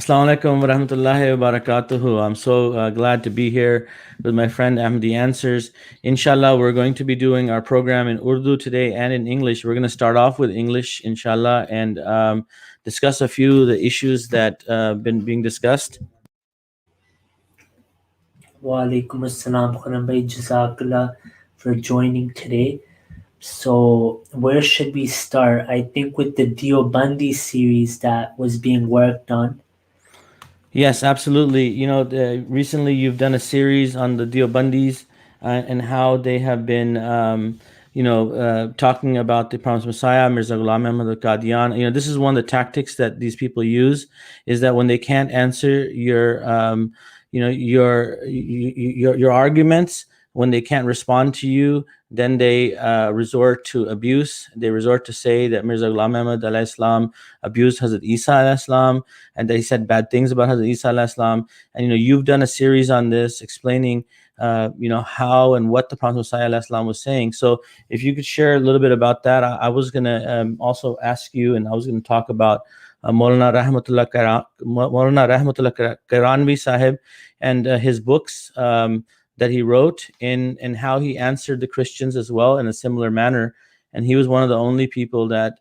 Assalamu alaikum wa rahmatullahi wa barakatuhu. I'm so glad to be here with my friend Ahmadi Answers. Inshallah, we're going to be doing our program in Urdu today and in English. We're going to start off with English, inshallah, and discuss a few of the issues that been being discussed. Wa alaikum assalam, Khuram bhai, Jazakallah for joining today. So, where should we start? I think with the Deobandi series that was being worked on. Yes, absolutely. Recently you've done a series on the Deobandis and how they have been, talking about the promised Messiah, Mirza Ghulam Ahmad al-Qadian. This is one of the tactics that these people use, is that when they can't answer your arguments, when they can't respond to you, then they resort to abuse. They resort to say that Mirza Ghulam Ahmad al-Islam abused Hazrat Isa al-Islam, and that he said bad things about Hazrat Isa alayhi salam. And you've done a series on this explaining how and what the Prophet Messiah alayhi salam was saying. So if you could share a little bit about that. I was going to also ask you, and I was going to talk about Maulana Rahmatullah Karanvi Sahib and his books that he wrote and how he answered the Christians as well in a similar manner. And he was one of the only people that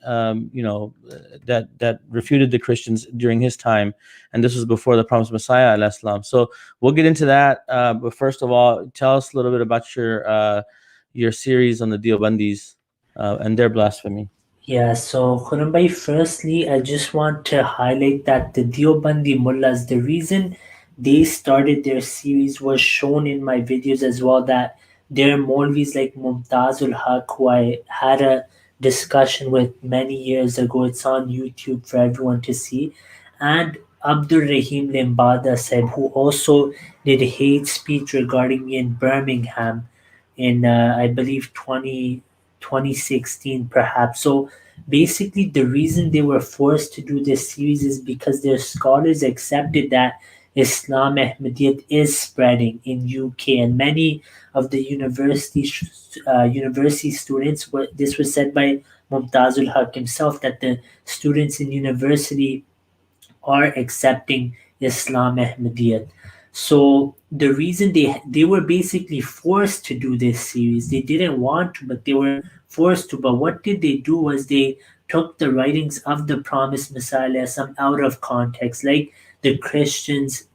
that refuted the Christians during his time, and this was before the promised Messiah alayhi salam. So we'll get into that, but first of all, tell us a little bit about your series on the Deobandis and their blasphemy. Yeah, so Khuram bhai, firstly, I just want to highlight that the Deobandi mullahs, the reason they started their series was shown in my videos as well, that there are Maulvis like Mumtazul Haq, who I had a discussion with many years ago. It's on YouTube for everyone to see. And Abdul Rahim Limbada said, who also did hate speech regarding me in Birmingham in, I believe, 2016 perhaps. So basically the reason they were forced to do this series is because their scholars accepted that Islam Ahmadiyyat is spreading in UK, and many of the university students were, this was said by Mumtazul Haq himself, that the students in university are accepting Islam Ahmadiyyat. So the reason they were basically forced to do this series, they didn't want to, but they were forced to. But what did they do was they took the writings of the promised Messiah some out of context, like the Christians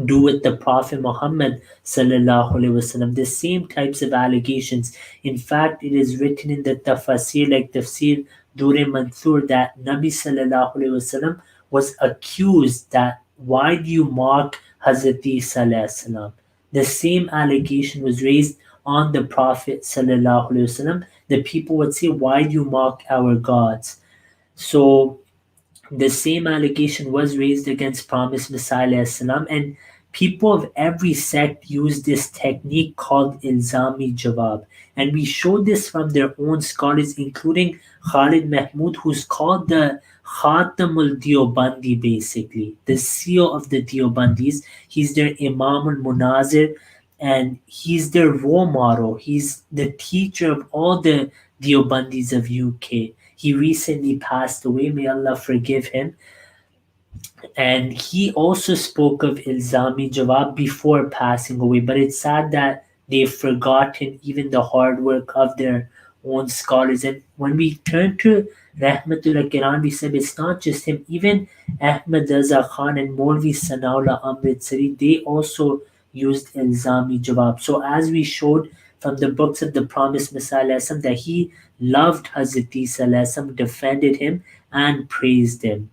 do with the Prophet Muhammad sallallahu alaihi wasallam. The same types of allegations. In fact, it is written in the tafsir, like Tafsir Dure Manthur, that Nabi sallallahu alaihi wasallam was accused that, why do you mock Hazrat Isa alayhi salam? The same allegation was raised on the Prophet sallallahu alaihi wasallam. The people would say, why do you mock our gods? So the same allegation was raised against promised Messiah alayhi salam, and people of every sect use this technique called ilzami jawab. And we showed this from their own scholars, including Khalid Mahmood, who's called the Khatamul Diobandi, basically, the seal of the Diobandis. He's their Imam al Munazir, and he's their role model. He's the teacher of all the Diobandis of UK. He recently passed away, may Allah forgive him. And he also spoke of Ilzami Jawab before passing away, but it's sad that they've forgotten even the hard work of their own scholars. And when we turn to Rahmatullah Kiran, we said it's not just him, even Ahmed Raza Khan and Maulvi Sanaullah Amritsari, they also used Ilzami Jawab. So, as we showed from the books of the promised Messiah, that he loved Hazrat Isa, defended him, and praised him.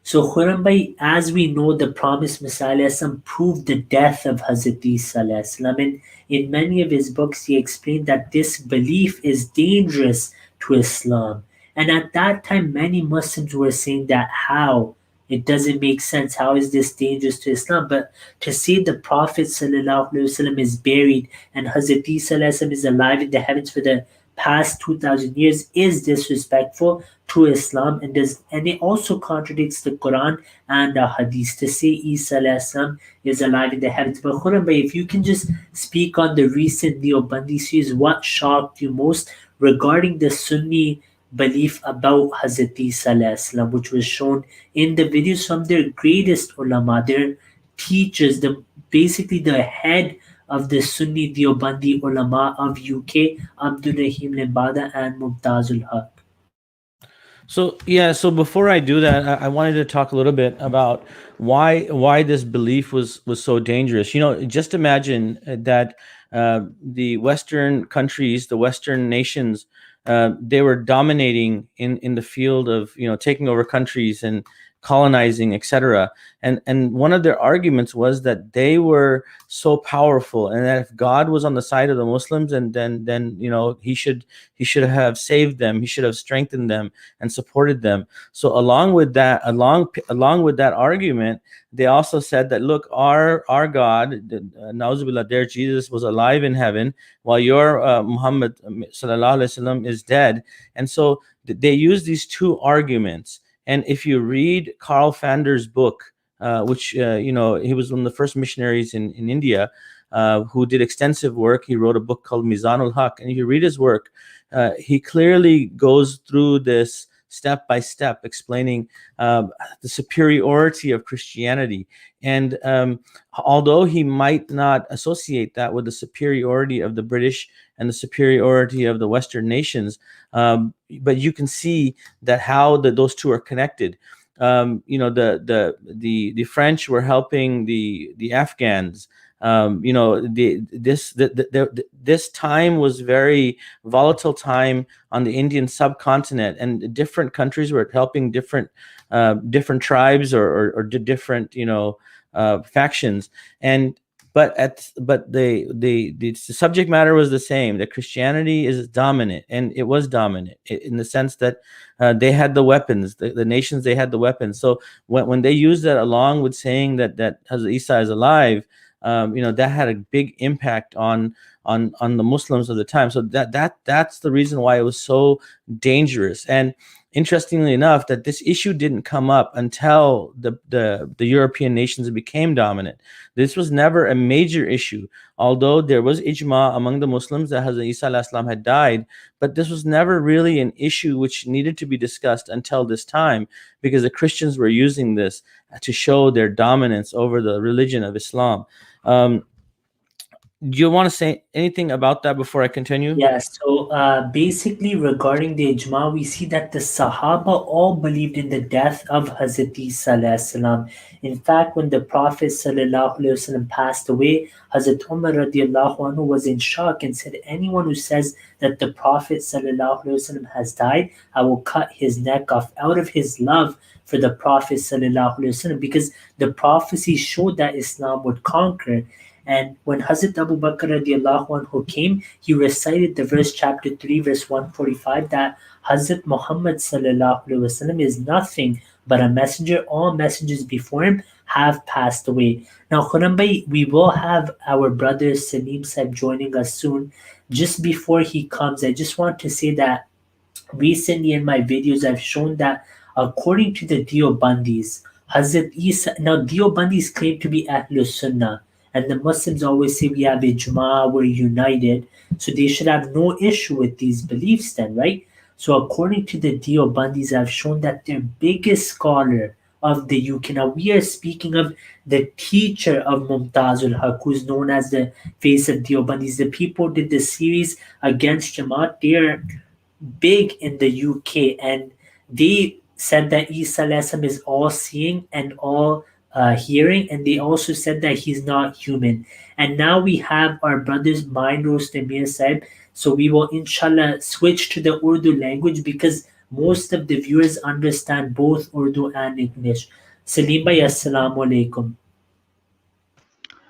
So Khurram Bhai, as we know, the promised Messiah proved the death of Hazrat Isa and in many of his books he explained that this belief is dangerous to Islam. And at that time many Muslims were saying that, how? It doesn't make sense. How is this dangerous to Islam? But to say the Prophet ﷺ is buried and Hazrat Isa is alive in the heavens for the past 2000 years is disrespectful to Islam, and it also contradicts the Quran and the Hadith to say Isa alayhi salam is alive in the heavens. But Khurram Bhai, if you can just speak on the recent Deobandi series, what shocked you most regarding the Sunni belief about Hazrat Isa alayhi salam, which was shown in the videos from their greatest ulama, their teachers, basically the head of the Sunni Deobandi ulama of UK, Abdul Rahim Limbada and Mumtazul Haq. So yeah, so before I do that, I wanted to talk a little bit about why this belief was so dangerous. You know, just imagine that the Western countries, the Western nations, they were dominating in the field of, you know, taking over countries and colonizing, etc. And one of their arguments was that they were so powerful, and that if God was on the side of the Muslims, and then you know, he should have saved them, he should have strengthened them and supported them. So along with that argument, they also said that, look, our God, Nauzubillah, their Jesus was alive in heaven, while your Muhammad sallallahu alaihi wasallam is dead. And so they use these two arguments. And if you read Carl Fander's book, which you know, he was one of the first missionaries in India, who did extensive work. He wrote a book called Mizanul Haq, and if you read his work, he clearly goes through this step by step, explaining the superiority of Christianity. And although he might not associate that with the superiority of the British and the superiority of the Western nations, but you can see that how those two are connected. You know, the French were helping the Afghans. You know, this time was very volatile time on the Indian subcontinent, and different countries were helping different tribes or different, you know, factions. And but the subject matter was the same, that Christianity is dominant, and it was dominant in the sense that they had the weapons, the nations, they had the weapons. So when they used that along with saying that Hazrat Isa is alive, you know, that had a big impact on the Muslims of the time. So that's the reason why it was so dangerous. And interestingly enough, that this issue didn't come up until the European nations became dominant. This was never a major issue, although there was ijma among the Muslims that Hazrat Isa alayhi salam had died. But this was never really an issue which needed to be discussed until this time, because the Christians were using this to show their dominance over the religion of Islam. Do you want to say anything about that before I continue? Yeah, so basically regarding the Ijma, we see that the Sahaba all believed in the death of Hazrat Isa alayhi salam. In fact, when the Prophet sallallahu alaihi wasallam passed away, Hazrat Umar radiallahu anhu was in shock and said, anyone who says that the Prophet sallallahu alaihi wasallam has died, I will cut his neck off, out of his love for the Prophet sallallahu alaihi wasallam, because the prophecy showed that Islam would conquer. And when Hazrat Abu Bakr radiallahu anhu came, he recited the verse chapter 3, verse 145, that Hazrat Muhammad sallallahu alaihi wasallam is nothing but a messenger. All messengers before him have passed away. Now, Khurram Bhai, we will have our brother Salim Saib joining us soon. Just before he comes, I just want to say that recently in my videos, I've shown that according to the Deobandis, Hazrat Isa, now Deobandis claim to be Ahlus Sunnah, and the Muslims always say we have Ijma, we're united, so they should have no issue with these beliefs then, right? So according to the Deobandis, I've shown that their biggest scholar of the UK, now we are speaking of the teacher of Mumtazul Haq, who's known as the face of Deobandis. The people did the series against Jamaat. They're big in the UK, and they said that Isa alayhi salam is all seeing and all hearing, and they also said that he's not human. And now we have our brother's mind roast Amir Saib, so we will inshallah switch to the Urdu language because most of the viewers understand both Urdu and English. Salim bhai, assalamu alaikum.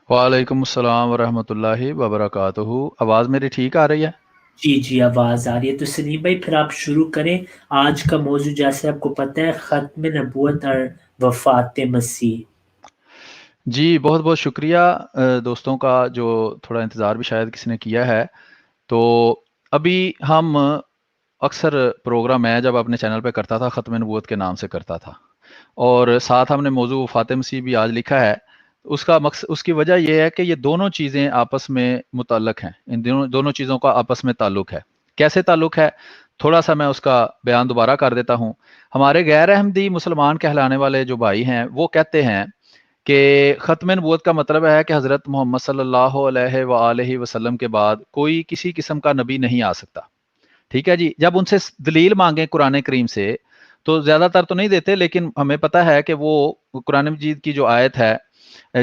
وعلیکم السلام ورحمۃ اللہ وبرکاتہ. آواز میری ٹھیک آ رہی ہے؟ جی آواز آ رہی ہے. تو سلیم بھائی پھر آپ شروع کریں. آج کا موضوع جیسے آپ کو پتہ ہے ختم نبوت اور وفات مسیح. جی بہت بہت شکریہ دوستوں کا جو تھوڑا انتظار بھی شاید کسی نے کیا ہے. تو ابھی ہم اکثر پروگرام میں جب اپنے چینل پہ کرتا تھا ختم نبوت کے نام سے کرتا تھا، اور ساتھ ہم نے موضوع وفات مسیح بھی آج لکھا ہے. اس کا مقصد، اس کی وجہ یہ ہے کہ یہ دونوں چیزیں آپس میں متعلق ہیں. ان دونوں چیزوں کا آپس میں تعلق ہے. کیسے تعلق ہے؟ تھوڑا سا میں اس کا بیان دوبارہ کر دیتا ہوں. ہمارے غیر احمدی مسلمان کہلانے والے جو بھائی ہیں وہ کہتے ہیں کہ ختم نبوت کا مطلب ہے کہ حضرت محمد صلی اللہ علیہ وآلہ وسلم کے بعد کوئی کسی قسم کا نبی نہیں آ سکتا. ٹھیک ہے جی. جب ان سے دلیل مانگیں قرآن کریم سے تو زیادہ تر تو نہیں دیتے، لیکن ہمیں پتہ ہے کہ وہ قرآن مجید کی جو آیت ہے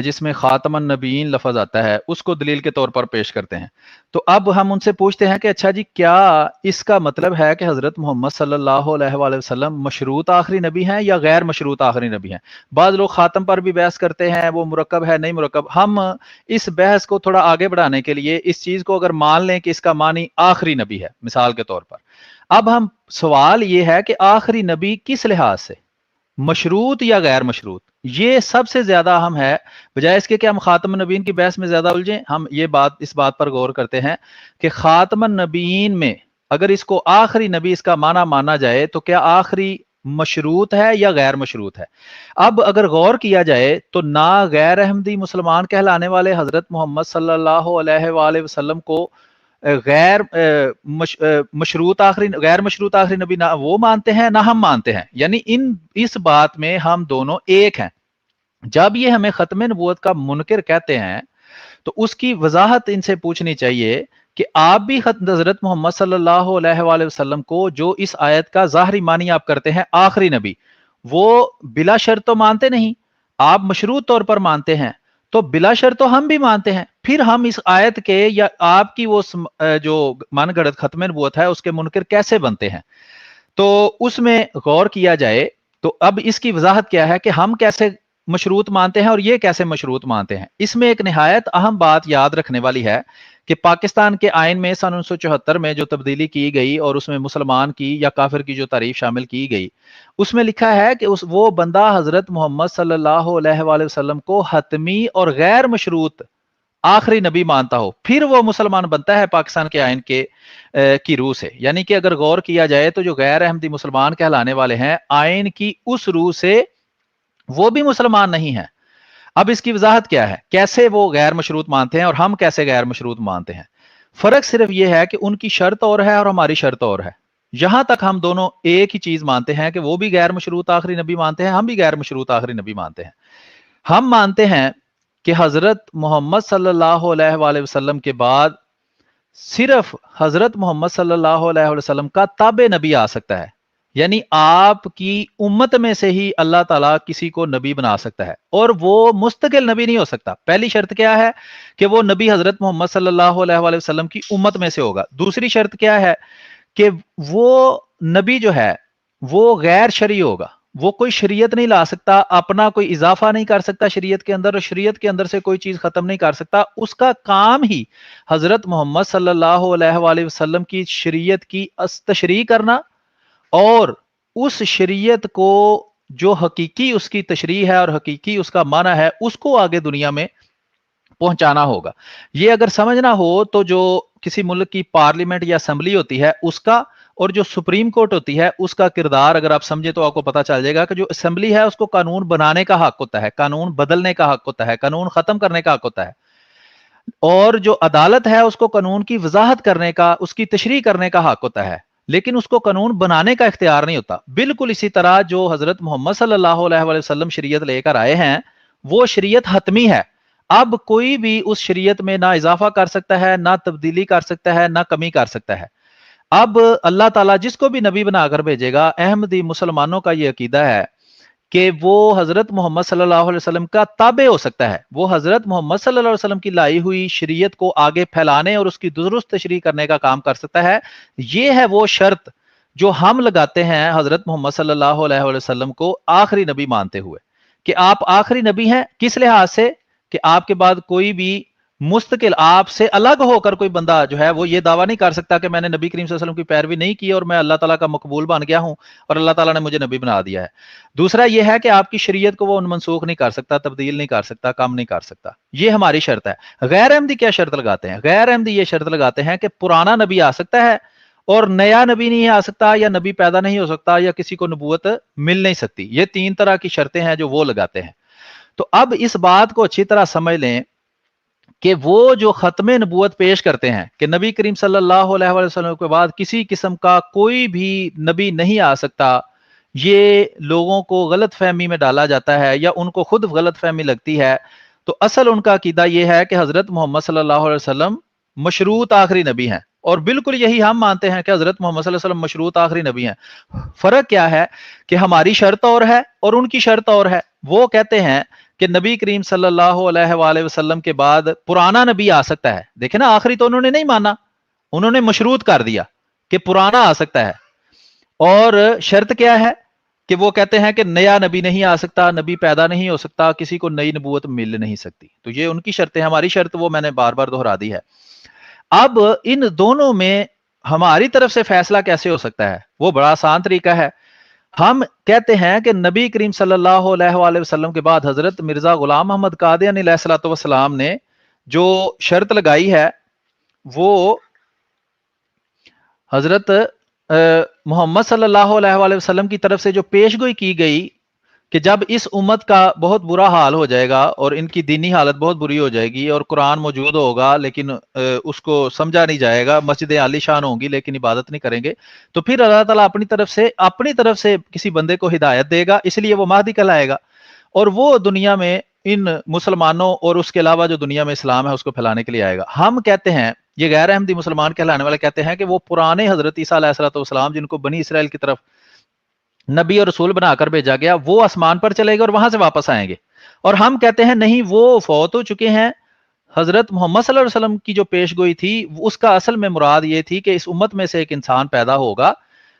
جس میں خاتم النبیین لفظ آتا ہے اس کو دلیل کے طور پر پیش کرتے ہیں. تو اب ہم ان سے پوچھتے ہیں کہ اچھا جی کیا اس کا مطلب ہے کہ حضرت محمد صلی اللہ علیہ وآلہ وسلم مشروط آخری نبی ہیں یا غیر مشروط آخری نبی ہیں؟ بعض لوگ خاتم پر بھی بحث کرتے ہیں، وہ مرکب ہے نہیں مرکب. ہم اس بحث کو تھوڑا آگے بڑھانے کے لیے اس چیز کو اگر مان لیں کہ اس کا معنی آخری نبی ہے مثال کے طور پر، اب ہم سوال یہ ہے کہ آخری نبی کس لحاظ سے، مشروط یا غیر مشروط؟ یہ سب سے زیادہ اہم ہے. بجائے اس کے کہ ہم خاتم النبیین کی بحث میں زیادہ الجھیں، ہم یہ اس بات پر غور کرتے ہیں کہ خاتم النبیین میں اگر اس کو آخری نبی اس کا معنی مانا جائے تو کیا آخری مشروط ہے یا غیر مشروط ہے؟ اب اگر غور کیا جائے تو نہ غیر احمدی مسلمان کہلانے والے حضرت محمد صلی اللہ علیہ وآلہ وسلم کو غیر مشروط آخری غیر مشروط آخری نبی نہ وہ مانتے ہیں نہ ہم مانتے ہیں. یعنی اس بات میں ہم دونوں ایک ہیں. جب یہ ہمیں ختم نبوت کا منکر کہتے ہیں تو اس کی وضاحت ان سے پوچھنی چاہیے کہ آپ بھی حضرت محمد صلی اللہ علیہ وآلہ وسلم کو جو اس آیت کا ظاہری معنی آپ کرتے ہیں آخری نبی، وہ بلا شرط تو مانتے نہیں، آپ مشروط طور پر مانتے ہیں. تو بلا شرط تو ہم بھی مانتے ہیں. پھر ہم اس آیت کے یا آپ کی وہ جو من گھڑت ختم نبوت ہے اس کے منکر کیسے بنتے ہیں؟ تو اس میں غور کیا جائے تو اب اس کی وضاحت کیا ہے کہ ہم کیسے مشروط مانتے ہیں اور یہ کیسے مشروط مانتے ہیں. اس میں ایک نہایت اہم بات یاد رکھنے والی ہے کہ پاکستان کے آئین میں سن 1974 میں جو تبدیلی کی گئی اور اس میں مسلمان کی یا کافر کی جو تعریف شامل کی گئی، اس میں لکھا ہے کہ وہ بندہ حضرت محمد صلی اللہ علیہ وآلہ وسلم کو حتمی اور غیر مشروط آخری نبی مانتا ہو پھر وہ مسلمان بنتا ہے پاکستان کے آئین کی روح سے. یعنی کہ اگر غور کیا جائے تو جو غیر احمدی مسلمان کہلانے والے ہیں آئین کی اس روح سے وہ بھی مسلمان نہیں ہیں. اب اس کی وضاحت کیا ہے، کیسے وہ غیر مشروط مانتے ہیں اور ہم کیسے غیر مشروط مانتے ہیں؟ فرق صرف یہ ہے کہ ان کی شرط اور ہے اور ہماری شرط اور ہے. یہاں تک ہم دونوں ایک ہی چیز مانتے ہیں کہ وہ بھی غیر مشروط آخری نبی مانتے ہیں، ہم بھی غیر مشروط آخری نبی مانتے ہیں. ہم مانتے ہیں کہ حضرت محمد صلی اللہ علیہ وآلہ وسلم کے بعد صرف حضرت محمد صلی اللہ علیہ وسلم کا تابع نبی آ سکتا ہے. یعنی آپ کی امت میں سے ہی اللہ تعالیٰ کسی کو نبی بنا سکتا ہے اور وہ مستقل نبی نہیں ہو سکتا. پہلی شرط کیا ہے کہ وہ نبی حضرت محمد صلی اللہ علیہ وآلہ وسلم کی امت میں سے ہوگا. دوسری شرط کیا ہے کہ وہ نبی جو ہے وہ غیر شرعی ہوگا، وہ کوئی شریعت نہیں لا سکتا، اپنا کوئی اضافہ نہیں کر سکتا شریعت کے اندر، اور شریعت کے اندر سے کوئی چیز ختم نہیں کر سکتا. اس کا کام ہی حضرت محمد صلی اللہ علیہ وآلہ وسلم کی شریعت کی تشریح کرنا اور اس شریعت کو جو حقیقی اس کی تشریح ہے اور حقیقی اس کا معنی ہے اس کو آگے دنیا میں پہنچانا ہوگا. یہ اگر سمجھنا ہو تو جو کسی ملک کی پارلیمنٹ یا اسمبلی ہوتی ہے اس کا اور جو سپریم کورٹ ہوتی ہے اس کا کردار اگر آپ سمجھے تو آپ کو پتا چل جائے گا کہ جو اسمبلی ہے اس کو قانون بنانے کا حق ہوتا ہے، قانون بدلنے کا حق ہوتا ہے، قانون ختم کرنے کا حق ہوتا ہے، اور جو عدالت ہے اس کو قانون کی وضاحت کرنے کا، اس کی تشریح کرنے کا حق ہوتا ہے، لیکن اس کو قانون بنانے کا اختیار نہیں ہوتا. بالکل اسی طرح جو حضرت محمد صلی اللہ علیہ وآلہ وسلم شریعت لے کر آئے ہیں وہ شریعت حتمی ہے. اب کوئی بھی اس شریعت میں نہ اضافہ کر سکتا ہے، نہ تبدیلی کر سکتا ہے، نہ کمی کر سکتا ہے. اب اللہ تعالیٰ جس کو بھی نبی بنا کر بھیجے گا، احمدی مسلمانوں کا یہ عقیدہ ہے کہ وہ حضرت محمد صلی اللہ علیہ وسلم کا تابع ہو سکتا ہے، وہ حضرت محمد صلی اللہ علیہ وسلم کی لائی ہوئی شریعت کو آگے پھیلانے اور اس کی درست تشریح کرنے کا کام کر سکتا ہے. یہ ہے وہ شرط جو ہم لگاتے ہیں حضرت محمد صلی اللہ علیہ وسلم کو آخری نبی مانتے ہوئے کہ آپ آخری نبی ہیں. کس لحاظ سے؟ کہ آپ کے بعد کوئی بھی مستقل آپ سے الگ ہو کر کوئی بندہ جو ہے وہ یہ دعویٰ نہیں کر سکتا کہ میں نے نبی کریم صلی اللہ علیہ وسلم کی پیروی نہیں کی اور میں اللہ تعالیٰ کا مقبول بن گیا ہوں اور اللہ تعالیٰ نے مجھے نبی بنا دیا ہے. دوسرا یہ ہے کہ آپ کی شریعت کو وہ منسوخ نہیں کر سکتا، تبدیل نہیں کر سکتا، کم نہیں کر سکتا. یہ ہماری شرط ہے. غیر احمدی کیا شرط لگاتے ہیں؟ غیر احمدی یہ شرط لگاتے ہیں کہ پرانا نبی آ سکتا ہے اور نیا نبی نہیں آ سکتا، یا نبی پیدا نہیں ہو سکتا، یا کسی کو نبوت مل نہیں سکتی. یہ 3 طرح کی شرطیں ہیں جو وہ لگاتے ہیں. تو اب اس بات کو اچھی طرح سمجھ لیں کہ وہ جو ختم نبوت پیش کرتے ہیں کہ نبی کریم صلی اللہ علیہ وسلم کے بعد کسی قسم کا کوئی بھی نبی نہیں آ سکتا، یہ لوگوں کو غلط فہمی میں ڈالا جاتا ہے یا ان کو خود غلط فہمی لگتی ہے. تو اصل ان کا عقیدہ یہ ہے کہ حضرت محمد صلی اللہ علیہ وسلم مشروط آخری نبی ہیں، اور بالکل یہی ہم مانتے ہیں کہ حضرت محمد صلی اللہ علیہ وسلم مشروط آخری نبی ہیں. فرق کیا ہے کہ ہماری شرط اور ہے اور ان کی شرط اور ہے. وہ کہتے ہیں کہ نبی کریم صلی اللہ علیہ وآلہ وسلم کے بعد پرانا نبی آ سکتا ہے. دیکھیں نا، آخری تو انہوں نے نہیں مانا، انہوں نے مشروط کر دیا کہ پرانا آ سکتا ہے. اور شرط کیا ہے کہ وہ کہتے ہیں کہ نیا نبی نہیں آ سکتا، نبی پیدا نہیں ہو سکتا، کسی کو نئی نبوت مل نہیں سکتی. تو یہ ان کی شرطیں. ہماری شرط وہ میں نے بار بار دہرا دی ہے. اب ان دونوں میں ہماری طرف سے فیصلہ کیسے ہو سکتا ہے؟ وہ بڑا آسان طریقہ ہے. ہم کہتے ہیں کہ نبی کریم صلی اللہ علیہ وآلہ وسلم کے بعد حضرت مرزا غلام محمد قادیانی علیہ الصلوۃ والسلام نے جو شرط لگائی ہے وہ حضرت محمد صلی اللہ علیہ وآلہ وسلم کی طرف سے جو پیش گوئی کی گئی کہ جب اس امت کا بہت برا حال ہو جائے گا اور ان کی دینی حالت بہت بری ہو جائے گی اور قرآن موجود ہوگا لیکن اس کو سمجھا نہیں جائے گا، مسجدیں عالی شان ہوں گی لیکن عبادت نہیں کریں گے، تو پھر اللہ تعالیٰ اپنی طرف سے کسی بندے کو ہدایت دے گا، اس لیے وہ مہدی کہلائے گا، اور وہ دنیا میں ان مسلمانوں اور اس کے علاوہ جو دنیا میں اسلام ہے اس کو پھیلانے کے لیے آئے گا. ہم کہتے ہیں، یہ غیر احمدی مسلمان کہلانے والے کہتے ہیں کہ وہ پرانے حضرت عیسیٰ علیہ الصلوۃ والسلام جن کو بنی اسرائیل کی طرف نبی اور رسول بنا کر بھیجا گیا، وہ آسمان پر چلے گئے اور وہاں سے واپس آئیں گے. اور ہم کہتے ہیں نہیں، وہ فوت ہو چکے ہیں. حضرت محمد صلی اللہ علیہ وسلم کی جو پیش گوئی تھی اس کا اصل میں مراد یہ تھی کہ اس امت میں سے ایک انسان پیدا ہوگا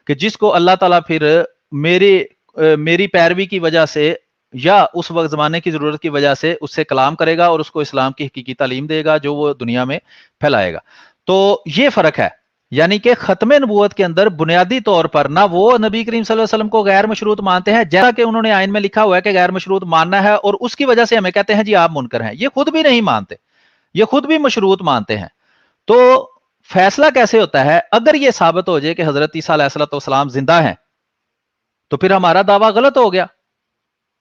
کہ جس کو اللہ تعالیٰ پھر میری پیروی کی وجہ سے یا اس وقت زمانے کی ضرورت کی وجہ سے اس سے کلام کرے گا اور اس کو اسلام کی حقیقی تعلیم دے گا جو وہ دنیا میں پھیلائے گا. تو یہ فرق ہے. یعنی کہ ختم نبوت کے اندر بنیادی طور پر نہ وہ نبی کریم صلی اللہ علیہ وسلم کو غیر مشروط مانتے ہیں، جیسا کہ انہوں نے آئین میں لکھا ہوا ہے کہ غیر مشروط ماننا ہے، اور اس کی وجہ سے ہمیں کہتے ہیں جی آپ منکر ہیں. یہ خود بھی نہیں مانتے، یہ خود بھی مشروط مانتے ہیں. تو فیصلہ کیسے ہوتا ہے؟ اگر یہ ثابت ہو جائے کہ حضرت عیسیٰ علیہ السلام زندہ ہیں تو پھر ہمارا دعویٰ غلط ہو گیا.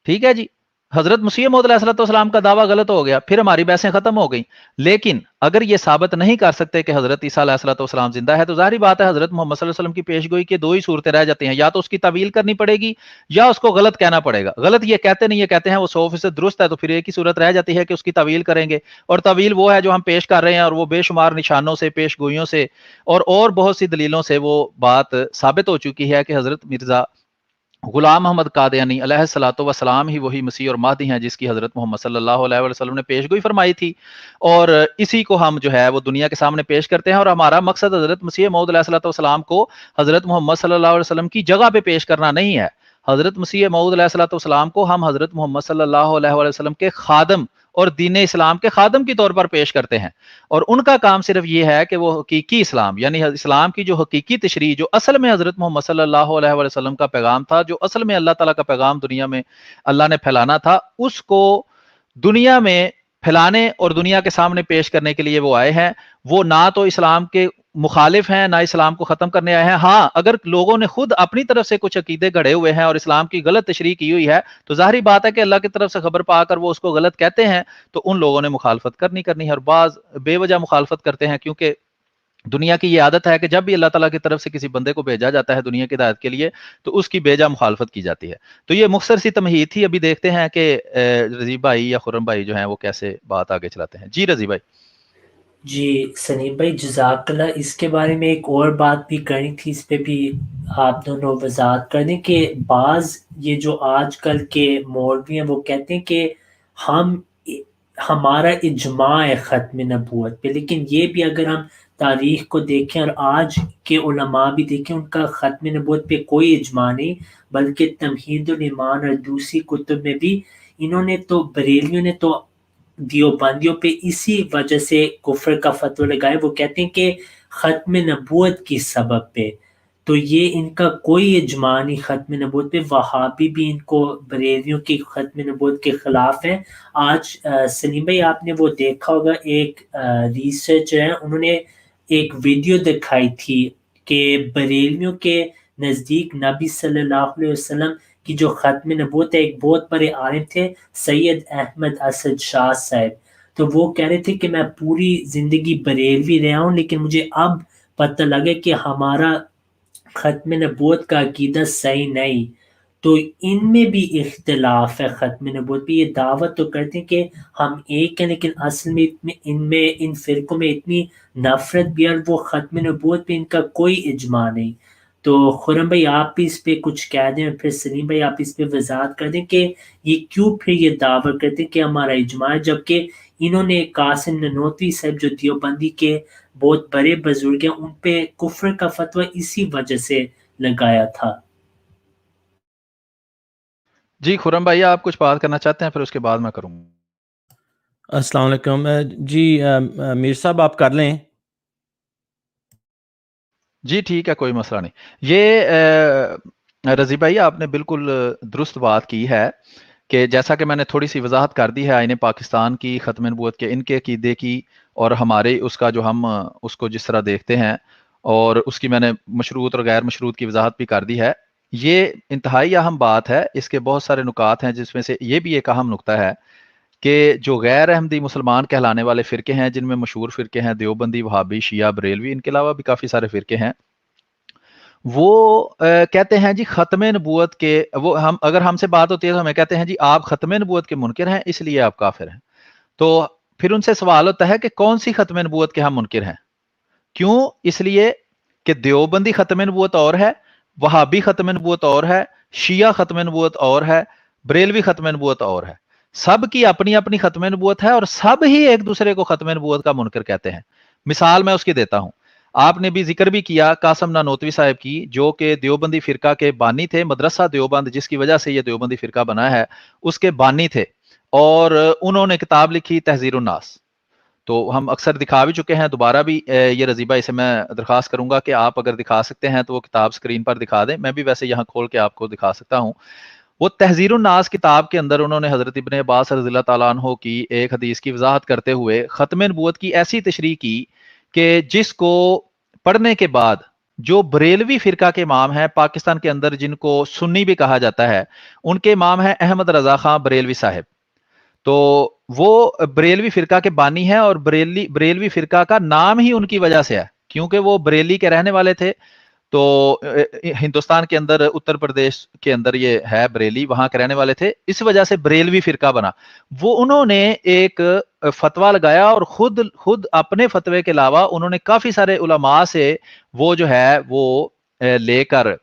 ٹھیک ہے جی، حضرت مسیح موعود علیہ السلام کا دعویٰ غلط ہو گیا، پھر ہماری بحثیں ختم ہو گئیں. لیکن اگر یہ ثابت نہیں کر سکتے کہ حضرت عیسیٰ علیہ السلام زندہ ہے تو ظاہری بات ہے حضرت محمد صلی اللہ علیہ وسلم کی پیش گوئی کے دو ہی صورتیں رہ جاتی ہیں، یا تو اس کی تعویل کرنی پڑے گی یا اس کو غلط کہنا پڑے گا. غلط یہ کہتے نہیں، یہ کہتے ہیں وہ 100% درست ہے، تو پھر ایک ہی صورت رہ جاتی ہے کہ اس کی تعویل کریں گے. اور تعویل وہ ہے جو ہم پیش کر رہے ہیں، اور وہ بے شمار نشانوں سے، پیش گوئیوں سے اور بہت سی دلیلوں سے وہ بات ثابت ہو چکی ہے کہ حضرت مرزا غلام محمد قادیانی علیہ الصلوۃ والسلام ہی وہی مسیح اور مہدی ہیں جس کی حضرت محمد صلی اللہ علیہ وسلم نے پیش گوئی فرمائی تھی، اور اسی کو ہم جو ہے وہ دنیا کے سامنے پیش کرتے ہیں. اور ہمارا مقصد حضرت مسیح موعود علیہ الصلوۃ والسلام کو حضرت محمد صلی اللہ علیہ وسلم کی جگہ پہ پیش کرنا نہیں ہے. حضرت مسیح موعود علیہ الصلوۃ والسلام کو ہم حضرت محمد صلی اللہ علیہ وسلم کے خادم اور دین اسلام کے خادم کے طور پر پیش کرتے ہیں. اور ان کا کام صرف یہ ہے کہ وہ حقیقی اسلام، یعنی اسلام کی جو حقیقی تشریح جو اصل میں حضرت محمد صلی اللہ علیہ وسلم کا پیغام تھا، جو اصل میں اللہ تعالیٰ کا پیغام دنیا میں اللہ نے پھیلانا تھا، اس کو دنیا میں پھیلانے اور دنیا کے سامنے پیش کرنے کے لیے وہ آئے ہیں. وہ نہ تو اسلام کے مخالف ہیں نہ اسلام کو ختم کرنے آئے ہیں. ہاں، اگر لوگوں نے خود اپنی طرف سے کچھ عقیدے گھڑے ہوئے ہیں اور اسلام کی غلط تشریح کی ہوئی ہے تو ظاہری بات ہے کہ اللہ کی طرف سے خبر پا کر وہ اس کو غلط کہتے ہیں، تو ان لوگوں نے مخالفت کرنی ہے. اور بعض بے وجہ مخالفت کرتے ہیں کیونکہ دنیا کی یہ عادت ہے کہ جب بھی اللہ تعالیٰ کی طرف سے کسی بندے کو بھیجا جاتا ہے دنیا کی ہدایت کے لیے تو اس کی بے جا مخالفت کی جاتی ہے. تو یہ مختصر سی تمہید تھی. ابھی دیکھتے ہیں کہ رضی بھائی یا خرم بھائی جو ہیں وہ کیسے بات آگے چلاتے ہیں. جی رضی بھائی. جی سنیم بھائی جزاک اللہ. اس کے بارے میں ایک اور بات بھی کرنی تھی، اس پہ بھی آپ دونوں وضاحت کر دیں کہ بعض یہ جو آج کل کے مولوی ہیں وہ کہتے ہیں کہ ہمارا اجماع ہے ختم نبوت پہ، لیکن یہ بھی اگر ہم تاریخ کو دیکھیں اور آج کے علماء بھی دیکھیں ان کا ختم نبوت پہ کوئی اجماع نہیں، بلکہ تمہید الایمان اور دوسری کتب میں بھی انہوں نے تو بریلیوں نے تو دیوبندیوں پہ اسی وجہ سے کفر کا فتویٰ لگائے. وہ کہتے ہیں کہ ختم نبوت کی سبب پہ، تو یہ ان کا کوئی اجماع نہیں ختم نبوت پہ. وہابی بھی ان کو بریلیوں کی ختم نبوت کے خلاف ہیں. آج سلیم بھائی آپ نے وہ دیکھا ہوگا، ایک ریسرچر ہیں انہوں نے ایک ویڈیو دکھائی تھی کہ بریلیوں کے نزدیک نبی صلی اللہ علیہ وسلم کی جو ختم نبوت ہے، ایک بہت بڑے عالم تھے سید احمد اسد شاہ صاحب. تو وہ کہہ رہے تھے کہ میں پوری زندگی بریلوی رہا ہوں، لیکن مجھے اب پتہ لگا کہ ہمارا ختم نبوت کا عقیدہ صحیح نہیں. تو ان میں بھی اختلاف ہے ختم نبوت پہ. یہ دعوت تو کرتے ہیں کہ ہم ایک ہیں، لیکن اصل میں ان فرقوں میں اتنی نفرت بھی ہے، اور وہ ختم نبوت پہ ان کا کوئی اجماع نہیں. تو خرم بھائی آپ بھی اس پہ کچھ کہہ دیں، اور پھر سلیم بھائی آپ اس پہ وضاحت کر دیں کہ یہ کیوں پھر یہ دعویٰ کرتے ہیں کہ ہمارا اجماع ہے، جبکہ انہوں نے قاسم ننوتوی صاحب جو دیوبندی کے بہت بڑے بزرگ ہیں، ان پہ کفر کا فتویٰ اسی وجہ سے لگایا تھا. جی خرم بھائی آپ کچھ بات کرنا چاہتے ہیں، پھر اس کے بعد میں کروں گا. السلام علیکم. جی میر صاحب آپ کر لیں. جی ٹھیک ہے، کوئی مسئلہ نہیں. یہ رضی بھائی آپ نے بالکل درست بات کی ہے کہ جیسا کہ میں نے تھوڑی سی وضاحت کر دی ہے آئین پاکستان کی، ختم نبوت کے، ان کے عقیدے کی، اور ہمارے اس کا جو ہم اس کو جس طرح دیکھتے ہیں، اور اس کی میں نے مشروط اور غیر مشروط کی وضاحت بھی کر دی ہے. یہ انتہائی اہم بات ہے. اس کے بہت سارے نکات ہیں، جس میں سے یہ بھی ایک اہم نقطہ ہے کہ جو غیر احمدی مسلمان کہلانے والے فرقے ہیں، جن میں مشہور فرقے ہیں دیوبندی، وہابی، شیعہ، بریلوی، ان کے علاوہ بھی کافی سارے فرقے ہیں، وہ کہتے ہیں جی ختم نبوت کے، وہ اگر ہم سے بات ہوتی ہے تو ہمیں کہتے ہیں جی آپ ختم نبوت کے منکر ہیں، اس لیے آپ کافر ہیں. تو پھر ان سے سوال ہوتا ہے کہ کون سی ختم نبوت کے ہم منکر ہیں؟ کیوں؟ اس لیے کہ دیوبندی ختم نبوت اور ہے، وہابی ختم نبوت اور ہے، شیعہ ختم نبوت اور ہے، بریلوی ختم نبوت اور ہے. سب کی اپنی اپنی ختم نبوت ہے، اور سب ہی ایک دوسرے کو ختم نبوت کا منکر کہتے ہیں. مثال میں اس کی دیتا ہوں. آپ نے بھی ذکر بھی کیا قاسم نانوتوی صاحب کی، جو کہ دیوبندی فرقہ کے بانی تھے. مدرسہ دیوبند جس کی وجہ سے یہ دیوبندی فرقہ بنا ہے، اس کے بانی تھے، اور انہوں نے کتاب لکھی تحذیر الناس. تو ہم اکثر دکھا بھی چکے ہیں، دوبارہ بھی یہ رضیبہ اسے میں درخواست کروں گا کہ آپ اگر دکھا سکتے ہیں تو وہ کتاب سکرین پر دکھا دیں. میں بھی ویسے یہاں کھول کے آپ کو دکھا سکتا ہوں. وہ تحذیر الناس کتاب کے اندر انہوں نے حضرت ابن عباس رضی اللہ تعالیٰ عنہ کی ایک حدیث کی وضاحت کرتے ہوئے ختم نبوت کی ایسی تشریح کی کہ جس کو پڑھنے کے بعد جو بریلوی فرقہ کے امام ہیں پاکستان کے اندر، جن کو سنی بھی کہا جاتا ہے، ان کے امام ہیں احمد رضا خان بریلوی صاحب. تو وہ بریلوی فرقہ کے بانی ہیں، اور بریلوی فرقہ کا نام ہی ان کی وجہ سے ہے، کیونکہ وہ بریلی کے رہنے والے تھے. تو ہندوستان کے اندر اتر پردیش کے اندر یہ ہے بریلی، وہاں کے رہنے والے تھے، اس وجہ سے بریلوی فرقہ بنا. وہ انہوں نے ایک فتویٰ لگایا، اور خود اپنے فتوے کے علاوہ انہوں نے کافی سارے علماء سے وہ جو ہے وہ لے کر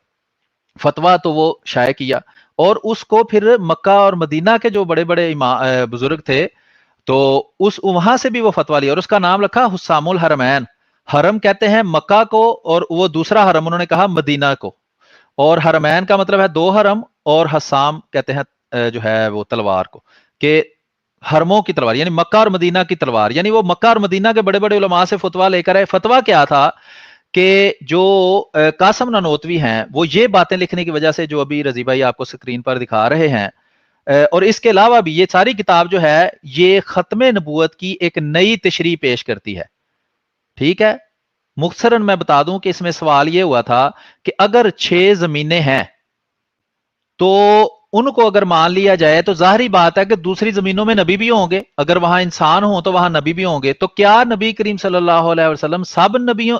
فتویٰ تو وہ شائع کیا، اور اس کو پھر مکہ اور مدینہ کے جو بڑے بڑے بزرگ تھے، تو وہاں سے بھی وہ فتویٰ لیا، اور اس کا نام رکھا حسام الحرمین. حرم کہتے ہیں مکہ کو، اور وہ دوسرا حرم انہوں نے کہا مدینہ کو. اور حرمین کا مطلب ہے دو حرم، اور حسام کہتے ہیں جو ہے وہ تلوار کو، کہ حرموں کی تلوار، یعنی مکہ اور مدینہ کی تلوار. یعنی وہ مکہ اور مدینہ کے بڑے بڑے علماء سے فتویٰ لے کر آئے. فتویٰ کیا تھا کہ جو قاسم نانوتوی ہیں، وہ یہ باتیں لکھنے کی وجہ سے جو ابھی رضی بھائی آپ کو سکرین پر دکھا رہے ہیں، اور اس کے علاوہ بھی یہ ساری کتاب جو ہے یہ ختم نبوت کی ایک نئی تشریح پیش کرتی ہے. ٹھیک ہے، مختصراً میں بتا دوں کہ اس میں سوال یہ ہوا تھا کہ اگر 6 زمینیں ہیں تو ان کو اگر مان لیا جائے تو ظاہری بات ہے کہ دوسری زمینوں میں نبی بھی ہوں گے. اگر وہاں انسان ہوں تو وہاں نبی بھی ہوں گے. تو کیا نبی کریم صلی اللہ علیہ وسلم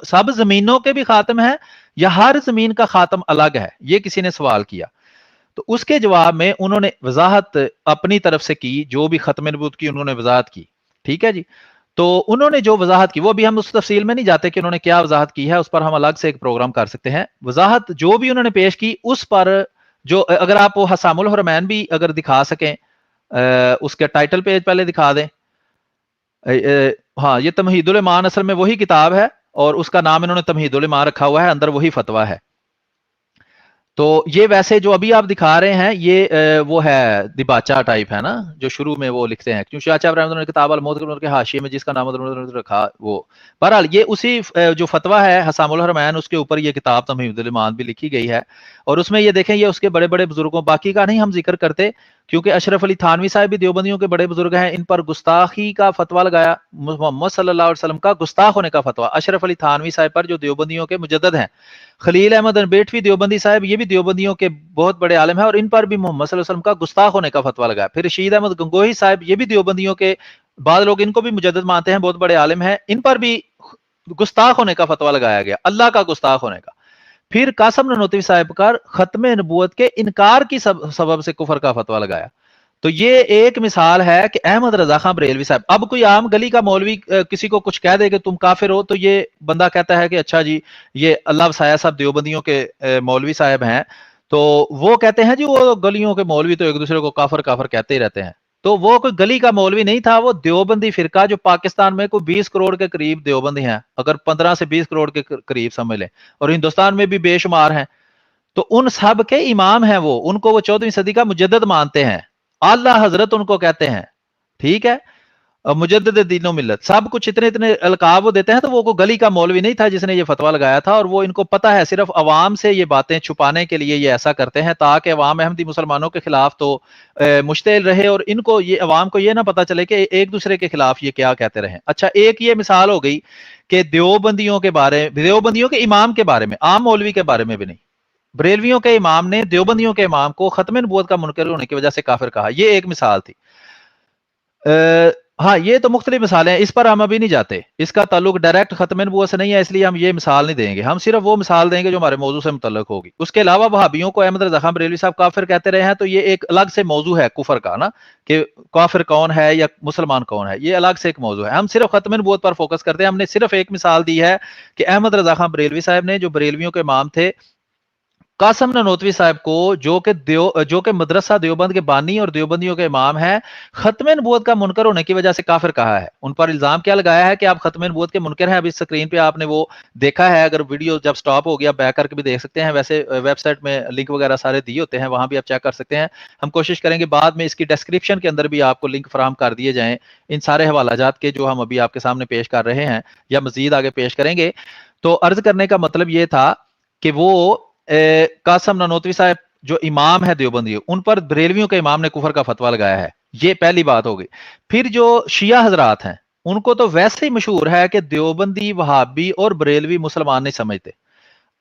سب زمینوں کے بھی خاتم ہیں، یا ہر زمین کا خاتم الگ ہے؟ یہ کسی نے سوال کیا. تو اس کے جواب میں انہوں نے وضاحت اپنی طرف سے کی، جو بھی ختم نبوت کی انہوں نے وضاحت کی. ٹھیک ہے جی. تو انہوں نے جو وضاحت کی، وہ بھی ہم اس تفصیل میں نہیں جاتے کہ انہوں نے کیا وضاحت کی ہے، اس پر ہم الگ سے ایک پروگرام کر سکتے ہیں. وضاحت جو بھی انہوں نے پیش کی اس پر جو اگر آپ وہ حسام الحرمین بھی اگر دکھا سکیں، اس کے ٹائٹل پیج پہلے دکھا دیں. ہاں، یہ تمہید الایمان اصل میں وہی کتاب ہے، اور اس کا نام انہوں نے تمہید الایمان رکھا ہوا ہے، اندر وہی فتویٰ ہے. تو یہ ویسے جو ابھی آپ دکھا رہے ہیں یہ وہ ہے دباچہ ٹائپ ہے نا، جو شروع میں وہ لکھتے ہیں، کیوں شاہ صاحب رحمۃ اللہ نے کتاب الموت کے حاشیے میں جس کا نام رکھا وہ. بہرحال یہ اسی جو فتویٰ ہے حسام الحرمین، اس کے اوپر یہ کتاب تمہید الایمان بھی لکھی گئی ہے. اور اس میں یہ دیکھیں، یہ اس کے بڑے بڑے بزرگوں، باقی کا نہیں ہم ذکر کرتے کیونکہ اشرف علی تھانوی صاحب بھی دیوبندیوں کے بڑے بزرگ ہیں. ان پر گستاخی کا فتویٰ لگایا، محمد صلی اللہ علیہ وسلم کا گستاخ ہونے کا فتویٰ اشرف علی تھانوی صاحب پر، جو دیوبندیوں کے مجدد ہیں. خلیل احمد انبیٹوی دیوبندی صاحب، یہ بھی دیوبندیوں کے بہت بڑے عالم ہیں، اور ان پر بھی محمد صلی اللہ علیہ وسلم کا گستاخ ہونے کا فتویٰ لگایا. پھر رشید احمد گنگوہی صاحب، یہ بھی دیوبندیوں کے بعض لوگ ان کو بھی مجدد مانتے ہیں, بہت بڑے عالم ہیں, ان پر بھی گستاخ ہونے کا فتویٰ لگایا گیا, اللہ کا گستاخ ہونے کا. پھر قاسم نانوتوی صاحب کا ختم نبوت کے انکار کی سبب سے کفر کا فتویٰ لگایا. تو یہ ایک مثال ہے کہ احمد رضا خان بریلوی صاحب, اب کوئی عام گلی کا مولوی کسی کو کچھ کہہ دے کہ تم کافر ہو, تو یہ بندہ کہتا ہے کہ اچھا جی یہ اللہ وسایہ صاحب دیوبندیوں کے مولوی صاحب ہیں, تو وہ کہتے ہیں جی وہ گلیوں کے مولوی تو ایک دوسرے کو کافر کافر کہتے ہی رہتے ہیں. تو وہ کوئی گلی کا مولوی نہیں تھا, وہ دیوبندی فرقہ جو پاکستان میں کوئی 20 کروڑ کے قریب دیوبندی ہیں, اگر 15 سے 20 کروڑ کے قریب سمجھ لیں, اور ہندوستان میں بھی بے شمار ہیں, تو ان سب کے امام ہیں وہ, ان کو وہ 14ویں صدی کا مجدد مانتے ہیں, اعلیٰ حضرت ان کو کہتے ہیں, ٹھیک ہے, مجدد دین و ملت, سب کچھ اتنے القاب وہ دیتے ہیں. تو وہ کوئی گلی کا مولوی نہیں تھا جس نے یہ فتویٰ لگایا تھا, اور وہ ان کو پتہ ہے صرف عوام سے یہ باتیں چھپانے کے لیے یہ ایسا کرتے ہیں تاکہ عوام احمدی مسلمانوں کے خلاف تو مشتعل رہے, اور ان کو یہ عوام کو یہ نہ پتہ چلے کہ ایک دوسرے کے خلاف یہ کیا کہتے رہیں. اچھا, ایک یہ مثال ہو گئی کہ دیوبندیوں کے امام کے بارے میں, عام مولوی کے بارے میں بھی نہیں, بریلویوں کے امام نے دیوبندیوں کے امام کو ختم نبوت کا منکر ہونے کی وجہ سے کافر کہا. یہ ایک مثال تھی. ہاں, یہ تو مختلف مثالیں ہیں, اس پر ہم ابھی نہیں جاتے, اس کا تعلق ڈائریکٹ ختم نبوت سے نہیں ہے, اس لیے ہم یہ مثال نہیں دیں گے. ہم صرف وہ مثال دیں گے جو ہمارے موضوع سے متعلق ہوگی. اس کے علاوہ وہابیوں کو احمد رضا خان بریلوی صاحب کافر کہتے رہے ہیں, تو یہ ایک الگ سے موضوع ہے کفر کا نا, کہ کافر کون ہے یا مسلمان کون ہے, یہ الگ سے ایک موضوع ہے. ہم صرف ختم نبوت پر فوکس کرتے ہیں. ہم نے صرف ایک مثال دی ہے کہ احمد رضا خان بریلوی صاحب نے, جو بریلویوں کے امام تھے, قاسم نانوتوی صاحب کو, جو کہ مدرسہ دیوبند کے بانی اور دیوبندیوں کے امام ہیں, ختم نبوت کا منکر ہونے کی وجہ سے کافر کہا ہے. ان پر الزام کیا لگایا ہے کہ آپ ختم نبوت کے منکر ہیں. ابھی اسکرین پہ آپ نے وہ دیکھا ہے, اگر ویڈیو جب سٹاپ ہو گیا بیک کر کے بھی دیکھ سکتے ہیں, ویسے ویب سائٹ میں لنک وغیرہ سارے دیے ہوتے ہیں, وہاں بھی آپ چیک کر سکتے ہیں. ہم کوشش کریں گے بعد میں اس کی ڈسکرپشن کے اندر بھی آپ کو لنک فراہم کر دیے جائیں ان سارے حوالہ جات کے جو ہم ابھی آپ کے سامنے پیش کر رہے ہیں یا مزید آگے پیش کریں گے. تو عرض کرنے کا مطلب یہ تھا کہ وہ قاسم نانوتوی صاحب جو امام ہے دیوبندی, ان پر بریلویوں کے امام نے کفر کا فتویٰ لگایا ہے. یہ پہلی بات ہوگی. پھر جو شیعہ حضرات ہیں, ان کو تو ویسے ہی مشہور ہے کہ دیوبندی, وہابی اور بریلوی مسلمان نہیں سمجھتے,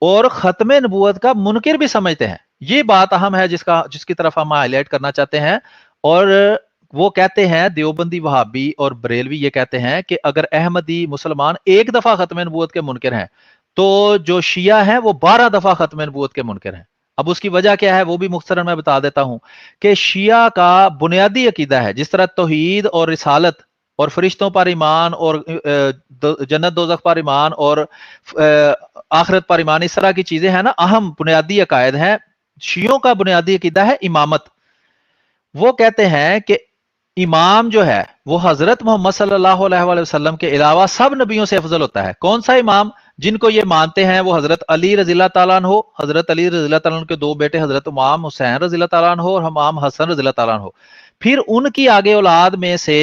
اور ختم نبوت کا منکر بھی سمجھتے ہیں. یہ بات اہم ہے جس کی طرف ہم ہائی لائٹ کرنا چاہتے ہیں. اور وہ کہتے ہیں, دیوبندی, وہابی اور بریلوی یہ کہتے ہیں کہ اگر احمدی مسلمان ایک دفعہ ختم نبوت کے منکر ہیں, تو جو شیعہ ہیں وہ 12 دفعہ ختم نبوت کے منکر ہیں. اب اس کی وجہ کیا ہے وہ بھی مختصراً میں بتا دیتا ہوں کہ شیعہ کا بنیادی عقیدہ ہے, جس طرح توحید اور رسالت اور فرشتوں پر ایمان اور جنت دوزخ پر ایمان اور آخرت پر ایمان, اس طرح کی چیزیں ہیں نا, اہم بنیادی عقائد ہیں. شیعوں کا بنیادی عقیدہ ہے امامت. وہ کہتے ہیں کہ امام جو ہے وہ حضرت محمد صلی اللہ علیہ وآلہ وسلم کے علاوہ سب نبیوں سے افضل ہوتا ہے. کون سا امام؟ جن کو یہ مانتے ہیں وہ حضرت علی رضی اللہ تعالیٰ عنہ, حضرت علی رضی اللہ تعالیٰ عنہ کے 2 بیٹے حضرت امام حسین رضی اللہ تعالیٰ عنہ اور امام حسن رضی اللہ تعالیٰ عنہ. پھر ان کی آگے اولاد میں سے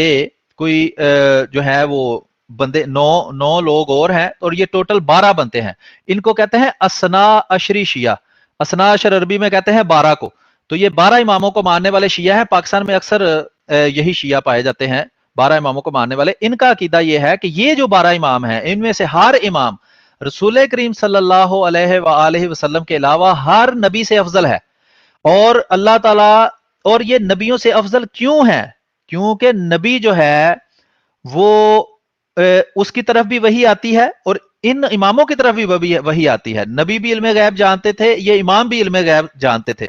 کوئی جو ہے وہ بندے 9 لوگ اور ہیں, اور یہ ٹوٹل 12 بنتے ہیں. ان کو کہتے ہیں اسنا عشری شیعہ. اسنا عشر عربی میں کہتے ہیں 12 کو. تو یہ 12 اماموں کو ماننے والے شیعہ ہیں. پاکستان میں اکثر یہی شیعہ پائے جاتے ہیں, 12 اماموں کو ماننے والے. ان کا عقیدہ یہ ہے کہ یہ جو 12 امام ہیں, ان میں سے ہر امام رسول کریم صلی اللہ علیہ وآلہ وسلم کے علاوہ ہر نبی سے افضل ہے. اور اللہ تعالیٰ, اور یہ نبیوں سے افضل کیوں ہے؟ کیونکہ نبی جو ہے وہ اس کی طرف بھی وحی آتی ہے, اور ان اماموں کی طرف بھی وحی آتی ہے. نبی بھی علم غیب جانتے تھے, یہ امام بھی علم غیب جانتے تھے.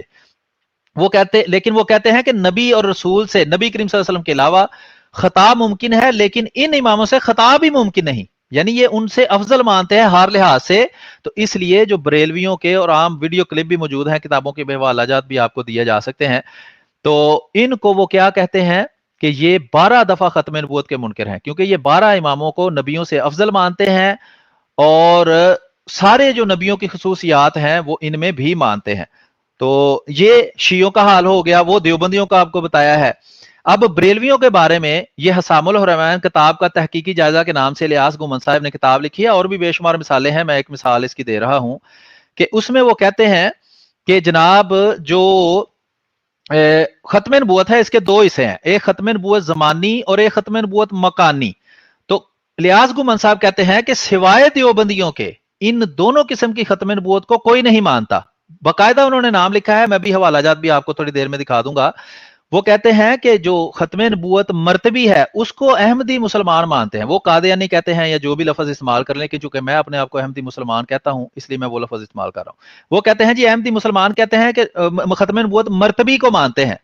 لیکن وہ کہتے ہیں کہ نبی اور رسول سے, نبی کریم صلی اللہ علیہ وسلم کے علاوہ خطا ممکن ہے, لیکن ان اماموں سے خطا بھی ممکن نہیں. یعنی یہ ان سے افضل مانتے ہیں ہر لحاظ سے. تو اس لیے جو بریلویوں کے, اور عام ویڈیو کلپ بھی موجود ہیں, کتابوں کے حوالہ جات بھی آپ کو دیے جا سکتے ہیں, تو ان کو وہ کیا کہتے ہیں کہ یہ 12 دفعہ ختم نبوت کے منکر ہیں, کیونکہ یہ 12 اماموں کو نبیوں سے افضل مانتے ہیں, اور سارے جو نبیوں کی خصوصیات ہیں وہ ان میں بھی مانتے ہیں. تو یہ شیعوں کا حال ہو گیا. وہ دیوبندیوں کا آپ کو بتایا ہے. اب بریلویوں کے بارے میں یہ حسام الحرمین کتاب کا تحقیقی جائزہ کے نام سے الیاس گومن صاحب نے کتاب لکھی ہے, اور بھی بے شمار مثالیں ہیں. میں ایک مثال اس کی دے رہا ہوں کہ اس میں وہ کہتے ہیں کہ جناب جو ختم نبوت ہے اس کے 2 حصے ہیں, ایک ختم نبوت زمانی اور ایک ختم نبوت مکانی. تو الیاس گومن صاحب کہتے ہیں کہ سوائے دیوبندیوں کے ان دونوں قسم کی ختم نبوت کو کوئی نہیں مانتا. باقاعدہ انہوں نے نام لکھا ہے, میں بھی حوالہ جات بھی آپ کو تھوڑی دیر میں دکھا دوں گا. وہ کہتے ہیں کہ جو ختم نبوت مرتبی ہے اس کو احمدی مسلمان مانتے ہیں. وہ قادیانی کہتے ہیں یا جو بھی لفظ استعمال کر لیں, کہ چونکہ میں اپنے آپ کو احمدی مسلمان کہتا ہوں اس لیے میں وہ لفظ استعمال کر رہا ہوں. وہ کہتے ہیں جی احمدی مسلمان کہتے ہیں کہ ختم نبوت مرتبی کو مانتے ہیں,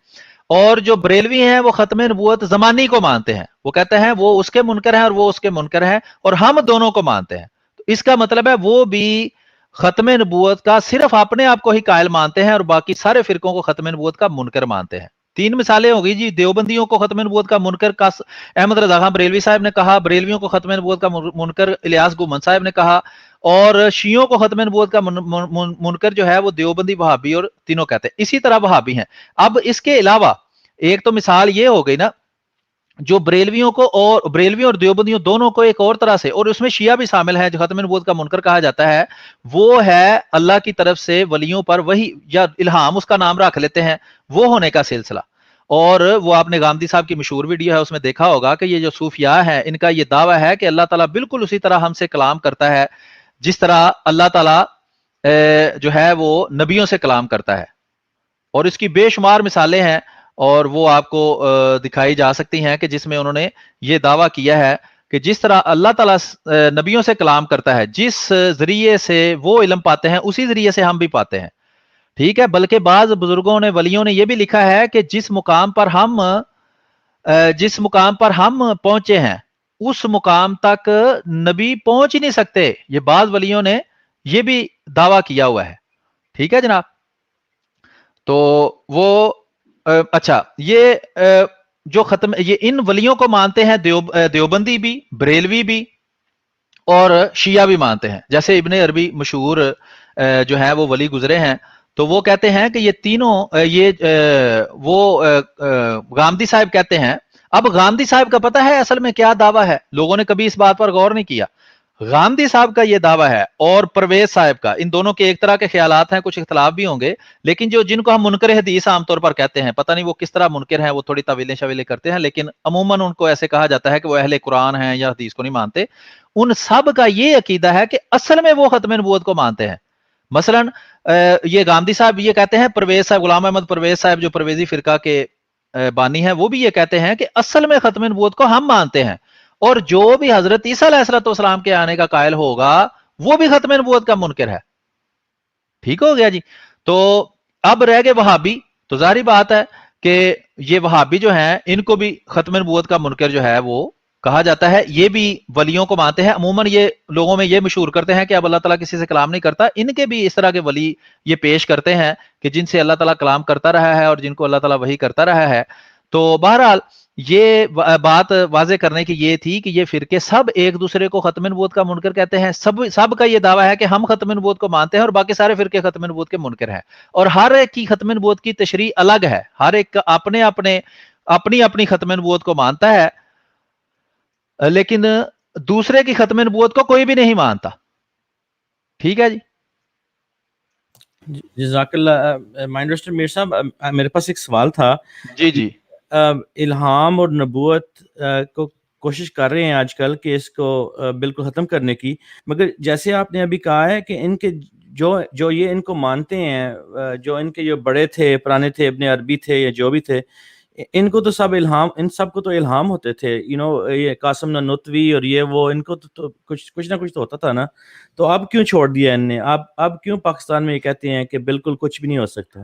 اور جو بریلوی ہیں وہ ختم نبوت زمانی کو مانتے ہیں. وہ کہتے ہیں وہ اس کے منکر ہیں اور وہ اس کے منکر ہیں, اور ہم دونوں کو مانتے ہیں. تو اس کا مطلب ہے وہ بھی ختم نبوت کا صرف اپنے آپ کو ہی قائل مانتے ہیں اور باقی سارے فرقوں کو ختم نبوت کا منکر مانتے ہیں. 3 مثالیں ہوگی جی. دیوبندیوں کو ختم نبوت کا منکر احمد رضا خان بریلوی صاحب نے کہا, بریلویوں کو ختم نبوت کا منکر الیاس گومن صاحب نے کہا, اور شیعوں کو ختم نبوت کا منکر جو ہے وہ دیوبندی وہابی اور تینوں کہتے ہیں. اسی طرح وہابی ہیں. اب اس کے علاوہ ایک تو مثال یہ ہو گئی نا, جو بریلویوں کو اور بریلویوں اور دیوبندیوں دونوں کو ایک اور طرح سے, اور اس میں شیعہ بھی شامل ہے جو ختم نبوت کا منکر کہا جاتا ہے, وہ ہے اللہ کی طرف سے ولیوں پر وہی یا الہام اس کا نام رکھ لیتے ہیں, وہ ہونے کا سلسلہ. اور وہ آپ نے گامدی صاحب کی مشہور ویڈیو ہے اس میں دیکھا ہوگا کہ یہ جو صوفیاء ہیں ان کا یہ دعویٰ ہے کہ اللہ تعالیٰ بالکل اسی طرح ہم سے کلام کرتا ہے جس طرح اللہ تعالیٰ جو ہے وہ نبیوں سے کلام کرتا ہے. اور اس کی بے شمار مثالیں ہیں اور وہ آپ کو دکھائی جا سکتی ہیں کہ جس میں انہوں نے یہ دعویٰ کیا ہے کہ جس طرح اللہ تعالیٰ نبیوں سے کلام کرتا ہے, جس ذریعے سے وہ علم پاتے ہیں اسی ذریعے سے ہم بھی پاتے ہیں. ٹھیک ہے. بلکہ بعض بزرگوں نے ولیوں نے یہ بھی لکھا ہے کہ جس مقام پر ہم پہنچے ہیں اس مقام تک نبی پہنچ ہی نہیں سکتے. یہ بعض ولیوں نے یہ بھی دعویٰ کیا ہوا ہے. ٹھیک ہے جناب. تو وہ اچھا, یہ جو یہ ان ولیوں کو مانتے ہیں دیوبندی بھی, بریلوی بھی اور شیعہ بھی مانتے ہیں. جیسے ابن عربی مشہور جو ہے وہ ولی گزرے ہیں, تو وہ کہتے ہیں کہ یہ تینوں وہ گامدی صاحب کہتے ہیں. اب گامدی صاحب کا پتہ ہے اصل میں کیا دعویٰ ہے؟ لوگوں نے کبھی اس بات پر غور نہیں کیا. گامدی صاحب کا یہ دعویٰ ہے اور پرویز صاحب کا, ان دونوں کے ایک طرح کے خیالات ہیں, کچھ اختلاف بھی ہوں گے, لیکن جن کو ہم منکر حدیث عام طور پر کہتے ہیں, پتہ نہیں وہ کس طرح منکر ہیں, وہ تھوڑی طویلیں شویلیں کرتے ہیں, لیکن عموماً ان کو ایسے کہا جاتا ہے کہ وہ اہل قرآن ہیں یا حدیث کو نہیں مانتے. ان سب کا یہ عقیدہ ہے کہ اصل میں وہ ختم نبوت کو مانتے ہیں. مثلاً یہ گامدی صاحب یہ کہتے ہیں, پرویز صاحب غلام احمد پرویز صاحب جو پرویزی فرقہ کے بانی ہیں, وہ بھی یہ کہتے ہیں کہ اصل میں ختم نبوت کو ہم مانتے ہیں, اور جو بھی حضرت عیسیٰ علیہ السلام کے آنے کا قائل ہوگا وہ بھی ختم نبوت کا منکر ہے. ٹھیک ہو گیا جی. تو اب رہ گئے وہابی. تو ظاہری بات ہے کہ یہ وہابی جو ہیں ان کو بھی ختم نبوت کا منکر جو ہے وہ کہا جاتا ہے. یہ بھی ولیوں کو مانتے ہیں. عموماً یہ لوگوں میں یہ مشہور کرتے ہیں کہ اب اللہ تعالیٰ کسی سے کلام نہیں کرتا. ان کے بھی اس طرح کے ولی یہ پیش کرتے ہیں کہ جن سے اللہ تعالیٰ کلام کرتا رہا ہے اور جن کو اللہ تعالیٰ وحی کرتا رہا ہے. تو بہرحال یہ بات واضح کرنے کی یہ تھی کہ یہ فرقے سب ایک دوسرے کو ختم نبوت کا منکر کہتے ہیں. سب کا یہ دعویٰ ہے کہ ہم ختم نبوت کو مانتے ہیں اور باقی سارے فرقے ختم نبوت کے منکر ہیں. اور ہر ایک کی ختم نبوت کی تشریح الگ ہے. ہر ایک اپنی ختم نبوت کو مانتا ہے, لیکن دوسرے کی ختم نبوت کو کوئی بھی نہیں مانتا. ٹھیک ہے جی. جزاک اللہ. مائنڈر میر صاحب, میرے پاس ایک سوال تھا. جی الہام اور نبوت کو کوشش کر رہے ہیں آج کل کہ اس کو بالکل ختم کرنے کی, مگر جیسے آپ نے ابھی کہا ہے کہ ان کے جو یہ ان کو مانتے ہیں, جو ان کے جو بڑے تھے, پرانے تھے, ابن عربی تھے یا جو بھی تھے, ان کو تو سب الہام, ان سب کو تو الہام ہوتے تھے. یہ قاسم نانوتوی اور یہ وہ, ان کو تو کچھ نہ کچھ تو ہوتا تھا نا. تو اب کیوں چھوڑ دیا ان نے؟ اب کیوں پاکستان میں یہ کہتے ہیں کہ بالکل کچھ بھی نہیں ہو سکتا؟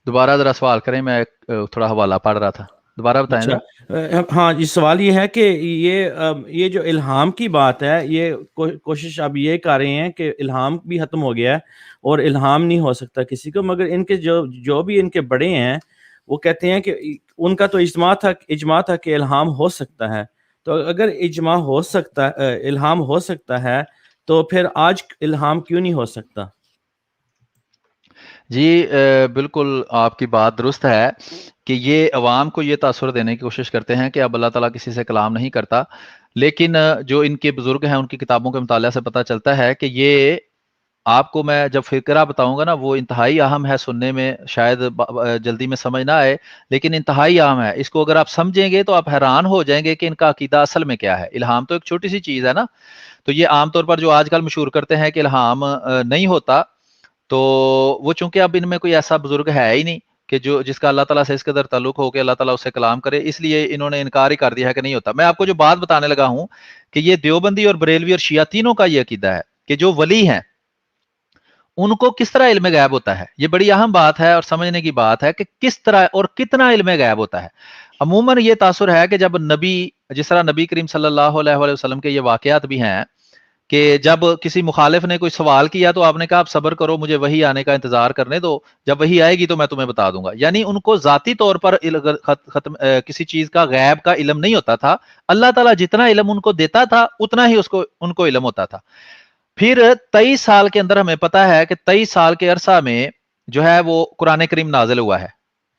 دوبارہ ذرا سوال کریں, میں تھوڑا حوالہ پڑھ رہا تھا, دوبارہ بتائیں نا. ہاں جی, سوال یہ ہے کہ یہ جو الہام کی بات ہے, یہ کوشش اب یہ کر رہے ہیں کہ الہام بھی ختم ہو گیا ہے اور الہام نہیں ہو سکتا کسی کو, مگر ان کے جو بھی ان کے بڑے ہیں وہ کہتے ہیں کہ ان کا تو اجماع تھا کہ الہام ہو سکتا ہے. تو اگر اجماع ہو سکتا ہے, الہام ہو سکتا ہے, تو پھر آج الہام کیوں نہیں ہو سکتا؟ جی بالکل آپ کی بات درست ہے کہ یہ عوام کو یہ تاثر دینے کی کوشش کرتے ہیں کہ اب اللہ تعالیٰ کسی سے کلام نہیں کرتا, لیکن جو ان کے بزرگ ہیں ان کی کتابوں کے مطالعہ سے پتہ چلتا ہے کہ یہ آپ کو میں جب فقرہ بتاؤں گا نا وہ انتہائی اہم ہے, سننے میں شاید جلدی میں سمجھ نہ آئے, لیکن انتہائی اہم ہے. اس کو اگر آپ سمجھیں گے تو آپ حیران ہو جائیں گے کہ ان کا عقیدہ اصل میں کیا ہے. الہام تو ایک چھوٹی سی چیز ہے نا, تو یہ عام طور پر جو آج کل مشہور کرتے ہیں کہ الہام نہیں ہوتا, تو وہ چونکہ اب ان میں کوئی ایسا بزرگ ہے ہی نہیں کہ جو جس کا اللہ تعالیٰ سے اس قدر تعلق ہو کہ اللہ تعالیٰ اس سے کلام کرے، اس لیے انہوں نے انکار ہی کر دیا ہے کہ نہیں ہوتا. میں آپ کو جو بات بتانے لگا ہوں کہ یہ دیوبندی اور بریلوی اور شیعہ تینوں کا یہ عقیدہ ہے کہ جو ولی ہیں ان کو کس طرح علم غیب ہوتا ہے. یہ بڑی اہم بات ہے اور سمجھنے کی بات ہے کہ کس طرح اور کتنا علم غیب ہوتا ہے. عموماً یہ تاثر ہے کہ جب نبی، جس طرح نبی کریم صلی اللہ علیہ وآلہ وسلم کے یہ واقعات بھی ہیں کہ جب کسی مخالف نے کوئی سوال کیا تو آپ نے کہا آپ صبر کرو، مجھے وحی آنے کا انتظار کرنے دو، جب وحی آئے گی تو میں تمہیں بتا دوں گا. یعنی ان کو ذاتی طور پر کسی چیز کا غیب کا علم نہیں ہوتا تھا. اللہ تعالیٰ جتنا علم ان کو دیتا تھا اتنا ہی ان کو علم ہوتا تھا. پھر 23 سال کے اندر ہمیں پتا ہے کہ 23 سال کے عرصہ میں جو ہے وہ قرآن کریم نازل ہوا ہے.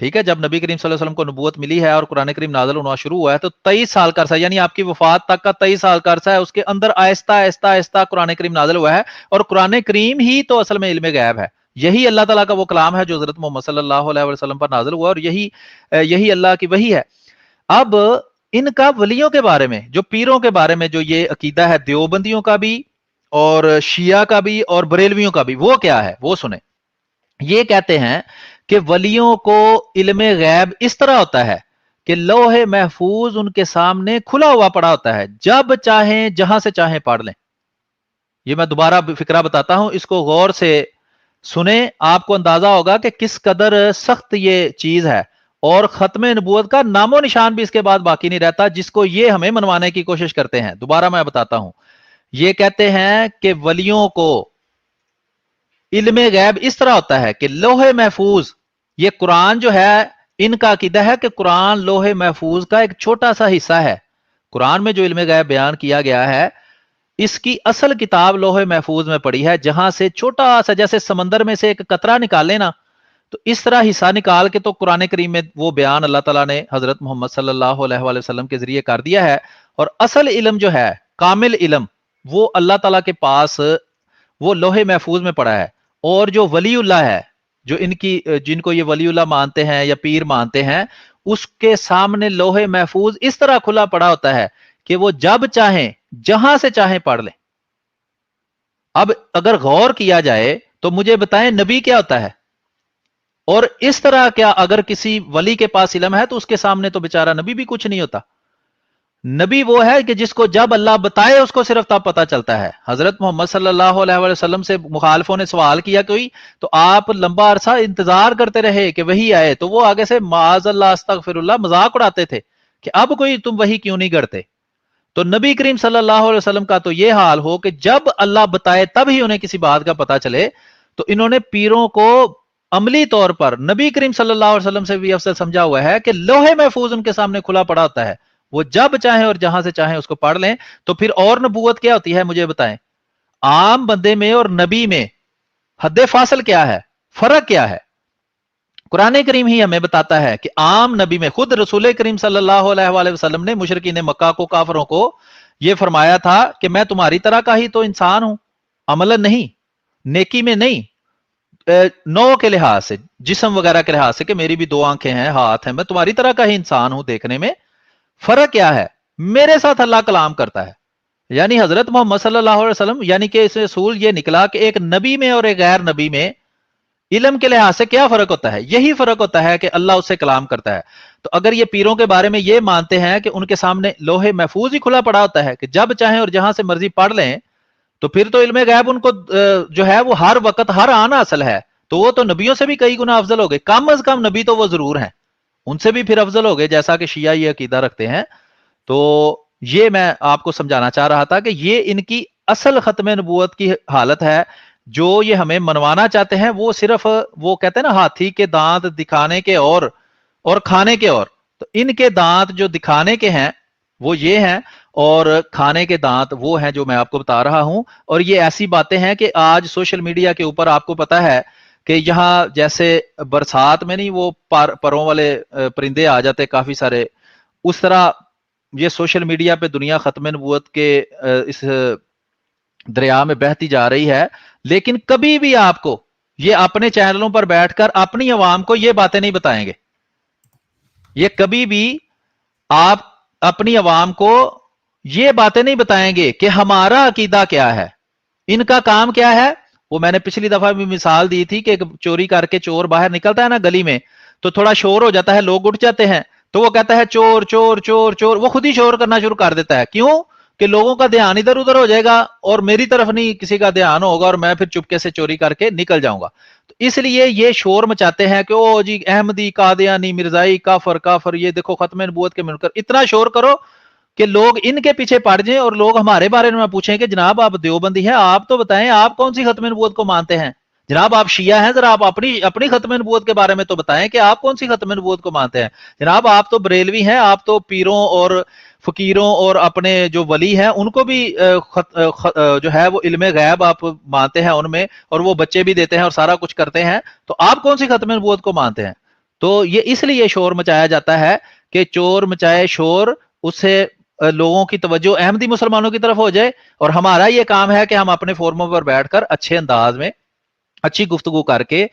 ٹھیک ہے، جب نبی کریم صلی اللہ علیہ وسلم کو نبوت ملی ہے اور قرآن کریم نازل ہونا شروع ہوا ہے تو 23 سال کا عرصہ، یعنی آپ کی وفات تک کا 23 سال کا عرصہ ہے، اس کے اندر آہستہ آہستہ آہستہ قرآن کریم نازل ہوا ہے. اور قرآن کریم ہی تو اصل میں علم غیب ہے. یہی اللہ تعالیٰ کا وہ کلام ہے جو حضرت محمد صلی اللہ علیہ وسلم پر نازل ہوا، اور یہی اللہ کی وحی ہے. اب ان کا ولیوں کے بارے میں، جو پیروں کے بارے میں جو یہ عقیدہ ہے دیوبندیوں کا بھی اور شیعہ کا بھی اور بریلویوں کا بھی، وہ کیا ہے وہ سنیں. یہ کہتے ہیں کہ ولیوں کو علم غیب اس طرح ہوتا ہے کہ لوح محفوظ ان کے سامنے کھلا ہوا پڑا ہوتا ہے، جب چاہیں جہاں سے چاہیں پڑھ لیں. یہ میں دوبارہ فکرہ بتاتا ہوں، اس کو غور سے سنیں، آپ کو اندازہ ہوگا کہ کس قدر سخت یہ چیز ہے. اور ختم نبوت کا نام و نشان بھی اس کے بعد باقی نہیں رہتا، جس کو یہ ہمیں منوانے کی کوشش کرتے ہیں. دوبارہ میں بتاتا ہوں، یہ کہتے ہیں کہ ولیوں کو علم غیب اس طرح ہوتا ہے کہ لوح محفوظ، یہ قرآن جو ہے ان کا عقیدہ ہے کہ قرآن لوح محفوظ کا ایک چھوٹا سا حصہ ہے. قرآن میں جو علم غیب بیان کیا گیا ہے اس کی اصل کتاب لوح محفوظ میں پڑی ہے، جہاں سے چھوٹا سا، جیسے سمندر میں سے ایک قطرہ نکالے نا، تو اس طرح حصہ نکال کے تو قرآن کریم میں وہ بیان اللہ تعالیٰ نے حضرت محمد صلی اللہ علیہ وآلہ وسلم کے ذریعے کر دیا ہے. اور اصل علم جو ہے، کامل علم، وہ اللہ تعالیٰ کے پاس وہ لوح محفوظ میں پڑا ہے. اور جو ولی اللہ ہے، جو جن کو یہ ولی اللہ مانتے ہیں یا پیر مانتے ہیں، اس کے سامنے لوح محفوظ اس طرح کھلا پڑا ہوتا ہے کہ وہ جب چاہیں جہاں سے چاہیں پڑھ لیں. اب اگر غور کیا جائے تو مجھے بتائیں نبی کیا ہوتا ہے؟ اور اس طرح کیا اگر کسی ولی کے پاس علم ہے تو اس کے سامنے تو بیچارہ نبی بھی کچھ نہیں ہوتا. نبی وہ ہے کہ جس کو جب اللہ بتائے اس کو صرف تب پتہ چلتا ہے. حضرت محمد صلی اللہ علیہ وسلم سے مخالفوں نے سوال کیا کوئی، تو آپ لمبا عرصہ انتظار کرتے رہے کہ وہی آئے، تو وہ آگے سے معاذ اللہ استغفر اللہ مذاق اڑاتے تھے کہ اب کوئی تم وہی کیوں نہیں کرتے. تو نبی کریم صلی اللہ علیہ وسلم کا تو یہ حال ہو کہ جب اللہ بتائے تب ہی انہیں کسی بات کا پتہ چلے. تو انہوں نے پیروں کو عملی طور پر نبی کریم صلی اللہ علیہ وسلم سے بھی افضل سمجھا ہوا ہے کہ لوح محفوظ ان کے سامنے کھلا پڑا ہوتا ہے، وہ جب چاہیں اور جہاں سے چاہیں اس کو پڑھ لیں. تو پھر اور نبوت کیا ہوتی ہے مجھے بتائیں؟ عام بندے میں اور نبی میں حد فاصل کیا ہے، فرق کیا ہے؟ قرآن کریم ہی ہمیں بتاتا ہے کہ عام نبی میں خود رسول کریم صلی اللہ علیہ وآلہ وسلم نے مشرکین مکہ کو، کافروں کو یہ فرمایا تھا کہ میں تمہاری طرح کا ہی تو انسان ہوں، عملاً نہیں، نیکی میں نہیں، نو کے لحاظ سے، جسم وغیرہ کے لحاظ سے کہ میری بھی 2 آنکھیں ہیں، ہاتھ ہیں، میں تمہاری طرح کا ہی انسان ہوں دیکھنے میں. فرق کیا ہے؟ میرے ساتھ اللہ کلام کرتا ہے. یعنی حضرت محمد صلی اللہ علیہ وسلم، یعنی کہ اس اصول یہ نکلا کہ ایک نبی میں اور ایک غیر نبی میں علم کے لحاظ سے کیا فرق ہوتا ہے؟ یہی فرق ہوتا ہے کہ اللہ اس سے کلام کرتا ہے. تو اگر یہ پیروں کے بارے میں یہ مانتے ہیں کہ ان کے سامنے لوح محفوظ ہی کھلا پڑا ہوتا ہے کہ جب چاہیں اور جہاں سے مرضی پڑھ لیں، تو پھر تو علم غیب ان کو جو ہے وہ ہر وقت ہر آن حاصل ہے. تو وہ تو نبیوں سے بھی کئی گنا افضل ہو گئے، کم از کم نبی تو وہ ضرور ہیں، ان سے بھی پھر افضل ہو گئے، جیسا کہ شیعہ یہ عقیدہ رکھتے ہیں. تو یہ میں آپ کو سمجھانا چاہ رہا تھا کہ یہ ان کی اصل ختم نبوت کی حالت ہے. جو یہ ہمیں منوانا چاہتے ہیں وہ صرف وہ کہتے ہیں نا ہاتھی کے دانت دکھانے کے اور کھانے کے اور. تو ان کے دانت جو دکھانے کے ہیں وہ یہ ہیں، اور کھانے کے دانت وہ ہیں جو میں آپ کو بتا رہا ہوں. اور یہ ایسی باتیں ہیں کہ آج سوشل میڈیا کے اوپر آپ کو پتا ہے کہ یہاں جیسے برسات میں نہیں وہ پروں والے پرندے آ جاتے کافی سارے، اس طرح یہ سوشل میڈیا پہ دنیا ختم نبوت کے اس دریا میں بہتی جا رہی ہے. لیکن کبھی بھی آپ کو یہ اپنے چینلوں پر بیٹھ کر اپنی عوام کو یہ باتیں نہیں بتائیں گے. یہ کبھی بھی آپ اپنی عوام کو یہ باتیں نہیں بتائیں گے کہ ہمارا عقیدہ کیا ہے. ان کا کام کیا ہے؟ وہ میں نے پچھلی دفعہ بھی مثال دی تھی کہ چوری کر کے چور باہر نکلتا ہے نا گلی میں، تو تھوڑا شور ہو جاتا ہے, لوگ اٹھ جاتے ہیں, تو وہ کہتا ہے چور چور چور چور, وہ خود ہی شور کرنا شروع کر دیتا ہے. کیوں؟ کہ لوگوں کا دھیان ادھر ادھر ہو جائے گا اور میری طرف نہیں کسی کا دھیان ہوگا اور میں پھر چپکے سے چوری کر کے نکل جاؤں گا. تو اس لیے یہ شور مچاتے ہیں کہ او جی احمدی, قادیانی, مرزائی, کافر کافر, یہ دیکھو ختم نبوت کے منکر. اتنا شور کرو کہ لوگ ان کے پیچھے پڑ جائیں اور لوگ ہمارے بارے میں پوچھیں کہ جناب آپ دیوبندی ہیں, آپ تو بتائیں آپ کون سی ختم نبوت کو مانتے ہیں. جناب آپ شیعہ ہیں, ذرا آپ اپنی ختم نبوت کے بارے میں تو بتائیں کہ آپ کون سی ختم نبوت کو مانتے ہیں. جناب آپ تو بریلوی ہیں, آپ تو پیروں اور فقیروں اور اپنے جو ولی ہیں ان کو بھی جو ہے وہ علم غیب آپ مانتے ہیں ان میں, اور وہ بچے بھی دیتے ہیں اور سارا کچھ کرتے ہیں, تو آپ کون سی ختم نبوت کو مانتے ہیں. تو یہ اس لیے شور مچایا جاتا ہے کہ چور مچائے شور, اس سے لوگوں کی توجہ احمدی مسلمانوں کی طرف ہو جائے, اور ہمارا یہ کام ہے کہ ہم اپنے فورموں پر بیٹھ کر اچھے انداز میں اچھی گفتگو کر کے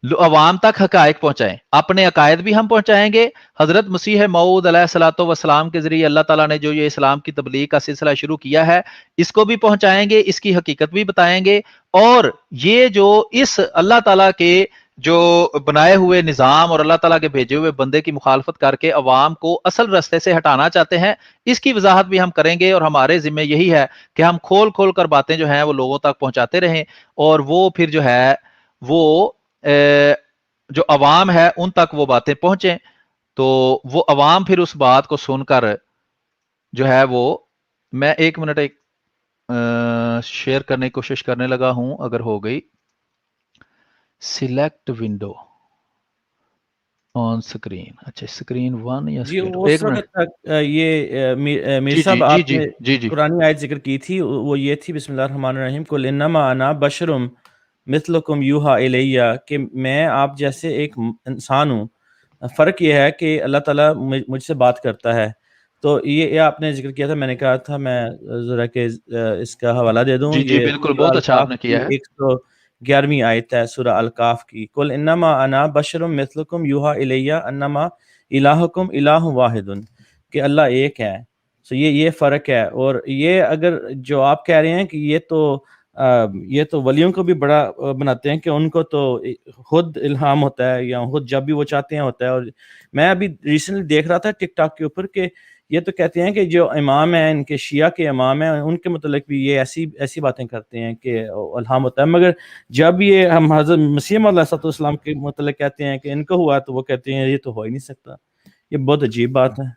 عوام تک حقائق پہنچائیں. اپنے عقائد بھی ہم پہنچائیں گے. حضرت مسیح موعود علیہ الصلوۃ والسلام کے ذریعے اللہ تعالیٰ نے جو یہ اسلام کی تبلیغ کا سلسلہ شروع کیا ہے اس کو بھی پہنچائیں گے, اس کی حقیقت بھی بتائیں گے, اور یہ جو اس اللہ تعالیٰ کے جو بنائے ہوئے نظام اور اللہ تعالیٰ کے بھیجے ہوئے بندے کی مخالفت کر کے عوام کو اصل رستے سے ہٹانا چاہتے ہیں, اس کی وضاحت بھی ہم کریں گے. اور ہمارے ذمہ یہی ہے کہ ہم کھول کھول کر باتیں جو ہیں وہ لوگوں تک پہنچاتے رہیں, اور وہ پھر جو ہے وہ جو عوام ہے ان تک وہ باتیں پہنچیں, تو وہ عوام پھر اس بات کو سن کر جو ہے وہ, میں ایک منٹ ایک شیئر کرنے کی کوشش کرنے لگا ہوں, اگر ہو گئی. سلیکٹ ونڈو آن سکرین, اچھا سکرین 1 یا جی سکرین 2, اس ایک منٹ. وقت تک یہ میر جی صاحب جی جی آپ جی نے جی جی قرآنی آیت ذکر کی تھی, وہ یہ تھی بسم اللہ الرحمن الرحیم, قل انما انا بشرم مثلکم یوحا الیہ, کہ میں آپ جیسے ایک انسان ہوں, فرق یہ ہے کہ اللہ تعالیٰ مجھ سے بات کرتا ہے. تو یہ آپ نے ذکر کیا تھا, میں نے کہا تھا میں ذرا کہ اس کا حوالہ دے دوں. جی جی یہ بالکل, سورہ بہت اچھا آپ الکاف نے کی کیا ہے. 111ویں آیت ہے سورہ الکاف کی, قل انما انا بشرم مثلکم یوحا الیہ انما الہکم الہ واحد, کہ اللہ ایک ہے. سو یہ فرق ہے. اور یہ اگر جو آپ کہہ رہے ہیں کہ یہ تو ولیوں کو بھی بڑا بناتے ہیں کہ ان کو تو خود الہام ہوتا ہے یا خود جب بھی وہ چاہتے ہیں ہوتا ہے. اور میں ابھی ریسنٹلی دیکھ رہا تھا ٹک ٹاک کے اوپر کہ یہ تو کہتے ہیں کہ جو امام ہیں ان کے شیعہ کے امام ہیں ان کے متعلق بھی یہ ایسی باتیں کرتے ہیں کہ الہام ہوتا ہے, مگر جب یہ ہم حضرت مسیح موعود علیہ السلام کے متعلق کہتے ہیں کہ ان کو ہوا تو وہ کہتے ہیں یہ تو ہو ہی نہیں سکتا. یہ بہت عجیب بات ہے.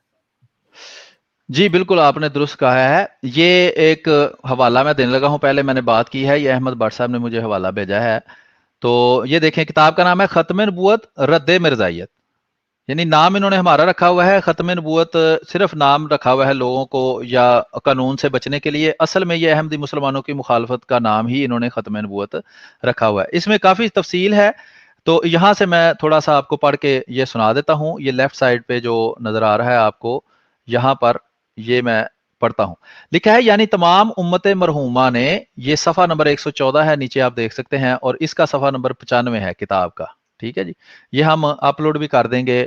جی بالکل آپ نے درست کہا ہے. یہ ایک حوالہ میں دینے لگا ہوں, پہلے میں نے بات کی ہے, یہ احمد بٹ صاحب نے مجھے حوالہ بھیجا ہے. تو یہ دیکھیں, کتاب کا نام ہے ختم نبوت رد مرزائیت, یعنی نام انہوں نے ہمارا رکھا ہوا ہے ختم نبوت, صرف نام رکھا ہوا ہے لوگوں کو یا قانون سے بچنے کے لیے. اصل میں یہ احمدی مسلمانوں کی مخالفت کا نام ہی انہوں نے ختم نبوت رکھا ہوا ہے. اس میں کافی تفصیل ہے, تو یہاں سے میں تھوڑا سا آپ کو پڑھ کے یہ سنا دیتا ہوں. یہ لیفٹ سائڈ پہ جو نظر آ رہا ہے آپ کو, یہاں پر یہ میں پڑھتا ہوں. لکھا ہے یعنی تمام امت مرحومہ نے, یہ صفحہ نمبر 114 ہے, نیچے آپ دیکھ سکتے ہیں, اور اس کا صفحہ نمبر 95 ہے کتاب کا. ٹھیک ہے جی, یہ ہم اپلوڈ بھی کر دیں گے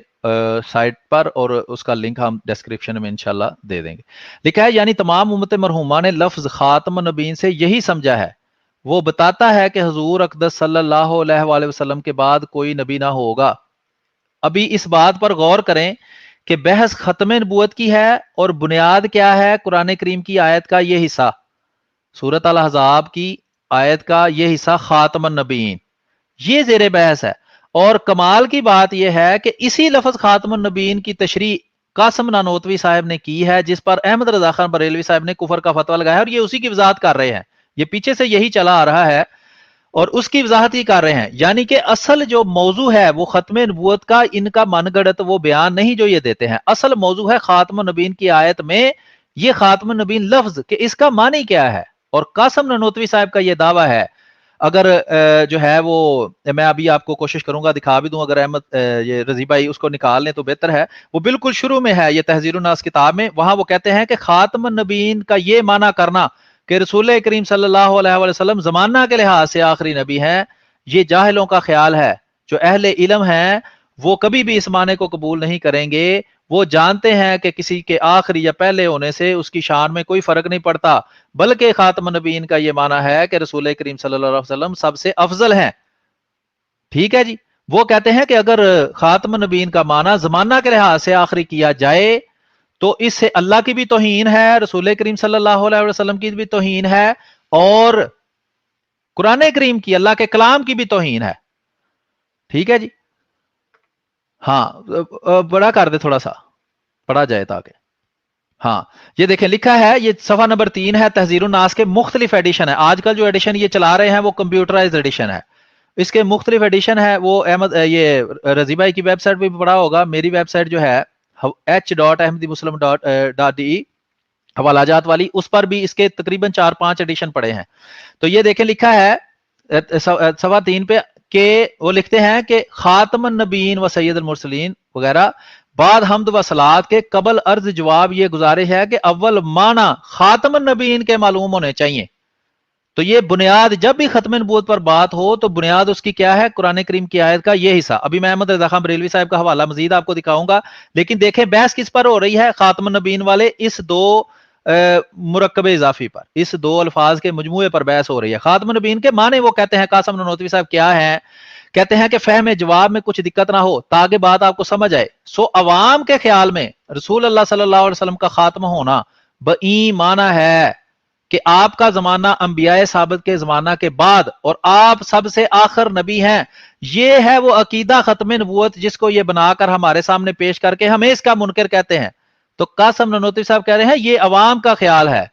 سائٹ پر, اور اس کا لنک ہم ڈسکرپشن میں انشاءاللہ دے دیں گے. لکھا ہے یعنی تمام امت مرحومہ نے لفظ خاتم النبیین سے یہی سمجھا ہے. وہ بتاتا ہے کہ حضور اقدس صلی اللہ علیہ وآلہ وسلم کے بعد کوئی نبی نہ ہوگا. ابھی اس بات پر غور کریں کہ بحث ختم نبوت کی ہے, اور بنیاد کیا ہے؟ قرآن کریم کی آیت کا یہ حصہ, سورۃ الاحزاب کی آیت کا یہ حصہ خاتم النبیین, یہ زیر بحث ہے. اور کمال کی بات یہ ہے کہ اسی لفظ خاتم النبیین کی تشریح قاسم نانوتوی صاحب نے کی ہے, جس پر احمد رضا خان بریلوی صاحب نے کفر کا فتویٰ لگایا, اور یہ اسی کی وضاحت کر رہے ہیں. یہ پیچھے سے یہی چلا آ رہا ہے اور اس کی وضاحت ہی کر رہے ہیں. یعنی کہ اصل جو موضوع ہے وہ ختم نبوت کا, ان کا من گڑت وہ بیان نہیں جو یہ دیتے ہیں. اصل موضوع ہے خاتم النبیین کی آیت میں یہ خاتم النبیین لفظ, کہ اس کا معنی کیا ہے. اور قاسم نانوتوی صاحب کا یہ دعویٰ ہے, اگر جو ہے وہ میں ابھی آپ کو کوشش کروں گا دکھا بھی دوں, اگر احمد یہ رضی بھائی اس کو نکال لیں تو بہتر ہے. وہ بالکل شروع میں ہے, یہ تحذیر الناس کتاب میں, وہاں وہ کہتے ہیں کہ خاتم النبیین کا یہ معنی کرنا کہ رسول کریم صلی اللہ علیہ وآلہ وسلم زمانہ کے لحاظ سے آخری نبی ہیں, یہ جاہلوں کا خیال ہے. جو اہل علم ہیں وہ کبھی بھی اس معنی کو قبول نہیں کریں گے. وہ جانتے ہیں کہ کسی کے آخری یا پہلے ہونے سے اس کی شان میں کوئی فرق نہیں پڑتا, بلکہ خاتم النبیین کا یہ معنی ہے کہ رسول کریم صلی اللہ علیہ وسلم سب سے افضل ہیں. ٹھیک ہے جی. وہ کہتے ہیں کہ اگر خاتم النبیین کا معنی زمانہ کے لحاظ سے آخری کیا جائے تو اس سے اللہ کی بھی توہین ہے، رسول کریم صلی اللہ علیہ وسلم کی بھی توہین ہے، اور قرآن کریم کی، اللہ کے کلام کی بھی توہین ہے. ٹھیک ہے جی. ہاں بڑا کر دے، تھوڑا سا پڑھا جائے تاکہ. ہاں یہ دیکھیں لکھا ہے، یہ صفحہ نمبر 3 ہے، تحذیر الناس کے مختلف ایڈیشن ہے. آج کل جو ایڈیشن یہ چلا رہے ہیں وہ کمپیوٹرائز ایڈیشن ہے، اس کے مختلف ایڈیشن ہے. وہ احمد یہ رضی بھائی کی ویب سائٹ پہ بھی پڑھا ہوگا. میری ویب سائٹ جو ہے h.ahmadimuslim.de حوالہ جات والی، اس پر بھی اس کے تقریباً 4-5 ایڈیشن پڑے ہیں. تو یہ دیکھیں لکھا ہے صفحہ 3 پہ کہ وہ لکھتے ہیں کہ خاتم النبیین و سید المرسلین وغیرہ بعد حمد و صلات کے قبل عرض جواب یہ گزارش ہے کہ اول معنی خاتم النبیین کے معلوم ہونے چاہیے. تو یہ بنیاد، جب بھی ختم نبوت پر بات ہو تو بنیاد اس کی کیا ہے؟ قرآن کریم کی آیت کا یہ حصہ. ابھی میں احمد رضا خان بریلوی صاحب کا حوالہ مزید آپ کو دکھاؤں گا، لیکن دیکھیں بحث کس پر ہو رہی ہے؟ خاتم النبیین والے اس دو مرکب اضافی پر، اس دو الفاظ کے مجموعے پر بحث ہو رہی ہے. خاتم النبیین کے معنی وہ کہتے ہیں قاسم نانوتوی صاحب کیا ہیں؟ کہتے ہیں کہ فہم جواب میں کچھ دقت نہ ہو تاکہ بات آپ کو سمجھ آئے. سو عوام کے خیال میں رسول اللہ صلی اللہ علیہ وسلم کا خاتمہ ہونا بئی معنی ہے کہ آپ کا زمانہ انبیاء ثابت کے زمانہ کے بعد اور آپ سب سے آخر نبی ہیں. یہ ہے وہ عقیدہ ختم نبوت جس کو یہ بنا کر ہمارے سامنے پیش کر کے ہمیں اس کا منکر کہتے ہیں. تو قاسم نانوتوی صاحب کہہ رہے ہیں یہ عوام کا خیال ہے.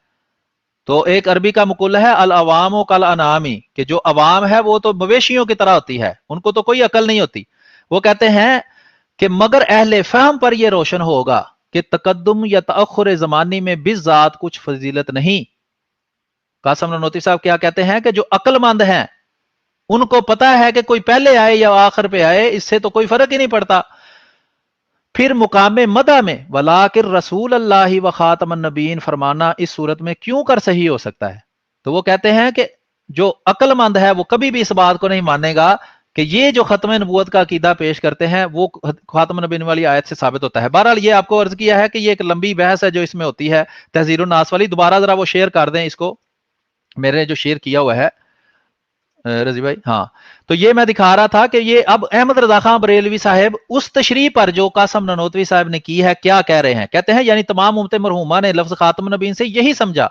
تو ایک عربی کا مقولہ ہے العوام و کالانعامی، کہ جو عوام ہے وہ تو مویشیوں کی طرح ہوتی ہے، ان کو تو کوئی عقل نہیں ہوتی. وہ کہتے ہیں کہ مگر اہل فہم پر یہ روشن ہوگا کہ تقدم یا تأخر زمانی میں بالذات کچھ فضیلت نہیں. قاسم نانوتوی صاحب کیا کہتے ہیں کہ جو عقل مند ہیں ان کو پتا ہے کہ کوئی پہلے آئے یا آخر پہ آئے، اس سے تو کوئی فرق ہی نہیں پڑتا. پھر مقام مدح میں ولاکر رسول اللہ و خاتم النبیین فرمانا اس صورت میں کیوں کر صحیح ہو سکتا ہے؟ تو وہ کہتے ہیں کہ جو عقل مند ہے وہ کبھی بھی اس بات کو نہیں مانے گا کہ یہ جو ختم نبوت کا عقیدہ پیش کرتے ہیں وہ خاتم النبیین والی آیت سے ثابت ہوتا ہے. بہرحال یہ آپ کو عرض کیا ہے کہ یہ ایک لمبی بحث ہے جو اس میں ہوتی ہے تحذیر الناس والی. دوبارہ ذرا وہ شیئر کر دیں اس کو، میرے نے جو شیئر کیا ہوا ہے رضی بھائی. ہاں تو یہ میں دکھا رہا تھا کہ یہ اب احمد رضا خان بریلوی صاحب اس تشریح پر جو قاسم نانوتوی صاحب نے کی ہے کیا کہہ رہے ہیں. کہتے ہیں یعنی تمام امت مرحومہ نے لفظ خاتم النبیین سے یہی سمجھا.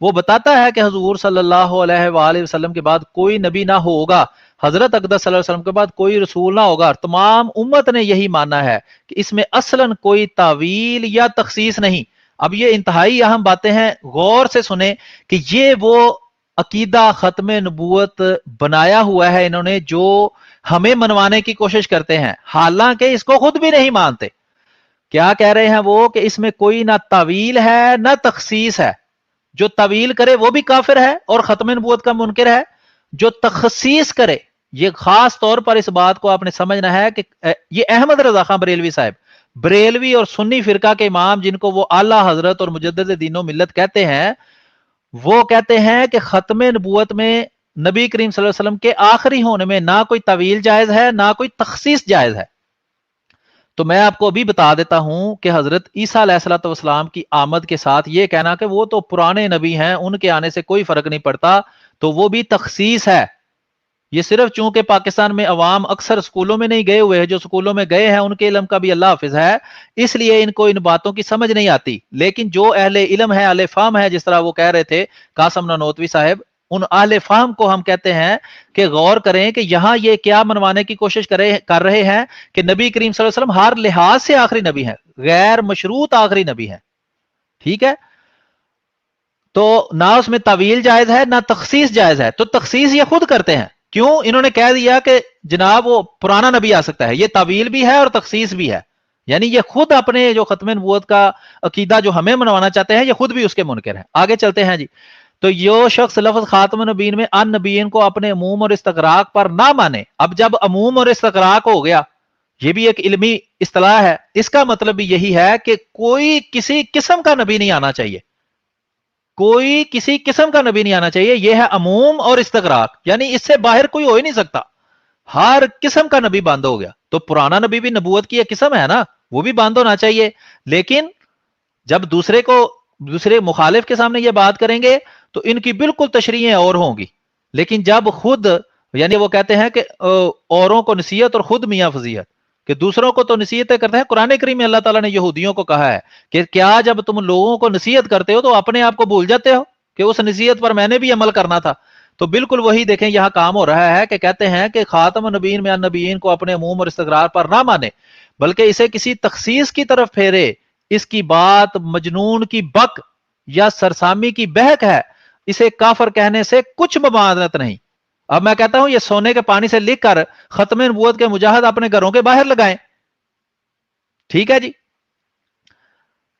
وہ بتاتا ہے کہ حضور صلی اللہ علیہ وآلہ وسلم کے بعد کوئی نبی نہ ہوگا، حضرت اقدس صلی اللہ علیہ وسلم کے بعد کوئی رسول نہ ہوگا، اور تمام امت نے یہی مانا ہے کہ اس میں اصلاً کوئی تعویل یا تخصیص نہیں. اب یہ انتہائی اہم باتیں ہیں، غور سے سنیں کہ یہ وہ عقیدہ ختم نبوت بنایا ہوا ہے انہوں نے جو ہمیں منوانے کی کوشش کرتے ہیں، حالانکہ اس کو خود بھی نہیں مانتے. کیا کہہ رہے ہیں وہ کہ اس میں کوئی نہ تعویل ہے نہ تخصیص ہے. جو تعویل کرے وہ بھی کافر ہے اور ختم نبوت کا منکر ہے. جو تخصیص کرے، یہ خاص طور پر اس بات کو آپ نے سمجھنا ہے کہ یہ احمد رضا خان بریلوی صاحب، بریلوی اور سنی فرقہ کے امام جن کو وہ اعلیٰ حضرت اور مجدد دین و ملت کہتے ہیں، وہ کہتے ہیں کہ ختم نبوت میں نبی کریم صلی اللہ علیہ وسلم کے آخری ہونے میں نہ کوئی طویل جائز ہے نہ کوئی تخصیص جائز ہے. تو میں آپ کو ابھی بتا دیتا ہوں کہ حضرت عیسیٰ علیہ الصلوۃ والسلام کی آمد کے ساتھ یہ کہنا کہ وہ تو پرانے نبی ہیں، ان کے آنے سے کوئی فرق نہیں پڑتا، تو وہ بھی تخصیص ہے. یہ صرف چونکہ پاکستان میں عوام اکثر سکولوں میں نہیں گئے ہوئے ہیں، جو سکولوں میں گئے ہیں ان کے علم کا بھی اللہ حافظ ہے، اس لیے ان کو ان باتوں کی سمجھ نہیں آتی. لیکن جو اہل علم ہے، اہل فہم ہے، جس طرح وہ کہہ رہے تھے قاسم نانوتوی صاحب، ان اہل فہم کو ہم کہتے ہیں کہ غور کریں کہ یہاں یہ کیا منوانے کی کوشش کر رہے ہیں کہ نبی کریم صلی اللہ علیہ وسلم ہر لحاظ سے آخری نبی ہیں، غیر مشروط آخری نبی ہیں. ٹھیک ہے، تو نہ اس میں طویل جائز ہے نہ تخصیص جائز ہے. تو تخصیص یہ خود کرتے ہیں. کیوں؟ انہوں نے کہہ دیا کہ جناب وہ پرانا نبی آ سکتا ہے. یہ طویل بھی ہے اور تخصیص بھی ہے، یعنی یہ خود اپنے جو ختم نبوت کا عقیدہ جو ہمیں منوانا چاہتے ہیں یہ خود بھی اس کے منکر ہیں. آگے چلتے ہیں جی. تو یہ شخص لفظ خاتم النبیین میں ان نبیین کو اپنے عموم اور استغراق پر نہ مانے. اب جب عموم اور استغراق ہو گیا، یہ بھی ایک علمی اصطلاح ہے، اس کا مطلب بھی یہی ہے کہ کوئی کسی قسم کا نبی نہیں آنا چاہیے، کوئی کسی قسم کا نبی نہیں آنا چاہیے. یہ ہے عموم اور استغراق، یعنی اس سے باہر کوئی ہو ہی نہیں سکتا. ہر قسم کا نبی بند ہو گیا. تو پرانا نبی بھی نبوت کی ایک قسم ہے نا، وہ بھی بند ہونا چاہیے. لیکن جب دوسرے مخالف کے سامنے یہ بات کریں گے تو ان کی بالکل تشریحیں اور ہوں گی. لیکن جب خود یعنی وہ کہتے ہیں کہ اوروں کو نصیحت اور خود میاں فضیحت، کہ دوسروں کو تو نصیحتیں کرتے ہیں. قرآن کریم میں اللہ تعالیٰ نے یہودیوں کو کہا ہے کہ کیا جب تم لوگوں کو نصیحت کرتے ہو تو اپنے آپ کو بھول جاتے ہو کہ اس نصیحت پر میں نے بھی عمل کرنا تھا. تو بالکل وہی دیکھیں یہاں کام ہو رہا ہے کہ کہتے ہیں کہ خاتم النبیین میں النبیین کو اپنے عموم اور استقرار پر نہ مانے بلکہ اسے کسی تخصیص کی طرف پھیرے. اس کی بات مجنون کی بک یا سرسامی کی بہک ہے، اسے کافر کہنے سے کچھ ممانعت نہیں. اب میں کہتا ہوں یہ سونے کے پانی سے لکھ کر ختم نبوت کے مجاہد اپنے گھروں کے باہر لگائیں. ٹھیک ہے جی،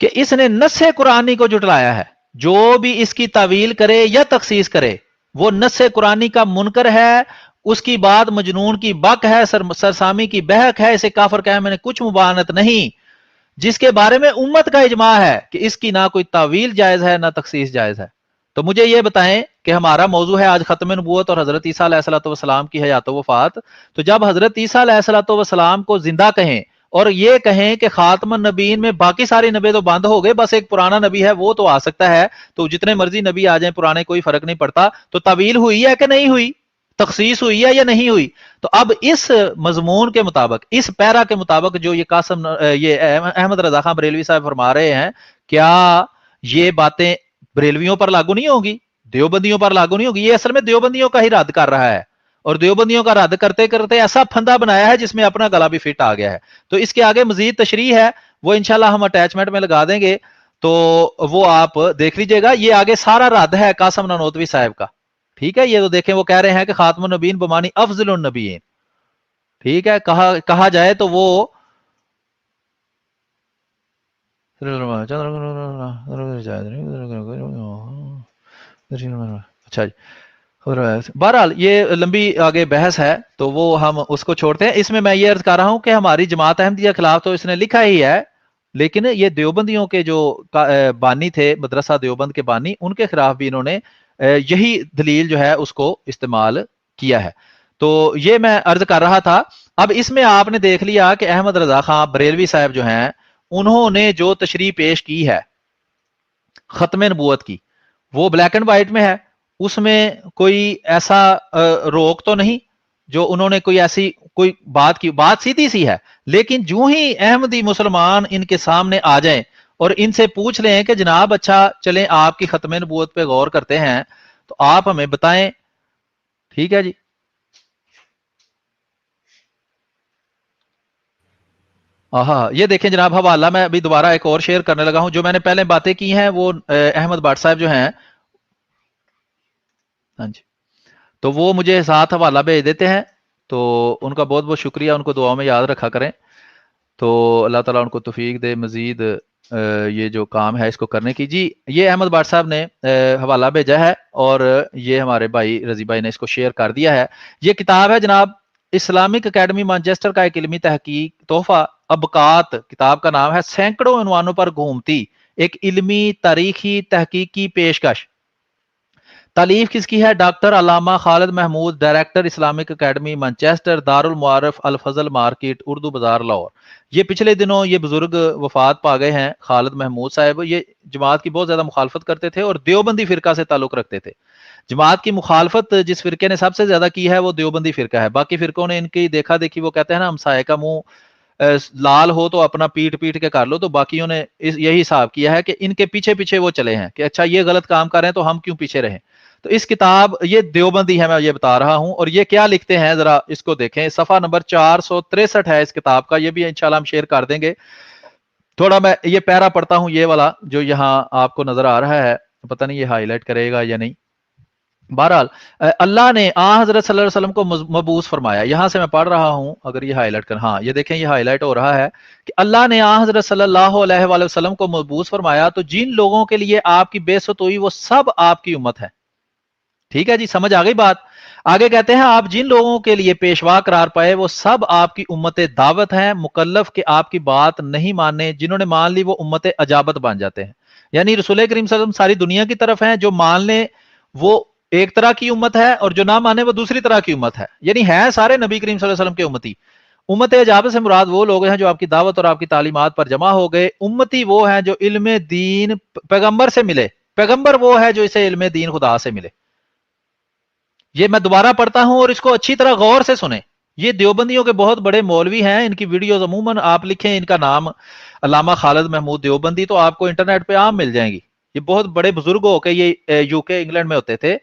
کہ اس نے نص قرآنی کو جھٹلایا ہے. جو بھی اس کی تعویل کرے یا تخصیص کرے وہ نص قرآنی کا منکر ہے، اس کی بات مجنون کی بک ہے، سرسامی کی بہک ہے، اسے کافر کہے میں نے کچھ مبانت نہیں. جس کے بارے میں امت کا اجماع ہے کہ اس کی نہ کوئی تعویل جائز ہے نہ تخصیص جائز ہے. تو مجھے یہ بتائیں کہ ہمارا موضوع ہے آج ختم نبوت اور حضرت عیسیٰ علیہ الصلوۃ والسلام کی حیات و وفات. تو جب حضرت عیسیٰ علیہ الصلوۃ والسلام کو زندہ کہیں اور یہ کہیں کہ خاتم النبیین میں باقی سارے نبی تو بند ہو گئے، بس ایک پرانا نبی ہے وہ تو آ سکتا ہے، تو جتنے مرضی نبی آ جائیں پرانے کوئی فرق نہیں پڑتا. تو تعویل ہوئی ہے کہ نہیں ہوئی، تخصیص ہوئی ہے یا نہیں ہوئی؟ تو اب اس مضمون کے مطابق، اس پیرا کے مطابق جو یہ احمد رضا خان بریلوی صاحب فرما رہے ہیں، کیا یہ باتیں بریلویوں پر لاگو نہیں ہوگی، دیوبندیوں پر لاگو نہیں ہوگی؟ یہ اصل میں دیوبندیوں کا ہی رد کر رہا ہے، اور دیوبندیوں کا رد کرتے کرتے ایسا پھندا بنایا ہے جس میں اپنا گلا بھی فٹ آ گیا ہے. تو اس کے آگے مزید تشریح ہے، وہ انشاءاللہ ہم اٹیچمنٹ میں لگا دیں گے، تو وہ آپ دیکھ لیجئے گا. یہ آگے سارا رد ہے قاسم نانوتوی صاحب کا. ٹھیک ہے، یہ تو دیکھیں وہ کہہ رہے ہیں کہ خاتم النبیین بمانی افضل النبیین. ٹھیک ہے، کہا جائے تو وہ اچھا جی. بہرحال یہ لمبی آگے بحث ہے تو وہ ہم اس کو چھوڑتے ہیں. اس میں یہ عرض کر رہا ہوں کہ ہماری جماعت احمدیہ خلاف تو اس نے لکھا ہی ہے، لیکن یہ دیوبندیوں کے جو بانی تھے، مدرسہ دیوبند کے بانی، ان کے خلاف بھی انہوں نے یہی دلیل جو ہے اس کو استعمال کیا ہے. تو یہ میں عرض کر رہا تھا. اب اس میں آپ نے دیکھ لیا کہ احمد رضا خان بریلوی صاحب جو ہیں انہوں نے جو تشریح پیش کی ہے ختم نبوت کی، وہ بلیک اینڈ وائٹ میں ہے. اس میں کوئی ایسا روک تو نہیں جو انہوں نے کوئی ایسی کوئی بات کی، بات سیدھی سی ہے. لیکن جو ہی احمدی مسلمان ان کے سامنے آ جائیں اور ان سے پوچھ لیں کہ جناب اچھا چلیں آپ کی ختم نبوت پہ غور کرتے ہیں تو آپ ہمیں بتائیں. ٹھیک ہے جی. یہ دیکھیں جناب حوالہ میں ابھی دوبارہ ایک اور شیئر کرنے لگا ہوں. جو میں نے پہلے باتیں کی ہیں وہ احمد بٹ صاحب جو ہیں، ہاں جی، تو وہ مجھے ساتھ حوالہ بھیج دیتے ہیں، تو ان کا بہت بہت شکریہ، ان کو دعاؤں میں یاد رکھا کریں. تو اللہ تعالیٰ ان کو توفیق دے مزید یہ جو کام ہے اس کو کرنے کی. جی یہ احمد بٹ صاحب نے حوالہ بھیجا ہے اور یہ ہمارے بھائی رضی بھائی نے اس کو شیئر کر دیا ہے. یہ کتاب ہے جناب اسلامک اکیڈمی مانچسٹر کا ایک علمی تحقیق تحفہ ابکات، کتاب کا نام ہے، سینکڑوں عنوانوں پر گھومتی ایک علمی تاریخی تحقیقی پیشکش. تالیف کس کی ہے؟ ڈاکٹر علامہ Khalid Mahmood, director Islamic academy Manchester, Darul Maarif Al Fazal market, Urdu بازار، لاہور. یہ پچھلے دنوں یہ بزرگ وفات پا گئے ہیں خالد محمود صاحب. یہ جماعت کی بہت زیادہ مخالفت کرتے تھے اور دیوبندی فرقہ سے تعلق رکھتے تھے. جماعت کی مخالفت جس فرقے نے سب سے زیادہ کی ہے وہ دیوبندی فرقہ ہے. باقی فرقوں نے ان کی دیکھا دیکھی، وہ کہتے ہیں نا ہمسائے کا منہ لال ہو تو اپنا پیٹ پیٹ کے کر لو، تو باقیوں نے یہی حساب کیا ہے کہ ان کے پیچھے پیچھے وہ چلے ہیں کہ اچھا یہ غلط کام کر رہے ہیں تو ہم کیوں پیچھے رہیں. تو اس کتاب، یہ دیوبندی ہے میں یہ بتا رہا ہوں، اور یہ کیا لکھتے ہیں ذرا اس کو دیکھیں. صفحہ نمبر 463 ہے اس کتاب کا، یہ بھی انشاءاللہ ہم شیئر کر دیں گے. تھوڑا میں یہ پیرا پڑھتا ہوں، یہ والا جو یہاں آپ کو نظر آ رہا ہے، پتہ نہیں یہ ہائی لائٹ کرے گا یا نہیں. بہرحال اللہ نے حضرت صلی اللہ علیہ وسلم کو مبعوث فرمایا. یہاں سے میں پڑھ رہا ہوں، اگر یہ ہائی لائٹ کر، ہاں یہ دیکھیں یہ ہائی لائٹ ہو رہا ہے کہ اللہ نے حضرت صلی اللہ علیہ وآلہ وسلم کو مبعوث فرمایا تو جن لوگوں کے لیے آپ کی بعثت ہوئی وہ سب آپ کی امت ہے. ٹھیک ہے جی، سمجھ آ گئی بات. آگے کہتے ہیں آپ جن لوگوں کے لیے پیشوا قرار پائے وہ سب آپ کی امت دعوت ہیں، مکلف کہ آپ کی بات نہیں ماننے. جنہوں نے مان لی وہ امت اجابت بن جاتے ہیں. یعنی رسول کریم صلی اللہ علیہ وسلم ساری دنیا کی طرف ہیں، جو مان لیں وہ ایک طرح کی امت ہے اور جو نہ مانے وہ دوسری طرح کی امت ہے. یعنی ہے سارے نبی کریم صلی اللہ علیہ وسلم کے امتی. امت اجابت سے مراد وہ لوگ ہیں جو آپ کی دعوت اور آپ کی تعلیمات پر جمع ہو گئے. امتی وہ ہیں جو علم دین پیغمبر سے ملے. پیغمبر وہ ہے جو اسے علم دین خدا سے ملے. یہ میں دوبارہ پڑھتا ہوں اور اس کو اچھی طرح غور سے سنیں. یہ دیوبندیوں کے بہت بڑے مولوی ہیں, ان کی ویڈیوز عموماً آپ لکھیں ان کا نام علامہ خالد محمود دیوبندی تو آپ کو انٹرنیٹ پہ عام مل جائیں گی. یہ بہت بڑے بزرگ ہو کے یہ یو کے انگلینڈ میں ہوتے تھے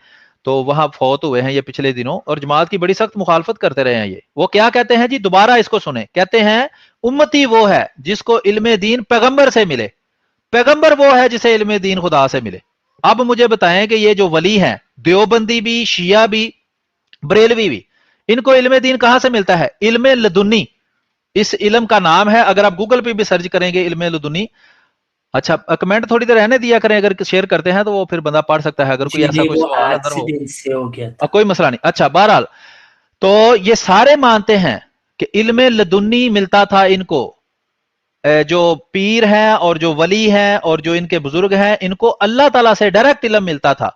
تو وہاں فوت ہوئے ہیں یہ پچھلے دنوں, اور جماعت کی بڑی سخت مخالفت کرتے رہے ہیں. یہ وہ کیا کہتے ہیں جی, دوبارہ اس کو سنیں. کہتے ہیں امتی وہ ہے جس کو علم دین پیغمبر سے ملے, پیغمبر وہ ہے جسے علم دین خدا سے ملے. اب مجھے بتائیں کہ یہ جو ولی ہیں, دیوبندی بھی, شیعہ بھی, بریلوی بھی, ان کو علم دین کہاں سے ملتا ہے؟ علم لدنی اس علم کا نام ہے. اگر آپ گوگل پہ بھی سرچ کریں گے علم لدنی. اچھا کمنٹ تھوڑی دیر رہنے دیا کریں, اگر شیئر کرتے ہیں تو وہ پھر بندہ پڑھ سکتا ہے اگر کوئی جی ایسا نہیں کوئی وہ سوال اندر ہو. ایکسیڈنٹ سے ہو گیا تھا. کوئی مسئلہ نہیں. اچھا بہرحال تو یہ سارے مانتے ہیں کہ علم لدنی ملتا تھا ان کو, جو پیر ہیں اور جو ولی ہیں اور جو ان کے بزرگ ہیں ان کو اللہ تعالیٰ سے ڈائریکٹ علم ملتا تھا.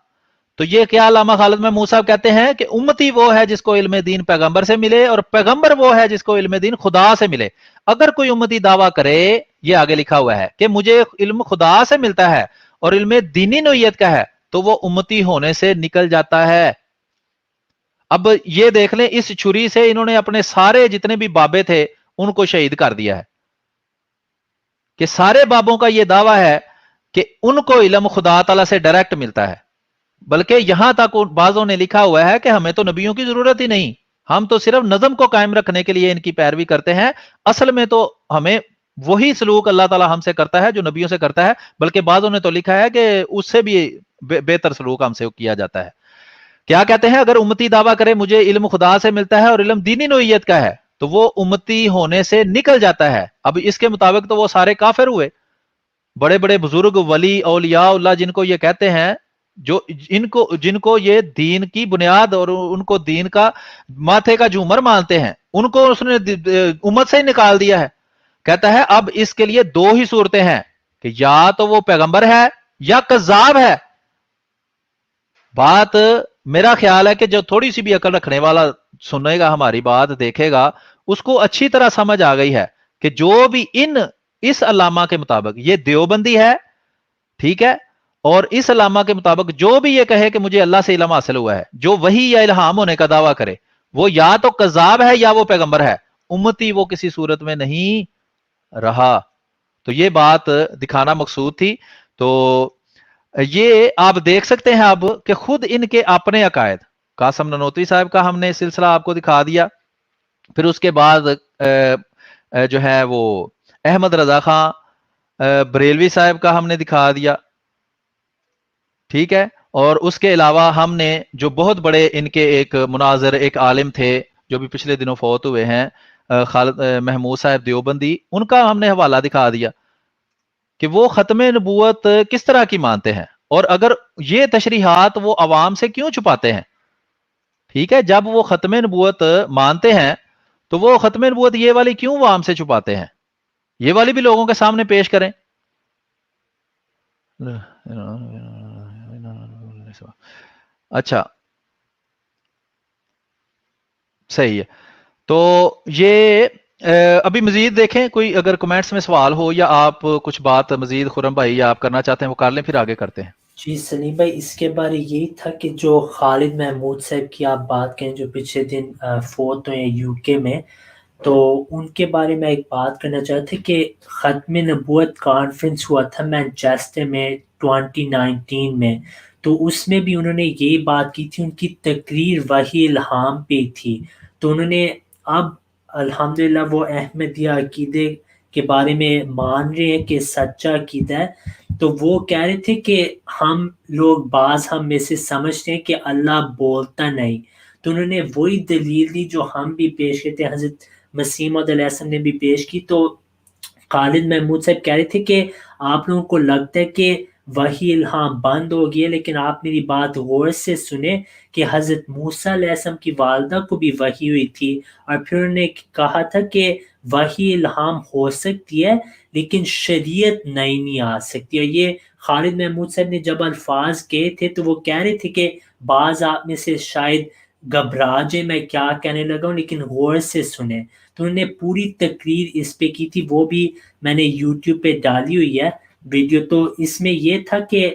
تو یہ کیا علامہ خالد محمود صاحب کہتے ہیں کہ امتی وہ ہے جس کو علم دین پیغمبر سے ملے اور پیغمبر وہ ہے جس کو علم دین خدا سے ملے. اگر کوئی امتی دعویٰ کرے, یہ آگے لکھا ہوا ہے کہ مجھے علم خدا سے ملتا ہے اور علم دینی نوعیت کا ہے, تو وہ امتی ہونے سے نکل جاتا ہے. اب یہ دیکھ لیں, اس چھری سے انہوں نے اپنے سارے جتنے بھی بابے تھے ان کو شہید کر دیا ہے, کہ سارے بابوں کا یہ دعویٰ ہے کہ ان کو علم خدا تعالیٰ سے ڈائریکٹ ملتا ہے. بلکہ یہاں تک بعضوں نے لکھا ہوا ہے کہ ہمیں تو نبیوں کی ضرورت ہی نہیں, ہم تو صرف نظم کو قائم رکھنے کے لیے ان کی پیروی کرتے ہیں. اصل میں تو ہمیں وہی سلوک اللہ تعالیٰ ہم سے کرتا ہے جو نبیوں سے کرتا ہے, بلکہ بعضوں نے تو لکھا ہے کہ اس سے بھی بہتر سلوک ہم سے کیا جاتا ہے. کیا کہتے ہیں, اگر امتی دعویٰ کرے مجھے علم خدا سے ملتا ہے اور علم دینی نوعیت کا ہے تو وہ امتی ہونے سے نکل جاتا ہے. اب اس کے مطابق تو وہ سارے کافر ہوئے. بڑے بڑے بزرگ ولی اولیاء اللہ جن کو یہ کہتے ہیں, جو جن کو یہ دین کی بنیاد اور ان کو دین کا ماتھے کا جھومر مانتے ہیں, ان کو اس نے امت سے ہی نکال دیا ہے. کہتا ہے اب اس کے لیے دو ہی صورتیں ہیں کہ یا تو وہ پیغمبر ہے یا کذاب ہے. بات میرا خیال ہے کہ جو تھوڑی سی بھی عقل رکھنے والا سنے گا ہماری بات, دیکھے گا, اس کو اچھی طرح سمجھ آ گئی ہے کہ جو بھی اس علامہ کے مطابق یہ دیوبندی ہے, ٹھیک ہے, اور اس علامہ کے مطابق جو بھی یہ کہے کہ مجھے اللہ سے علم حاصل ہوا ہے, جو وحی یا الہام ہونے کا دعویٰ کرے, وہ یا تو کذاب ہے یا وہ پیغمبر ہے. امتی وہ کسی صورت میں نہیں رہا. تو یہ بات دکھانا مقصود تھی. تو یہ آپ دیکھ سکتے ہیں اب کہ خود ان کے اپنے عقائد, قاسم ننوتوی صاحب کا ہم نے سلسلہ آپ کو دکھا دیا, پھر اس کے بعد جو ہے وہ احمد رضا خان بریلوی صاحب کا ہم نے دکھا دیا, ٹھیک ہے, اور اس کے علاوہ ہم نے جو بہت بڑے ان کے ایک مناظر, ایک عالم تھے جو بھی پچھلے دنوں فوت ہوئے ہیں, خالد محمود صاحب دیوبندی, ان کا ہم نے حوالہ دکھا دیا کہ وہ ختم نبوت کس طرح کی مانتے ہیں, اور اگر یہ تشریحات وہ عوام سے کیوں چھپاتے ہیں. ٹھیک ہے, جب وہ ختم نبوت مانتے ہیں تو وہ ختم نبوت یہ والی کیوں عوام سے چھپاتے ہیں, یہ والی بھی لوگوں کے سامنے پیش کریں. اچھا صحیح ہے. تو یہ ابھی مزید دیکھیں, کوئی اگر کمنٹس میں سوال ہو یا آپ کچھ بات مزید خرم بھائی یا آپ کرنا چاہتے ہیں وہ کر لیں, پھر آگے کرتے ہیں. جی سلیم بھائی, اس کے بارے یہی تھا کہ جو خالد محمود صاحب کی آپ بات کریں جو پچھلے دن فوت ہوئے یو کے میں, تو ان کے بارے میں ایک بات کرنا چاہتے کہ ختم نبوت کانفرنس ہوا تھا مینچسٹر میں 2019 میں, تو اس میں بھی انہوں نے یہی بات کی تھی, ان کی تقریر وحی الہام پہ تھی. تو انہوں نے اب الحمدللہ وہ احمدیہ عقیدے کے بارے میں مان رہے ہیں کہ سچا عقیدہ ہے. تو وہ کہہ رہے تھے کہ ہم لوگ ہم میں سے سمجھتے ہیں کہ اللہ بولتا نہیں. تو انہوں نے وہی دلیل دی جو ہم بھی پیش کرتے ہیں, حضرت مسیح موعود علیہ السلام نے بھی پیش کی. تو خالد محمود صاحب کہہ رہے تھے کہ آپ لوگوں کو لگتا ہے کہ وحی الہام بند ہو گیا, لیکن آپ میری بات غور سے سنیں کہ حضرت موسیٰ علیہ السلام کی والدہ کو بھی وحی ہوئی تھی, اور پھر انہوں نے کہا تھا کہ وحی الہام ہو سکتی ہے لیکن شریعت نہیں آ سکتی. اور یہ خالد محمود صاحب نے جب الفاظ کہے تھے تو وہ کہہ رہے تھے کہ بعض آپ میں سے شاید گھبرا جائے میں کیا کہنے لگا ہوں, لیکن غور سے سنیں. تو انہوں نے پوری تقریر اس پہ کی تھی, وہ بھی میں نے یوٹیوب پہ ڈالی ہوئی ہے ویڈیو. تو اس میں یہ تھا کہ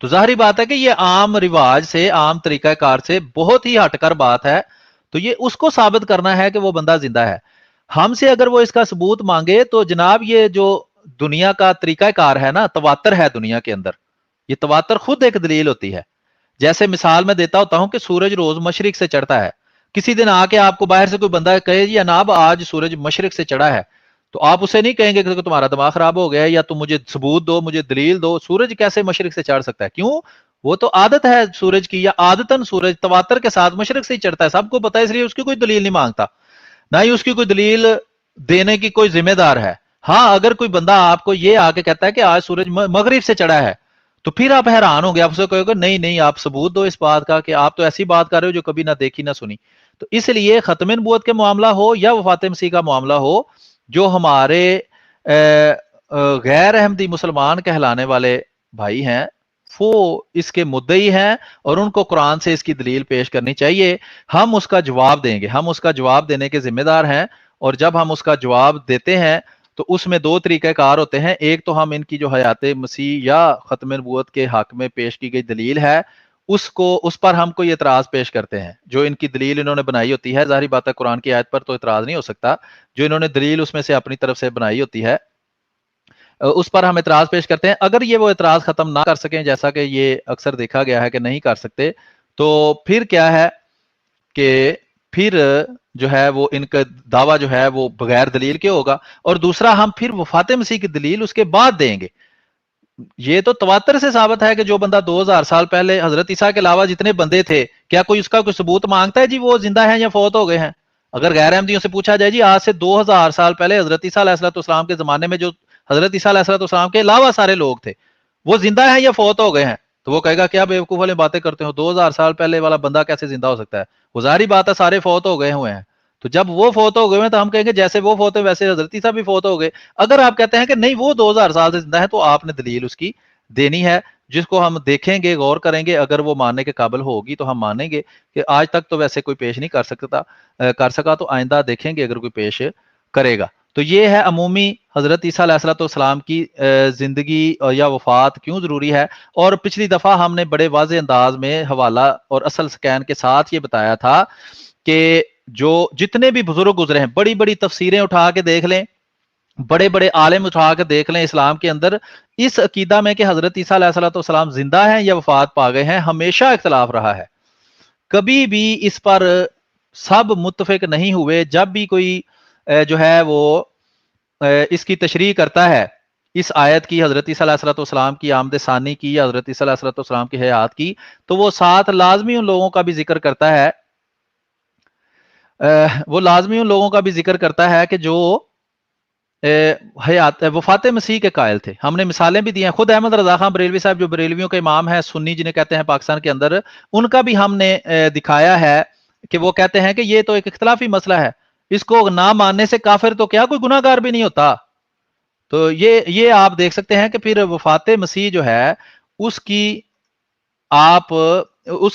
تو ظاہری بات ہے کہ یہ عام رواج سے، عام طریقہ کار سے بہت ہی ہٹ کر بات ہے. تو یہ اس کو ثابت کرنا ہے کہ وہ بندہ زندہ ہے. ہم سے اگر وہ اس کا ثبوت مانگے تو جناب یہ جو دنیا کا طریقہ کار ہے نا، تواتر ہے دنیا کے اندر. یہ تواتر خود ایک دلیل ہوتی ہے. جیسے مثال میں دیتا ہوتا ہوں کہ سورج روز مشرق سے چڑھتا ہے. کسی دن آ کے آپ کو باہر سے کوئی بندہ کہے جی جناب آج سورج مشرق سے چڑھا ہے، تو آپ اسے نہیں کہیں گے کہ تمہارا دماغ خراب ہو گیا ہے یا تم مجھے ثبوت دو، مجھے دلیل دو. سورج کیسے مشرق سے چڑھ سکتا ہے؟ کیوں؟ وہ تو عادت ہے سورج کی، یا عادتاً سورج تواتر کے ساتھ مشرق سے ہی چڑھتا ہے، سب کو پتہ ہے، اس لیے اس کی کوئی دلیل نہیں مانگتا، نہ ہی اس کی کوئی دلیل دینے کی کوئی ذمہ دار ہے. ہاں اگر کوئی بندہ آپ کو یہ آ کے کہتا ہے کہ آج سورج مغرب سے چڑھا ہے، تو پھر آپ حیران ہوں گے، آپ سے کہو گے نہیں نہیں آپ ثبوت دو اس بات کا کہ آپ تو ایسی بات کر رہے ہو جو کبھی نہ دیکھی نہ سنی. تو اس لیے ختم نبوت کے معاملہ ہو یا وفات مسیح کا معاملہ ہو، جو ہمارے غیر احمدی مسلمان کہلانے والے بھائی ہیں وہ اس کے مدعی ہیں اور ان کو قرآن سے اس کی دلیل پیش کرنی چاہیے. ہم اس کا جواب دیں گے، ہم اس کا جواب دینے کے ذمہ دار ہیں. اور جب ہم اس کا جواب دیتے ہیں تو اس میں دو طریقہ کار ہوتے ہیں. ایک تو ہم ان کی جو حیات مسیح یا ختم نبوت کے حق میں پیش کی گئی دلیل ہے اس پر ہم کوئی اعتراض پیش کرتے ہیں. جو ان کی دلیل انہوں نے بنائی ہوتی ہے، ظاہری بات ہے قرآن کی آیت پر تو اعتراض نہیں ہو سکتا، جو انہوں نے دلیل اس میں سے اپنی طرف سے بنائی ہوتی ہے اس پر ہم اعتراض پیش کرتے ہیں. اگر یہ وہ اعتراض ختم نہ کر سکیں، جیسا کہ یہ اکثر دیکھا گیا ہے کہ نہیں کر سکتے، تو پھر کیا ہے کہ پھر جو ہے وہ ان کا دعویٰ جو ہے وہ بغیر دلیل کے ہوگا. اور دوسرا ہم پھر وفات مسیح کی دلیل اس کے بعد دیں گے. یہ تو تواتر سے ثابت ہے کہ جو بندہ 2000 سال پہلے حضرت عیسیٰ کے علاوہ جتنے بندے تھے، کیا کوئی اس کا کوئی ثبوت مانگتا ہے جی وہ زندہ ہیں یا فوت ہو گئے ہیں؟ اگر غیر احمدیوں سے پوچھا جائے جی آج سے 2000 سال پہلے حضرت عیسیٰ علیہ السلام کے زمانے میں جو حضرت عیسیٰ علیہ السلام کے علاوہ سارے لوگ تھے وہ زندہ ہیں یا فوت ہو گئے ہیں، تو وہ کہے گا کیا بیوقوف والی باتیں کرتے ہو، 2000 سال پہلے والا بندہ کیسے زندہ ہو سکتا ہے؟ وہ ظاہری بات ہے سارے فوت ہو گئے ہوئے ہیں. تو جب وہ فوت ہو گئے ہیں تو ہم کہیں گے جیسے وہ فوت ہوئے ویسے حضرت عیسیٰ بھی فوت ہو گئے. اگر آپ کہتے ہیں کہ نہیں وہ 2000 سال سے زندہ ہے تو آپ نے دلیل اس کی دینی ہے، جس کو ہم دیکھیں گے، غور کریں گے. اگر وہ ماننے کے قابل ہوگی تو ہم مانیں گے کہ آج تک تو ویسے کوئی پیش نہیں کر سکا تو آئندہ دیکھیں گے اگر کوئی پیش کرے گا. تو یہ ہے عمومی حضرت عیسیٰ علیہ السلام کی زندگی یا وفات کیوں ضروری ہے. اور پچھلی دفعہ ہم نے بڑے واضح انداز میں حوالہ اور اصل سکین کے ساتھ یہ بتایا تھا کہ جو جتنے بھی بزرگ گزرے ہیں، بڑی بڑی تفسیریں اٹھا کے دیکھ لیں، بڑے بڑے عالم اٹھا کے دیکھ لیں اسلام کے اندر، اس عقیدہ میں کہ حضرت عیسیٰ علیہ السلام زندہ ہیں یا وفات پا گئے ہیں ہمیشہ اختلاف رہا ہے. کبھی بھی اس پر سب متفق نہیں ہوئے. جب بھی کوئی جو ہے وہ اس کی تشریح کرتا ہے اس آیت کی، حضرت عیسیٰ علیہ السلام کی آمد ثانی کی یا حضرت عیسیٰ علیہ السلام کی حیات کی، تو وہ ساتھ لازمی ان لوگوں کا بھی ذکر کرتا ہے کہ جو حیات وفات مسیح کے قائل تھے. ہم نے مثالیں بھی دی ہیں. خود احمد رضا خان بریلوی صاحب جو بریلویوں کے امام ہیں، سنی جنہیں کہتے ہیں پاکستان کے اندر، ان کا بھی ہم نے دکھایا ہے کہ وہ کہتے ہیں کہ یہ تو ایک اختلافی مسئلہ ہے، اس کو نہ ماننے سے کافر تو کیا کوئی گناہ گار بھی نہیں ہوتا. تو یہ آپ دیکھ سکتے ہیں کہ پھر وفات مسیح جو ہے اس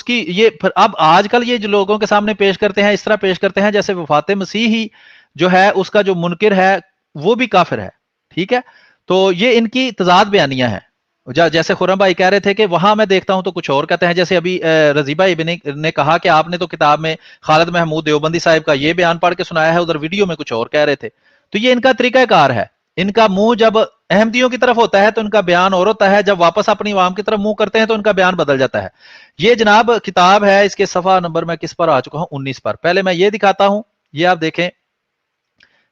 کی یہ پھر اب آج کل یہ جو لوگوں کے سامنے پیش کرتے ہیں اس طرح پیش کرتے ہیں جیسے وفات مسیح ہی جو ہے اس کا جو منکر ہے وہ بھی کافر ہے. ٹھیک ہے، تو یہ ان کی تضاد بیانیاں ہیں. جیسے خرم بھائی کہہ رہے تھے کہ وہاں میں دیکھتا ہوں تو کچھ اور کہتے ہیں. جیسے ابھی رضی بھائی نے کہا کہ آپ نے تو کتاب میں خالد محمود دیوبندی صاحب کا یہ بیان پڑھ کے سنایا ہے، ادھر ویڈیو میں کچھ اور کہہ رہے تھے. تو یہ ان کا طریقہ کار ہے. ان کا منہ جب احمدیوں کی طرف ہوتا ہے تو ان کا بیان اور ہوتا ہے، جب واپس اپنی عوام کی طرف منہ کرتے ہیں تو ان کا بیان بدل جاتا ہے. یہ جناب کتاب ہے، اس کے صفحہ نمبر میں کس پر آ چکا ہوں، 19 پر. پہلے میں یہ دکھاتا ہوں، یہ آپ دیکھیں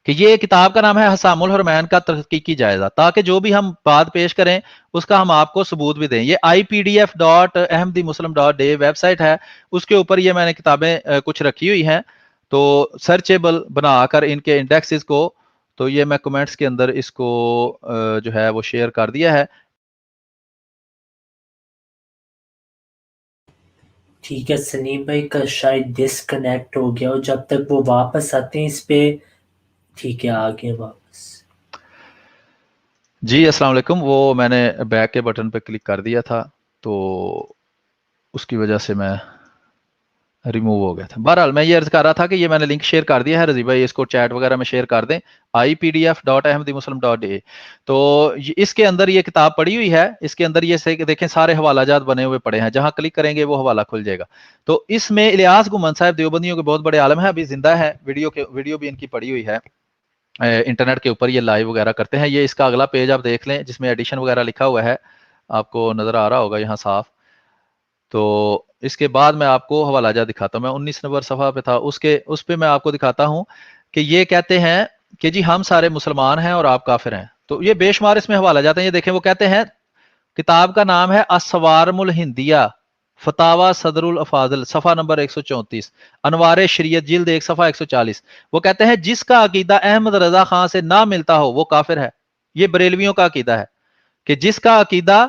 کہ یہ کتاب کا نام ہے حسام الحرمین کا تحقیقی جائزہ، تاکہ جو بھی ہم بات پیش کریں اس کا ہم آپ کو ثبوت بھی دیں. یہ IPDF.ahmdimuslim.day ویب سائٹ ہے، اس کے اوپر یہ میں نے کتابیں کچھ رکھی ہوئی ہیں تو سرچیبل بنا کر ان کے انڈیکسز کو. تو یہ میں کمنٹس کے اندر اس کو جو ہے وہ شیئر کر دیا ہے. ٹھیک ہے، سلیم بھائی کا شاید ڈسکنیکٹ ہو گیا، اور جب تک وہ واپس آتے ہیں اس پہ ٹھیک ہے آگے واپس. جی السلام علیکم. وہ میں نے بیک کے بٹن پہ کلک کر دیا تھا تو اس کی وجہ سے میں ریموو ہو گیا تھا. بہرحال میں یہ عرض کر رہا تھا کہ یہ میں نے لنک شیئر کر دیا ہے رضی بھائی, اس کو چیٹ وغیرہ میں شیئر کر دیں, ipdf.ahmadimuslim.a. تو اس کے اندر یہ کتاب پڑی ہوئی ہے, اس کے اندر یہ دیکھیں سارے حوالہ جات بنے ہوئے پڑے ہیں, جہاں کلک کریں گے وہ حوالہ کھل جائے گا. تو اس میں الیاس گمان صاحب دیوبندیوں کے بہت بڑے عالم ہیں, ابھی زندہ ہے, ویڈیو بھی ان کی پڑی ہوئی ہے انٹرنیٹ کے اوپر, یہ لائیو وغیرہ کرتے ہیں. یہ اس کا اگلا پیج آپ دیکھ لیں جس میں ایڈیشن وغیرہ لکھا ہوا ہے, آپ کو نظر آ رہا ہوگا یہاں صاف. تو اس کے بعد میں آپ کو حوالہ جات دکھاتا ہوں, میں 19 نمبر صفحہ پہ تھا, اس پہ میں آپ کو دکھاتا ہوں کہ یہ کہتے ہیں کہ جی ہم سارے مسلمان ہیں اور آپ کافر ہیں. تو یہ بے شمار اس میں حوالہ جاتے ہیں, یہ دیکھیں وہ کہتے ہیں کتاب کا نام ہے الصوارم الہندیہ فتاوی صدر الافاضل صفحہ نمبر 134, انوار شریعت جلد 1 صفحہ 140. وہ کہتے ہیں جس کا عقیدہ احمد رضا خان سے نہ ملتا ہو وہ کافر ہے. یہ بریلویوں کا عقیدہ ہے کہ جس کا عقیدہ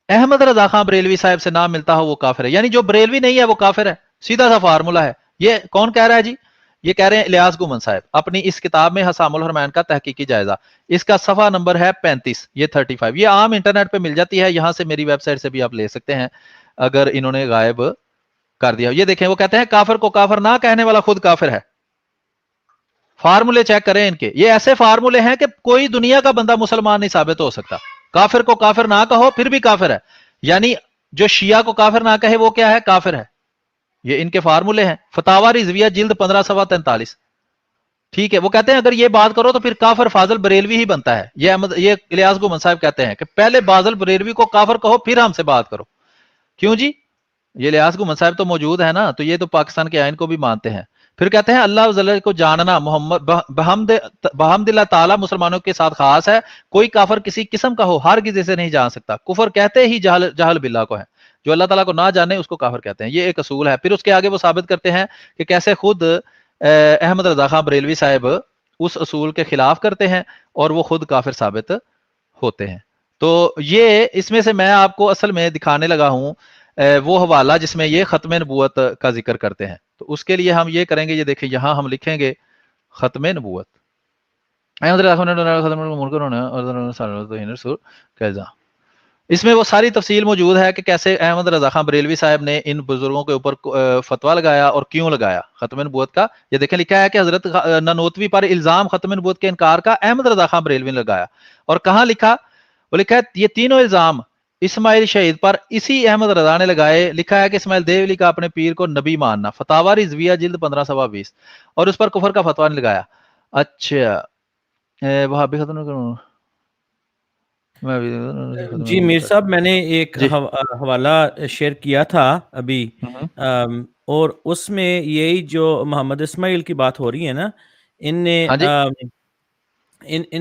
احمد رضا خان بریلوی صاحب سے نہ ملتا ہو وہ کافر ہے, یعنی جو بریلوی نہیں ہے وہ کافر ہے. سیدھا سا فارمولہ ہے. یہ کون کہہ رہا ہے جی؟ یہ کہہ رہے ہیں الیاس گمان صاحب اپنی اس کتاب میں حسام الحرمین کا تحقیقی جائزہ. اس کا صفحہ نمبر ہے 35, یہ 35. یہ عام انٹرنیٹ پہ مل جاتی ہے, یہاں سے میری ویب سائٹ سے بھی آپ لے سکتے ہیں اگر انہوں نے غائب کر دیا. یہ دیکھیں وہ کہتے ہیں کافر کو کافر نہ کہنے والا خود کافر ہے. فارمولے چیک کریں ان کے, یہ ایسے فارمولے ہیں کہ کوئی دنیا کا بندہ مسلمان نہیں ثابت ہو سکتا. کافر کو کافر نہ کہو پھر بھی کافر ہے, یعنی جو شیعہ کو کافر نہ کہے وہ کیا ہے؟ کافر ہے. یہ ان کے فارمولے ہیں, فتاوی رضویہ جلد 15 صفحہ 43. ٹھیک ہے, وہ کہتے ہیں اگر یہ بات کرو تو پھر کافر فاضل بریلوی ہی بنتا ہے. یہ الیاس گمان صاحب کہتے ہیں کہ پہلے فاضل بریلوی کو کافر کہو پھر ہم سے بات کرو. کیوں جی؟ یہ الیاس گمان صاحب تو موجود ہے نا, تو یہ تو پاکستان کے آئین کو بھی مانتے ہیں. پھر کہتے ہیں اللہ وزل کو جاننا محمد بحمد اللہ تعالیٰ مسلمانوں کے ساتھ خاص ہے, کوئی کافر کسی قسم کا ہو ہرگز اسے نہیں جان سکتا. کفر کہتے ہی جہل باللہ کو ہے, جو اللہ تعالیٰ کو نہ جانے اس کو کافر کہتے ہیں. یہ ایک اصول ہے. پھر اس کے آگے وہ ثابت کرتے ہیں کہ کیسے خود احمد رضا خان بریلوی صاحب اس اصول کے خلاف کرتے ہیں اور وہ خود کافر ثابت ہوتے ہیں. تو یہ اس میں سے میں آپ کو اصل میں دکھانے لگا ہوں وہ حوالہ جس میں یہ ختم نبوت کا ذکر کرتے ہیں. تو اس کے لیے ہم یہ کریں گے, یہ دیکھیں یہاں ہم لکھیں گے ختم نبوت. اس میں وہ ساری تفصیل موجود ہے کہ کیسے احمد رضا خان بریلوی صاحب نے ان بزرگوں کے اوپر فتویٰ لگایا اور کیوں لگایا ختم نبوت کا. یہ دیکھیں لکھا ہے کہ حضرت نانوتوی پر الزام ختم نبوت کے انکار کا احمد رضا خان بریلوی نے لگایا. اور کہاں لکھا؟ وہ لکھا ہے یہ تینوں الزام اسماعیل شہید پر اسی احمد رضا نے لگائے. لکھا ہے کہ اسماعیل دیولی کا اپنے پیر کو نبی ماننا, فتاوی رضویہ جلد 15 صفحہ 20, اور اس پر کفر کا فتویٰ نہیں لگایا. اچھا وہابی ختم کروں جی میر صاحب, میں نے ایک جی حوالہ شیئر کیا تھا ابھی, اور اس میں یہی جو محمد اسماعیل کی بات ہو رہی ہے نا, ان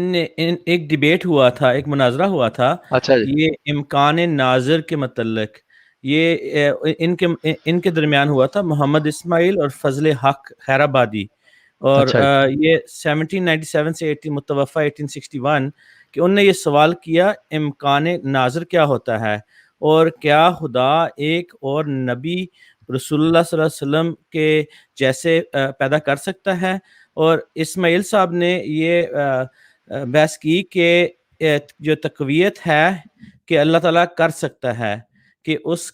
نے ایک ڈیبیٹ ہوا تھا, ایک مناظرہ ہوا تھا. اچھا جی. یہ امکان ناظر کے متعلق یہ ان کے درمیان ہوا تھا, محمد اسماعیل اور فضل حق خیر آبادی. اور یہ 1797 سے متوفہ 1861 کہ انہوں نے یہ سوال کیا امکان ناظر کیا ہوتا ہے, اور کیا خدا ایک اور نبی رسول اللہ صلی اللہ علیہ وسلم کے جیسے پیدا کر سکتا ہے. اور اسماعیل صاحب نے یہ بحث کی کہ جو تقویت ہے کہ اللہ تعالیٰ کر سکتا ہے, کہ اس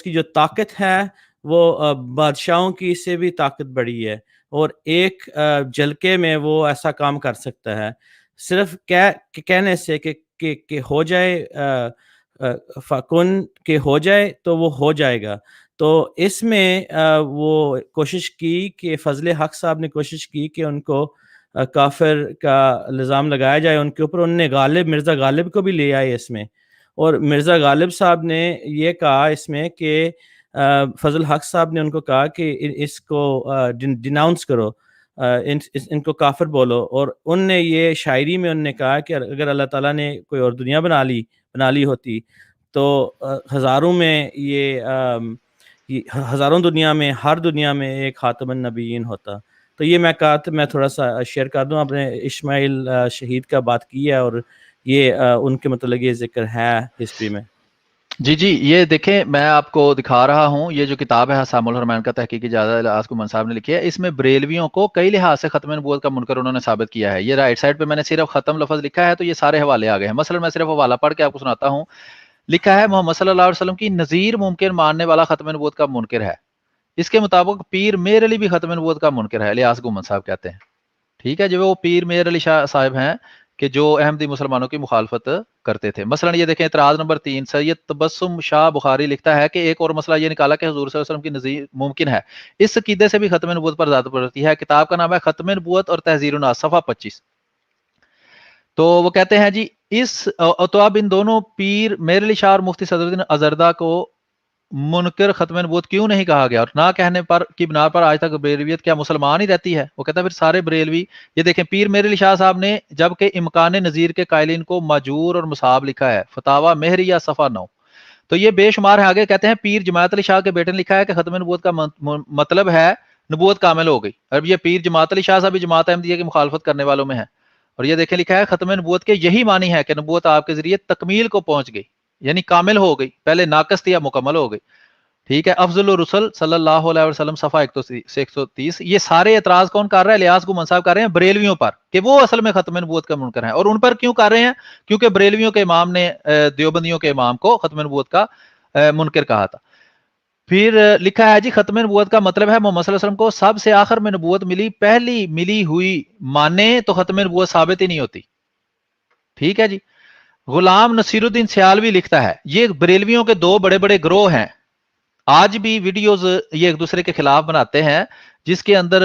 کی جو طاقت ہے وہ بادشاہوں کی سے بھی طاقت بڑی ہے, اور ایک جھلکے میں وہ ایسا کام کر سکتا ہے. صرف کہنے سے کہ ہو جائے فکن کہ ہو جائے تو وہ ہو جائے گا. تو اس میں وہ کوشش کی کہ فضل حق صاحب نے کوشش کی کہ ان کو کافر کا الزام لگایا جائے ان کے اوپر. انہوں نے مرزا غالب کو بھی لے آئے اس میں, اور مرزا غالب صاحب نے یہ کہا اس میں کہ فضل حق صاحب نے ان کو کہا کہ اس کو ڈیناؤنس کرو, ان کو کافر بولو. اور ان نے یہ شاعری میں ان نے کہا کہ اگر اللہ تعالیٰ نے کوئی اور دنیا بنا لی ہوتی تو ہزاروں میں ہزاروں دنیا میں ہر دنیا میں ایک خاتم النبیین ہوتا. تو یہ میں کہا تو میں تھوڑا سا شیئر کر دوں. آپ نے اسماعیل شہید کا بات کی ہے اور یہ ان کے متعلق یہ ذکر ہے ہسٹری میں. جی یہ دیکھیں میں آپ کو دکھا رہا ہوں, یہ جو کتاب ہے حسام الحرمین کا تحقیقی جائزہ الیاس گمان صاحب نے لکھی ہے. اس میں بریلویوں کو کئی لحاظ سے ختم نبوت کا منکر انہوں نے ثابت کیا ہے. یہ رائٹ سائڈ پہ میں نے صرف ختم لفظ لکھا ہے تو یہ سارے حوالے آ گئے ہیں. مثلا میں صرف حوالہ پڑھ کے آپ کو سناتا ہوں. لکھا ہے محمد صلی اللہ علیہ وسلم کی نظیر ممکن ماننے والا ختم نبوت کا منکر ہے. اس کے مطابق پیر میر علی بھی ختم نبوت کا منکر ہے، الیاس گومن صاحب کہتے ہیں. ٹھیک ہے، جو وہ پیر میر علی شاہ صاحب ہیں کہ جو احمدی مسلمانوں کی مخالفت کرتے تھے. مثلا یہ دیکھیں اعتراض نمبر 3، سید تبسم شاہ بخاری لکھتا ہے کہ ایک اور مسئلہ یہ نکالا کہ حضور صلی اللہ علیہ وسلم کی نظیر ممکن ہے، اس عقیدے سے بھی ختم نبوت پر ذات پڑتی ہے. کتاب کا نام ہے ختم نبوت اور تحذیر الناس، صفحہ 25. تو وہ کہتے ہیں جی تو اب ان دونوں پیر میر علی شاہ اور مفتی صدر الدین ازردہ کو منکر ختم نبوت کیوں نہیں کہا گیا، اور نہ کہنے پر کی بنا پر آج تک بریلویت کیا مسلمان ہی رہتی ہے؟ وہ کہتا ہے پھر سارے بریلوی، یہ دیکھیں پیر میر علی شاہ صاحب نے جبکہ امکان نظیر کے قائلین کو ماجور اور مصاب لکھا ہے، فتاوی مہریہ صفحہ 9. تو یہ بے شمار ہے. آگے کہتے ہیں پیر جماعت علی شاہ کے بیٹے نے لکھا ہے کہ ختم نبوت کا مطلب ہے نبوت کامل ہو گئی. اب یہ پیر جماعت علی شاہ صاحب بھی جماعت احمدیہ کی مخالفت کرنے والوں میں ہے. اور یہ دیکھیں لکھا ہے ختم نبوت کے یہی معنی ہے کہ نبوت آپ کے ذریعے تکمیل کو پہنچ گئی، یعنی کامل ہو گئی، پہلے ناقص تھی اب مکمل ہو گئی. ٹھیک ہے، افضل الرسل صلی اللہ علیہ وسلم صفحہ 130. یہ سارے اعتراض کون کر رہا ہے؟ الیاس گومن صاحب کر رہے ہیں بریلویوں پر کہ وہ اصل میں ختم نبوت کا منکر ہیں. اور ان پر کیوں کر رہے ہیں؟ کیونکہ بریلویوں کے امام نے دیوبندیوں کے امام کو ختم نبوت کا منکر کہا تھا. پھر لکھا ہے جی ختم نبوت کا مطلب ہے محمد صلی اللہ علیہ وسلم کو سب سے آخر میں نبوت ملی، پہلی ملی ہوئی مانے تو ختم نبوت ثابت ہی نہیں ہوتی. ٹھیک ہے جی. غلام نصیر الدین سیالوی لکھتا ہے یہ بریلویوں کے دو بڑے بڑے گروہ ہیں، آج بھی ویڈیوز یہ ایک دوسرے کے خلاف بناتے ہیں، جس کے اندر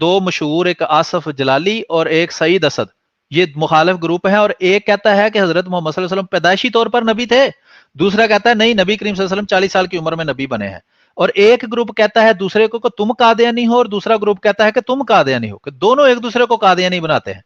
دو مشہور، ایک آصف جلالی اور ایک سعید اسد، یہ مخالف گروپ ہیں. اور ایک کہتا ہے کہ حضرت محمد صلی اللہ علیہ وسلم پیدائشی طور پر نبی تھے، دوسرا کہتا ہے نہیں، نبی کریم صلی اللہ علیہ وسلم 40 سال کی عمر میں نبی بنے ہیں. اور ایک گروپ کہتا ہے دوسرے کو کہ تم قادیانی ہو، اور دوسرا گروپ کہتا ہے کہ تم قادیانی ہو، کہ دونوں ایک دوسرے کو قادیانی بناتے ہیں.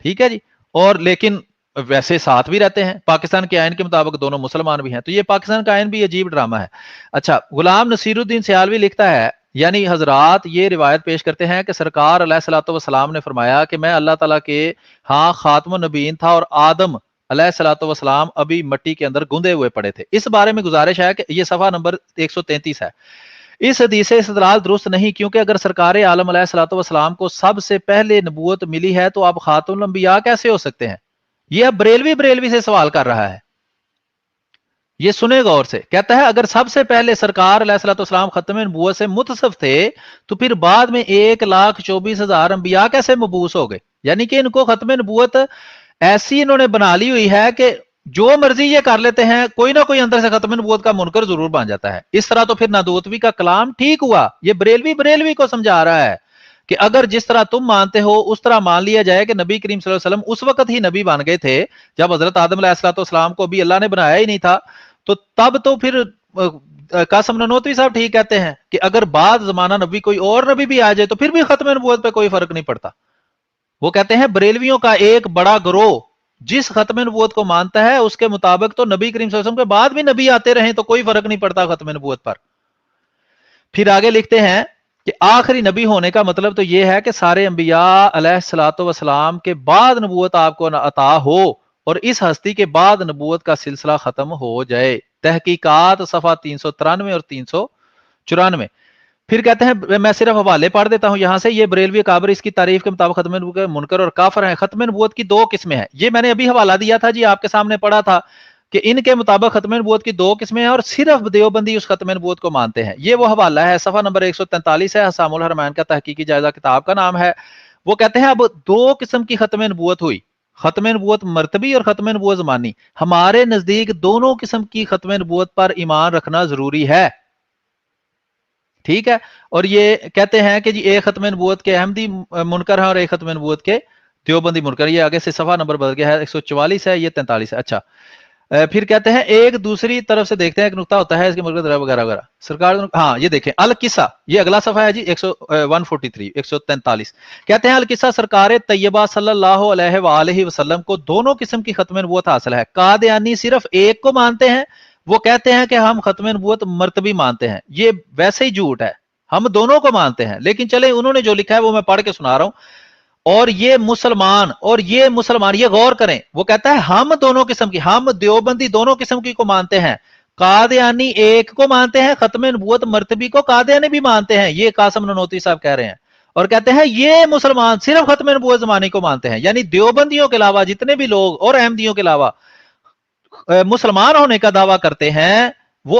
ٹھیک ہے جی. اور لیکن ویسے ساتھ بھی رہتے ہیں، پاکستان کے آئین کے مطابق دونوں مسلمان بھی ہیں. تو یہ پاکستان کا آئین بھی عجیب ڈرامہ ہے. اچھا، غلام نصیر الدین سیالوی لکھتا ہے یعنی حضرات یہ روایت پیش کرتے ہیں کہ سرکار علیہ الصلوۃ والسلام نے فرمایا کہ میں اللہ تعالیٰ کے ہاں خاتم النبیین تھا اور آدم علیہ الصلوۃ والسلام ابھی مٹی کے اندر گندے ہوئے پڑے تھے. اس بارے میں گزارش ہے کہ یہ صفحہ نمبر 133 ہے. اس حدیث سے استدلال درست نہیں، کیونکہ اگر سرکار عالم علیہ الصلوۃ والسلام کو سب سے پہلے نبوت ملی ہے تو اب خاتم الانبیاء کیسے ہو سکتے ہیں؟ یہ اب بریلوی سے سوال کر رہا ہے. یہ سنے غور سے. کہتا ہے اگر سب سے پہلے سرکار علیہ الصلوۃ والسلام ختم نبوت سے متصف تھے تو پھر بعد میں 1,24,000 انبیاء کیسے مبعوث ہو گئے؟ یعنی کہ ان کو ختم نبوت ایسی انہوں نے بنا لی ہوئی ہے کہ جو مرضی یہ کر لیتے ہیں، کوئی نہ کوئی اندر سے ختم نبوت کا منکر ضرور بن جاتا ہے. اس طرح تو پھر نادوتوی کا کلام ٹھیک ہوا. یہ بریلوی کو سمجھا رہا ہے کہ اگر جس طرح تم مانتے ہو اس طرح مان لیا جائے کہ نبی کریم صلی اللہ علیہ وسلم اس وقت ہی نبی بن گئے تھے جب حضرت آدم علیہ السلام کو بھی اللہ نے بنایا ہی نہیں تھا. تو تب تو پھر قاسم نانوتوی صاحب ٹھیک کہتے ہیں کہ اگر بعد زمانہ نبی کوئی اور نبی بھی آ جائے تو پھر بھی ختم نبوت پہ کوئی فرق نہیں پڑتا. وہ کہتے ہیں بریلویوں کا ایک بڑا گروہ جس ختم نبوت کو مانتا ہے اس کے مطابق تو نبی کریم صلی اللہ علیہ وسلم کے بعد بھی نبی آتے رہیں تو کوئی فرق نہیں پڑتا ختم نبوت پر. پھر آگے لکھتے ہیں کہ آخری نبی ہونے کا مطلب تو یہ ہے کہ سارے انبیاء علیہ الصلوۃ والسلام کے بعد نبوت آپ کو عطا ہو اور اس ہستی کے بعد نبوت کا سلسلہ ختم ہو جائے. تحقیقات صفحہ 393 اور 394. پھر کہتے ہیں میں صرف حوالے پڑھ دیتا ہوں یہاں سے. یہ بریلوی کابر اس کی تعریف کے مطابق ختم نبوت کے منکر اور کافر ہیں. ختم نبوت کی دو قسمیں ہیں. یہ میں نے ابھی حوالہ دیا تھا جی، آپ کے سامنے پڑھا تھا کہ ان کے مطابق ختم نبوت کی دو قسمیں ہیں اور صرف دیوبندی اس ختم نبوت کو مانتے ہیں. یہ وہ حوالہ ہے، صفحہ نمبر 143 ہے، حسام الحرمین کا تحقیقی جائزہ کتاب کا نام ہے. وہ کہتے ہیں اب دو قسم کی ختم نبوت ہوئی، ختم نبوت مرتبی اور ختم نبوت زمانی. ہمارے نزدیک دونوں قسم کی ختم نبوت پر ایمان رکھنا ضروری ہے. ٹھیک ہے. اور یہ کہتے ہیں کہ جی ایک ختم نبوت کے احمدی منکر ہیں اور ایک ختم نبوت کے دیوبندی منکر. یہ آگے سے صفحہ نمبر بدل گیا ہے، 144 ہے، یہ 43 ہے. اچھا، پھر کہتے ہیں ایک دوسری طرف سے دیکھتے ہیں، ایک نقطہ ہوتا ہے اس کے مرکز وغیرہ وغیرہ. سرکار ہاں یہ دیکھیں القصہ، یہ اگلا صفحہ ہے جی 143 143. کہتے ہیں القصہ سرکار طیبہ صلی اللہ علیہ وآلہ وسلم کو دونوں قسم کی ختم نبوت حاصل ہے. قادیانی صرف ایک کو مانتے ہیں، وہ کہتے ہیں کہ ہم ختم نبوت مرتبی مانتے ہیں. یہ ویسے ہی جھوٹ ہے، ہم دونوں کو مانتے ہیں. لیکن چلیں انہوں نے جو لکھا ہے وہ میں پڑھ کے سنا رہا ہوں. اور یہ مسلمان یہ غور کریں، وہ کہتا ہے ہم دونوں قسم کی، ہم دیوبندی دونوں قسم کی کو مانتے ہیں. قادیانی ایک کو مانتے ہیں، ختم نبوت مرتبی کو قادیانی بھی مانتے ہیں. یہ قاسم نانوتوی صاحب کہہ رہے ہیں. اور کہتے ہیں یہ مسلمان صرف ختم نبوت زمانے کو مانتے ہیں. یعنی دیوبندیوں کے علاوہ جتنے بھی لوگ اور احمدیوں کے علاوہ مسلمان ہونے کا دعویٰ کرتے ہیں وہ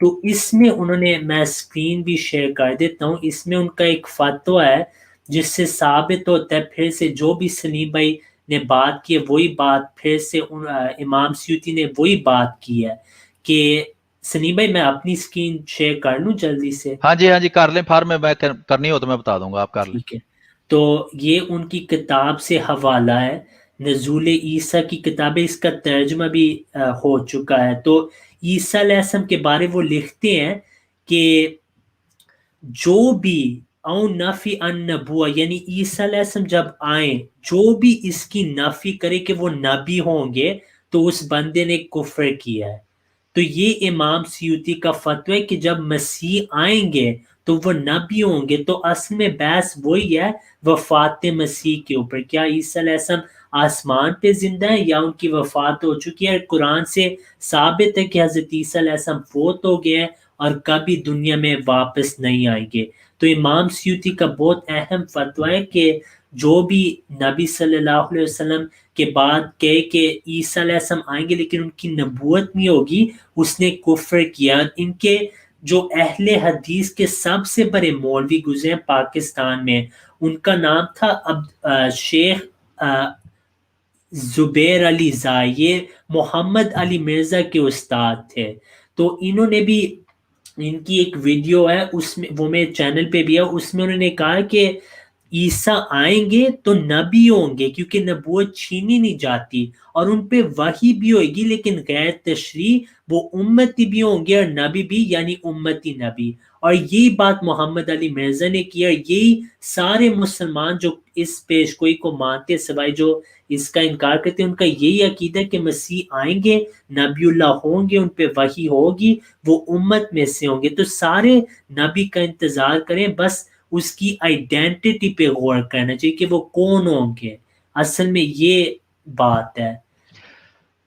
تو اس میں انہوں نے، میں اسکرین بھی شیئر کر دیتا ہوں، اس میں ان کا ایک فتویٰ ہے جس سے ثابت ہوتا ہے پھر سے جو بھی سلیم بھائی نے بات کی ہے وہی بات پھر سے امام سیوطی نے وہی بات کی ہے کہ سلیم بھائی میں اپنی اسکرین شیئر کر لوں جلدی سے؟ ہاں جی کر لیں، پھر میں کرنی ہو تو میں بتا دوں گا، آپ کر لیں. ٹھیک ہے. تو یہ ان کی کتاب سے حوالہ ہے، نزول عیسیٰ کی کتاب ہے، اس کا ترجمہ بھی ہو چکا ہے. تو عیسیٰ علیہ السلام کے بارے وہ لکھتے ہیں کہ جو بھی او نفی ان نبوہ، یعنی عیسیٰ علیہ السلام جب آئیں جو بھی اس کی نفی کرے کہ وہ نبی ہوں گے تو اس بندے نے کفر کیا ہے. تو یہ امام سیوطی کا فتوی ہے کہ جب مسیح آئیں گے تو وہ نبی ہوں گے. تو اصل میں بحث وہی ہے وفات مسیح کے اوپر، کیا عیسیٰ علیہ السلام آسمان پہ زندہ ہیں یا ان کی وفات ہو چکی ہے. قرآن سے ثابت ہے کہ حضرت عیسیٰ علیہ السلام فوت ہو گئے ہیں اور کبھی دنیا میں واپس نہیں آئیں گے. تو امام سیوطی کا بہت اہم فتویٰ ہے کہ جو بھی نبی صلی اللہ علیہ وسلم کے بعد کہے کہ عیسیٰ علیہ السلام آئیں گے لیکن ان کی نبوت نہیں ہوگی، اس نے کفر کیا. ان کے جو اہل حدیث کے سب سے بڑے مولوی گزرے ہیں پاکستان میں، ان کا نام تھا شیخ زبیر علی زائی، یہ محمد علی مرزا کے استاد تھے. تو انہوں نے بھی، ان کی ایک ویڈیو ہے اس میں، وہ میرے چینل پہ بھی ہے، اس میں انہوں نے کہا کہ عیسیٰ آئیں گے تو نبی ہوں گے کیونکہ نبوت چھینی نہیں جاتی، اور ان پہ وحی بھی ہوئے گی لیکن غیر تشریح، وہ امتی بھی ہوں گے اور نبی بھی، یعنی امتی نبی. اور یہی بات محمد علی مرزا نے کی، اور یہی سارے مسلمان جو اس پیشگوئی کو مانتے سوائے جو اس کا انکار کرتے ہیں، ان کا یہی عقیدہ کہ مسیح آئیں گے، نبی اللہ ہوں گے، ان پہ وحی ہوگی، وہ امت میں سے ہوں گے. تو سارے نبی کا انتظار کریں، بس اس کی آئیڈینٹی پہ غور کرنا چاہیے کہ وہ کون ہوں گے. اصل میں یہ بات ہے.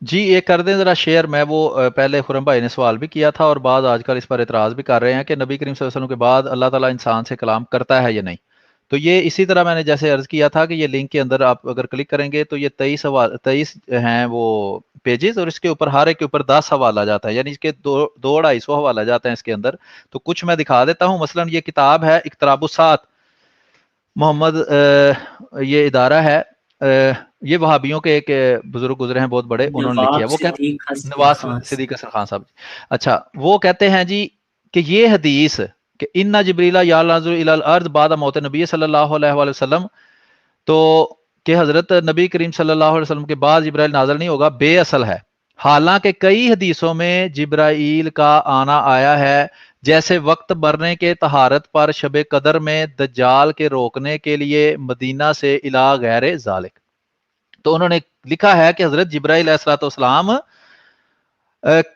جی یہ کر دیں ذرا شیئر. میں وہ پہلے خرم بھائی نے سوال بھی کیا تھا اور بعض آج کل اس پر اعتراض بھی کر رہے ہیں کہ نبی کریم صلی اللہ علیہ وسلم کے بعد اللہ تعالیٰ انسان سے کلام کرتا ہے یا نہیں. تو یہ اسی طرح میں نے جیسے عرض کیا تھا کہ یہ لنک کے اندر آپ اگر کلک کریں گے تو یہ 23 ہیں وہ پیجز، اور اس کے اوپر ہر ایک کے اوپر 10 حوالہ جاتا ہے، یعنی اس کے 200-250 حوالہ جاتے ہیں اس کے اندر. تو کچھ میں دکھا دیتا ہوں. مثلا یہ کتاب ہے اقتراب الساعۃ، محمد یہ ادارہ ہے، یہ وہابیوں کے ایک بزرگ گزرے ہیں بہت بڑے، انہوں نے لکھی ہے. وہ نواز صدیق حسن خان صاحب. اچھا وہ کہتے ہیں جی کہ یہ حدیث کہ ان جبریل یا نازل الی الارض بعد موت نبی صلی اللہ علیہ وآلہ وسلم، تو کہ حضرت نبی کریم صلی اللہ علیہ وسلم کے بعد جبرائیل نازل نہیں ہوگا، بے اصل ہے. حالانکہ کئی حدیثوں میں جبرائیل کا آنا آیا ہے، جیسے وقت مرنے کے طہارت پر شب قدر میں دجال کے روکنے کے لیے مدینہ سے الی غیر ذالک. تو انہوں نے لکھا ہے کہ حضرت جبرائیل علیہ السلام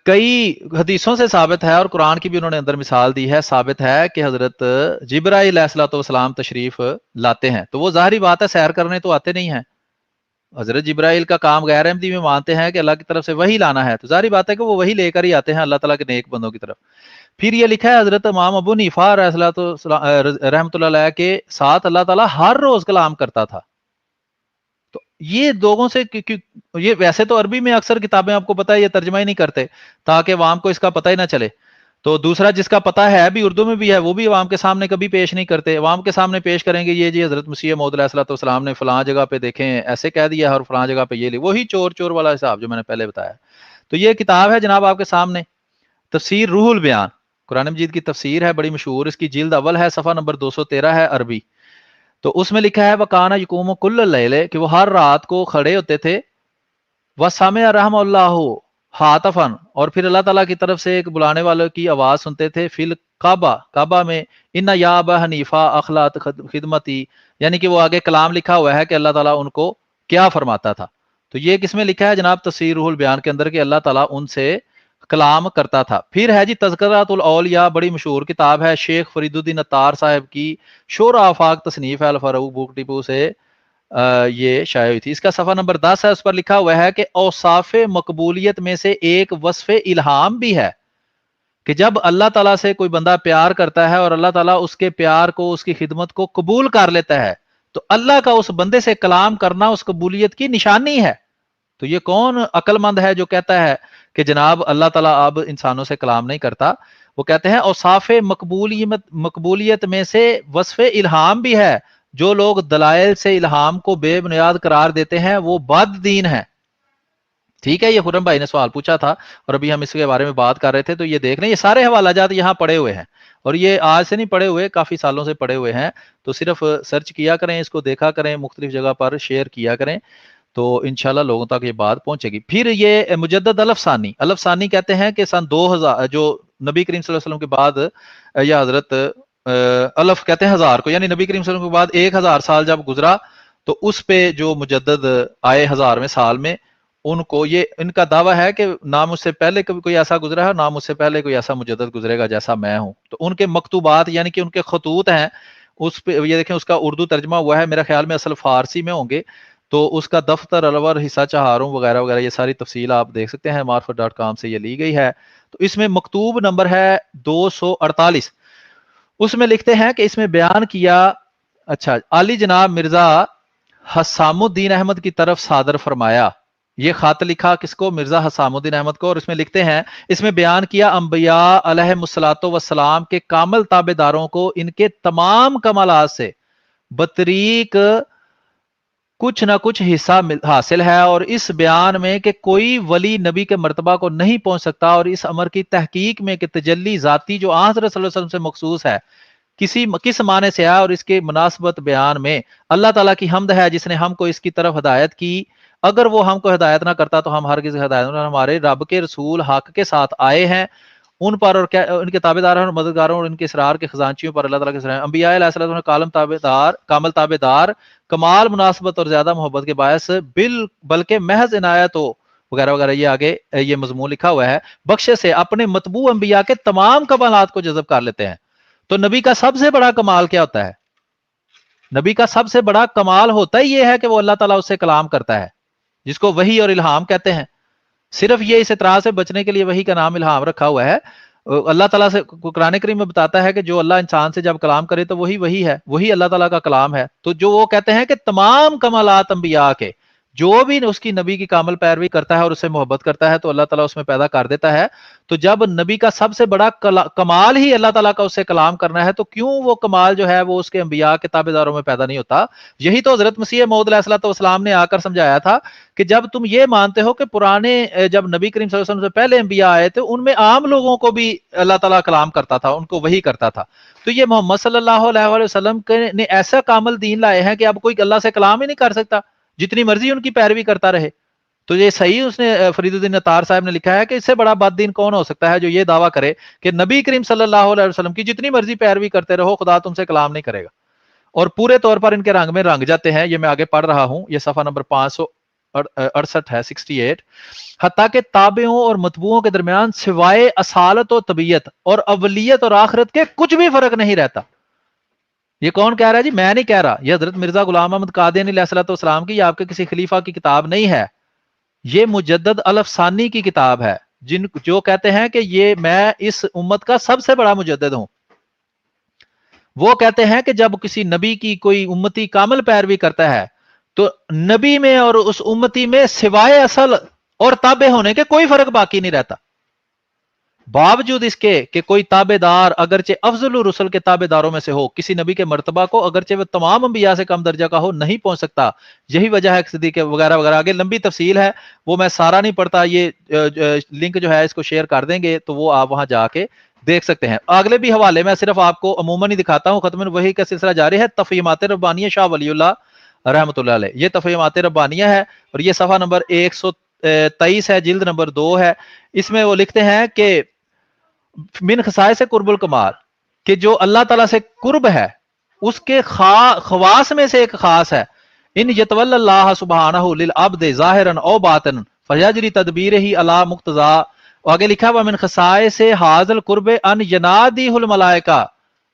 کئی حدیثوں سے ثابت ہے اور قرآن کی بھی انہوں نے اندر مثال دی ہے، ثابت ہے کہ حضرت جبرائیل علیہ السلام تشریف لاتے ہیں. تو وہ ظاہری بات ہے سیر کرنے تو آتے نہیں ہیں. حضرت جبرائیل کا کام غیر احمدی میں مانتے ہیں کہ اللہ کی طرف سے وحی لانا ہے، تو ظاہری بات ہے کہ وہ وحی لے کر ہی آتے ہیں اللہ تعالیٰ کے نیک بندوں کی طرف. پھر یہ لکھا ہے حضرت امام ابو حنیفہ رحمۃ اللہ علیہ کے ساتھ اللہ تعالیٰ ہر روز کلام کرتا تھا. تو یہ لوگوں سے یہ ویسے تو عربی میں اکثر کتابیں آپ کو پتہ ہے یہ ترجمہ ہی نہیں کرتے تاکہ عوام کو اس کا پتہ ہی نہ چلے. تو دوسرا جس کا پتہ ہے بھی اردو میں بھی ہے وہ بھی عوام کے سامنے کبھی پیش نہیں کرتے. عوام کے سامنے پیش کریں گے یہ جی حضرت مسیح موعود علیہ السلام نے فلاں جگہ پہ دیکھیں ایسے کہہ دیا اور فلاں جگہ پہ یہ وہی چور والا حساب جو میں نے پہلے بتایا. تو یہ کتاب ہے جناب آپ کے سامنے، تفسیر روح البیان، قرآن مجید کی تفسیر ہے بڑی مشہور، اس کی جلد اول ہے، صفحہ نمبر 213 ہے عربی. تو اس میں لکھا ہے وَقَانَ يَقُومُ كُلَّ اللَّيْلِ کہ وہ ہر رات کو کھڑے ہوتے تھے، وَسَمِعَ رَحْمَ اللَّهُ حَاتَفًا اور پھر اللہ تعالیٰ کی طرف سے ایک بلانے والوں کی آواز سنتے تھے، فی الکعبہ میں اِنَّ یَا ابَا حنیفہ اخلعت خدمتی، یعنی کہ وہ آگے کلام لکھا ہوا ہے کہ اللہ تعالیٰ ان کو کیا فرماتا تھا. تو یہ کس میں لکھا ہے جناب تفسیر روح البیان کے اندر کہ اللہ تعالیٰ ان سے کلام کرتا تھا. پھر ہے جی تذکرۃ الاولیاء، بڑی مشہور کتاب ہے، شیخ فرید الدین عطار صاحب کی شورا آفاق تصنیف ہے، الفاروق بک ڈپو سے یہ شائع ہوئی تھی. اس کا صفحہ نمبر 10 ہے، اس پر لکھا ہوا ہے کہ اوصاف مقبولیت میں سے ایک وصف الہام بھی ہے کہ جب اللہ تعالیٰ سے کوئی بندہ پیار کرتا ہے اور اللہ تعالیٰ اس کے پیار کو، اس کی خدمت کو قبول کر لیتا ہے تو اللہ کا اس بندے سے کلام کرنا اس قبولیت کی نشانی ہے. تو یہ کون عقل مند ہے جو کہتا ہے کہ جناب اللہ تعالیٰ اب انسانوں سے کلام نہیں کرتا؟ وہ کہتے ہیں اوصاف مقبولیت میں سے وصف الہام بھی ہے، جو لوگ دلائل سے الہام کو بے بنیاد قرار دیتے ہیں وہ بد دین ہیں. ٹھیک ہے، یہ خرم بھائی نے سوال پوچھا تھا اور ابھی ہم اس کے بارے میں بات کر رہے تھے، تو یہ دیکھ لیں، یہ سارے حوالہ جات یہاں پڑے ہوئے ہیں اور یہ آج سے نہیں پڑے ہوئے، کافی سالوں سے پڑے ہوئے ہیں. تو صرف سرچ کیا کریں، اس کو دیکھا کریں، مختلف جگہ پر شیئر کیا کریں، تو انشاءاللہ لوگوں تک یہ بات پہنچے گی. پھر یہ مجدد الف ثانی کہتے ہیں کہ سن 2000 جو نبی کریم صلی اللہ علیہ وسلم کے بعد یا حضرت الف کہتے ہیں 1000 کو، یعنی نبی کریم صلی اللہ علیہ وسلم کے بعد 1000 سال جب گزرا تو اس پہ جو مجدد آئے 1000ویں سال میں، ان کو یہ ان کا دعویٰ ہے کہ نہ مجھ سے پہلے کبھی کوئی ایسا گزرا ہے، نہ مجھ سے پہلے کوئی ایسا مجدد گزرے گا جیسا میں ہوں. تو ان کے مکتوبات یعنی کہ ان کے خطوط ہیں، اس پہ یہ دیکھیں، اس کا اردو ترجمہ ہوا ہے، میرا خیال میں اصل فارسی میں ہوں گے، تو اس کا دفتر الور حصہ چہاروں وغیرہ وغیرہ یہ ساری تفصیل آپ دیکھ سکتے ہیں، marfat.com سے یہ لی گئی ہے. تو اس میں مکتوب نمبر ہے 248. اس میں لکھتے ہیں کہ اس میں بیان کیا، اچھا، علی جناب مرزا حسام الدین احمد کی طرف صادر فرمایا. یہ خط لکھا کس کو؟ مرزا حسام الدین احمد کو. اور اس میں لکھتے ہیں، اس میں بیان کیا انبیاء علیہ الصلوۃ والسلام کے کامل تابع داروں کو ان کے تمام کمالات سے بطریق کچھ نہ کچھ حصہ حاصل ہے، اور اس بیان میں کہ کوئی ولی نبی کے مرتبہ کو نہیں پہنچ سکتا، اور اس امر کی تحقیق میں کہ تجلی ذاتی جو آن حضرت صلی اللہ علیہ وسلم سے مخصوص ہے کس معنی سے ہے، اور اس کے مناسبت بیان میں اللہ تعالیٰ کی حمد ہے جس نے ہم کو اس کی طرف ہدایت کی. اگر وہ ہم کو ہدایت نہ کرتا تو ہم ہرگز ہدایت نہ، ہمارے رب کے رسول حق کے ساتھ آئے ہیں، ان پر اور ان کے تابع داروں اور مددگاروں اور ان کے اسرار کے خزانچیوں پر اللہ تعالیٰ کے سلام. انبیاء علیہ السلام کامل تابع دار، کمال مناسبت اور زیادہ محبت کے باعث بلکہ محض عنایت و وغیرہ وغیرہ، یہ آگے یہ مضمون لکھا ہوا ہے، بخشش سے اپنے مطبوع انبیاء کے تمام کمالات کو جذب کر لیتے ہیں. تو نبی کا سب سے بڑا کمال کیا ہوتا ہے؟ نبی کا سب سے بڑا کمال ہوتا ہی یہ ہے کہ وہ اللہ تعالیٰ اس سے کلام کرتا ہے، جس کو وحی اور الہام کہتے ہیں. صرف یہ اس اعتراض سے بچنے کے لیے وحی کا نام الہام رکھا ہوا ہے. اللہ تعالیٰ سے قرآن کریم میں بتاتا ہے کہ جو اللہ انسان سے جب کلام کرے تو وہی ہے، وہی اللہ تعالیٰ کا کلام ہے. تو جو وہ کہتے ہیں کہ تمام کمالات انبیاء کے، جو بھی اس کی نبی کی کامل پیروی کرتا ہے اور اس سے محبت کرتا ہے تو اللہ تعالیٰ اس میں پیدا کر دیتا ہے. تو جب نبی کا سب سے بڑا کمال ہی اللہ تعالیٰ کا اس سے کلام کرنا ہے، تو کیوں وہ کمال جو ہے وہ اس کے انبیاء کے تابع داروں میں پیدا نہیں ہوتا؟ یہی تو حضرت مسیح موعود علیہ الصلوۃ والسلام نے آ کر سمجھایا تھا کہ جب تم یہ مانتے ہو کہ پرانے جب نبی کریم صلی اللہ علیہ وسلم سے پہلے انبیاء آئے تھے ان میں عام لوگوں کو بھی اللہ تعالیٰ کلام کرتا تھا، ان کو وحی کرتا تھا، تو یہ محمد صلی اللہ علیہ وسلم نے ایسا کامل دین لائے ہیں کہ اب کوئی اللہ سے کلام ہی نہیں کر سکتا، جتنی مرضی ان کی پیروی کرتا رہے. تو یہ صحیح اس نے فرید الدین عطار صاحب نے لکھا ہے کہ اس سے بڑا بد دین کون ہو سکتا ہے جو یہ دعویٰ کرے کہ نبی کریم صلی اللہ علیہ وسلم کی جتنی مرضی پیروی کرتے رہو خدا تم سے کلام نہیں کرے گا. اور پورے طور پر ان کے رنگ میں رنگ جاتے ہیں. یہ میں آگے پڑھ رہا ہوں، یہ صفحہ نمبر 568 ہے، 68. حتیٰ کہ تابعوں اور متبوعوں کے درمیان سوائے اصالت و طبیعت اور اولیت اور آخرت کے کچھ بھی فرق نہیں رہتا. یہ کون کہہ رہا ہے جی؟ میں نہیں کہہ رہا، یہ حضرت مرزا غلام احمد قادیانی علیہ الصلوۃ والسلام کی یا آپ کے کسی خلیفہ کی کتاب نہیں ہے. یہ مجدد الف ثانی کی کتاب ہے، جو کہتے ہیں کہ یہ میں اس امت کا سب سے بڑا مجدد ہوں. وہ کہتے ہیں کہ جب کسی نبی کی کوئی امتی کامل پیروی کرتا ہے تو نبی میں اور اس امتی میں سوائے اصل اور تابع ہونے کے کوئی فرق باقی نہیں رہتا. باوجود اس کے کہ کوئی تابع دار اگرچہ افضل الرسل کے تابع داروں میں سے ہو، کسی نبی کے مرتبہ کو اگرچہ وہ تمام انبیاء سے کم درجہ کا ہو نہیں پہنچ سکتا. یہی وجہ ہے صدیق وغیرہ وغیرہ، آگے لمبی تفصیل ہے، وہ میں سارا نہیں پڑھتا. یہ لنک جو ہے اس کو شیئر کر دیں گے تو وہ آپ وہاں جا کے دیکھ سکتے ہیں. اگلے بھی حوالے میں صرف آپ کو عموماً ہی دکھاتا ہوں. ختم وحی کا سلسلہ جاری ہے. تفہیمات ربانیہ شاہ ولی اللہ رحمۃ اللہ علیہ، یہ تفہیمات ربانیہ ہے اور یہ صفحہ نمبر 123 ہے، جلد نمبر 2 ہے. اس میں وہ لکھتے ہیں کہ من خصائص قرب الکمال، کہ جو اللہ تعالیٰ سے قرب ہے اس کے خواص میں سے ایک خاص ہے، ان یتول اللہ سبحانہ للعبد ظاہرا او باطنا فیجری تدبیرہ علی مقتضا. آگے لکھا ہوا من خصائص حاذ القرب ان ینادیہ الملائکہ،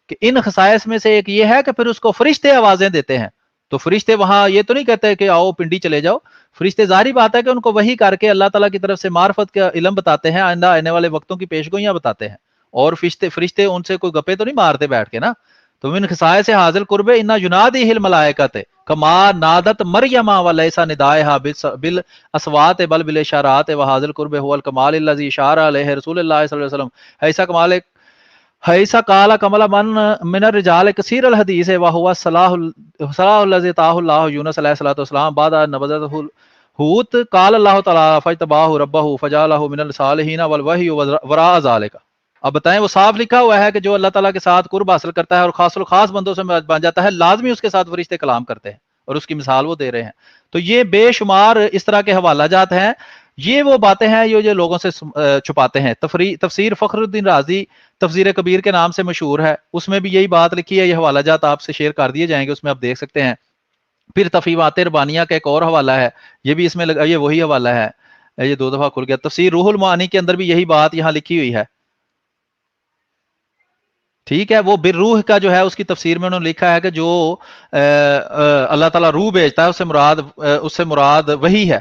کہ ان خصائص میں سے ایک یہ ہے کہ پھر اس کو فرشتے آوازیں دیتے ہیں. تو فرشتے وہاں یہ تو نہیں کہتے کہ آؤ پنڈی چلے جاؤ، فرشتے ظاہری بات ہے کہ ان کو وحی کر کے اللہ تعالیٰ کی طرف سے معرفت کا علم بتاتے ہیں، آئندہ آنے والے وقتوں کی پیشگوئیاں بتاتے ہیں. اور فرشتے ان سے کوئی گپے تو نہیں مارتے بیٹھ کے نا. تو من خصائص حاصل قرب انا ینادیہ الملائکۃ کما نادت مریم ولیس ندائها بالاصوات بل بالاشارات وحاصل قرب هو الکمال الذی اشار علیہ رسول اللہ صلی اللہ علیہ وسلم. ایسا کمال حیث قال کمل من الرجال کثیر الحدیث وهو صلاح الذی طاہ اللہ یونس علیہ الصلوۃ والسلام بعد نبذته الحوت قال اللہ تعالی فاجتباہ ربہ فجعلہ من الصالحین والوحی وراء ذلک. اب بتائیں وہ صاف لکھا ہوا ہے کہ جو اللہ تعالیٰ کے ساتھ قرب حاصل کرتا ہے اور خاص الخاص بندوں سے بن جاتا ہے لازمی اس کے ساتھ فرشتے کلام کرتے ہیں اور اس کی مثال وہ دے رہے ہیں. تو یہ بے شمار اس طرح کے حوالہ جات ہیں. یہ وہ باتیں ہیں جو لوگوں سے چھپاتے ہیں. تفسیر فخر الدین رازی تفسیر کبیر کے نام سے مشہور ہے, اس میں بھی یہی بات لکھی ہے. یہ حوالہ جات آپ سے شیئر کر دیے جائیں گے, اس میں آپ دیکھ سکتے ہیں. پھر تفہیمات ربانیہ کا ایک اور حوالہ ہے, یہ بھی اس میں یہ وہی حوالہ ہے, یہ 2 دفعہ کھل گیا. تفسیر روح المعانی کے اندر بھی یہی بات یہاں لکھی ہوئی ہے. ٹھیک ہے, وہ بالروح کا جو ہے اس کی تفسیر میں انہوں نے لکھا ہے کہ جو اللہ تعالیٰ روح بھیجتا ہے اس سے مراد وحی ہے.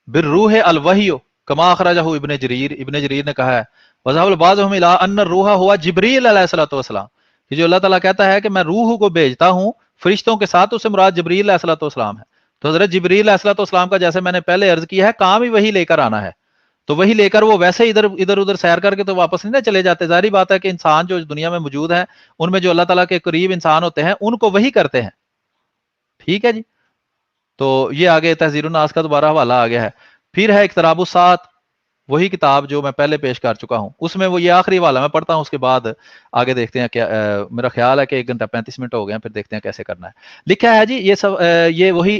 بالروح الوحی کما اخرجہ ابن جریر نے کہا ہے وذهب بعضهم الى ان الروح هو جبریل علیہ الصلوۃ والسلام, کہ جو اللہ تعالیٰ کہتا ہے کہ میں روح کو بھیجتا ہوں فرشتوں کے ساتھ, اس سے مراد جبریل علیہ الصلوۃ والسلام ہے. تو حضرت جبریل علیہ الصلوۃ والسلام کا جیسے میں نے پہلے عرض کیا ہے کام ہی وہی لے کر آنا ہے, تو وہی لے کر وہ ویسے ادھر سیر کر کے تو واپس نہیں چلے جاتے. ظاہری بات ہے کہ انسان جو دنیا میں موجود ہیں ان میں جو اللہ تعالیٰ کے قریب انسان ہوتے ہیں ان کو وہی کرتے ہیں. ٹھیک ہے جی, تو یہ آگے تحذیر الناس کا دوبارہ حوالہ آ گیا ہے. پھر ہے اقتراب الساعۃ, وہی کتاب جو میں پہلے پیش کر چکا ہوں, اس میں وہ یہ آخری والا میں پڑھتا ہوں, اس کے بعد آگے دیکھتے ہیں. کیا میرا خیال ہے کہ 1 گھنٹہ 35 منٹ ہو گئے ہیں, پھر دیکھتے ہیں کیسے کرنا ہے. لکھا ہے جی یہ وہی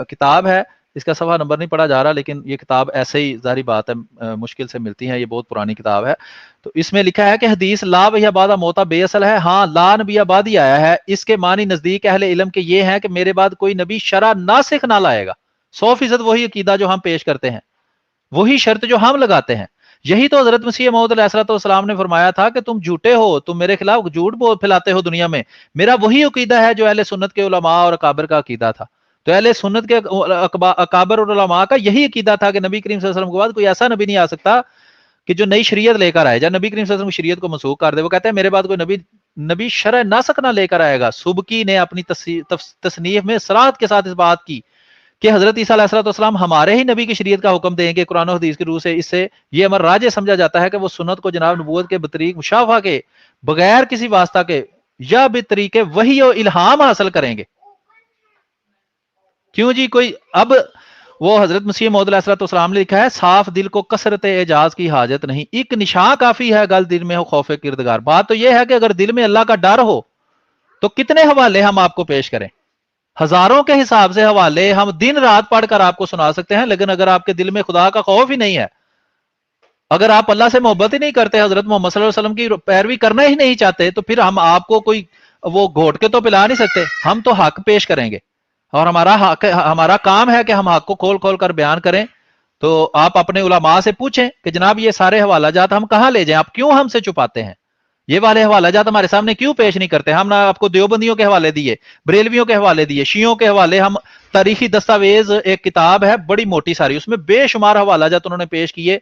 کتاب ہے, اس کا صفحہ نمبر نہیں پڑھا جا رہا, لیکن یہ کتاب ایسے ہی ظاہری بات ہے مشکل سے ملتی ہے, یہ بہت پرانی کتاب ہے. تو اس میں لکھا ہے کہ حدیث لا وحی بعد موتا بے اصل ہے. ہاں لا نبی بعد ہی آیا ہے, اس کے معنی نزدیک اہل علم کے یہ ہیں کہ میرے بعد کوئی نبی شرع ناسخ نہ لائے گا. 100% وہی عقیدہ جو ہم پیش کرتے ہیں, وہی شرط جو ہم لگاتے ہیں. یہی تو حضرت مسیح موعود علیہ الصلوۃ والسلام نے فرمایا تھا کہ تم جھوٹے ہو, تم میرے خلاف جھوٹ پھیلاتے ہو دنیا میں. میرا وہی عقیدہ ہے جو اہل سنت کے علماء اور اکابر کا عقیدہ تھا. تو اہل سنت کے اکابر اور علماء کا یہی عقیدہ تھا کہ نبی کریم صلی اللہ علیہ وسلم کے بعد کوئی ایسا نبی نہیں آ سکتا کہ جو نئی شریعت لے کر آئے. جب نبی کریم صلی اللہ علیہ وسلم کی شریعت کو منسوخ کر دے, وہ کہتے ہیں میرے بعد کوئی نبی شرع ناسخ نہ لے کر آئے گا. سبکی نے اپنی تصنیف میں صراحت کے ساتھ اس بات کی کہ حضرت عیسیٰ علیہ السلام ہمارے ہی نبی کی شریعت کا حکم دیں گے قرآن و حدیث کی روح سے. اس سے یہ امر راجع سمجھا جاتا ہے کہ وہ سنت کو جناب نبوت کے بطریق مشافہ کے بغیر کسی واسطہ کے یا بطریق وحی و الہام حاصل کریں گے. کیوں جی, کوئی اب وہ حضرت مسیح موعود علیہ السلام نے لکھا ہے صاف دل کو کثرت اعجاز کی حاجت نہیں, ایک نشان کافی ہے گل دل میں ہو خوف کردگار. بات تو یہ ہے کہ اگر دل میں اللہ کا ڈر ہو تو کتنے حوالے ہم آپ کو پیش کریں, ہزاروں کے حساب سے حوالے ہم دن رات پڑھ کر آپ کو سنا سکتے ہیں. لیکن اگر آپ کے دل میں خدا کا خوف ہی نہیں ہے, اگر آپ اللہ سے محبت ہی نہیں کرتے, حضرت محمد صلی اللہ علیہ وسلم کی پیروی کرنا ہی نہیں چاہتے, تو پھر ہم آپ کو کوئی وہ گھوٹ کے تو پلا نہیں سکتے. ہم تو حق پیش کریں گے اور ہمارا کام ہے کہ ہم حق کو کھول کھول کر بیان کریں. تو آپ اپنے علماء سے پوچھیں کہ جناب یہ سارے حوالہ جات ہم کہاں لے جائیں, آپ کیوں ہم سے چھپاتے ہیں, یہ والے حوالہ جات ہمارے سامنے کیوں پیش نہیں کرتے. ہم نہ آپ کو دیوبندیوں کے حوالے دیے, بریلویوں کے حوالے دیے, شیعوں کے حوالے. ہم تاریخی دستاویز ایک کتاب ہے بڑی موٹی ساری, اس میں بے شمار حوالہ جات انہوں نے پیش کیے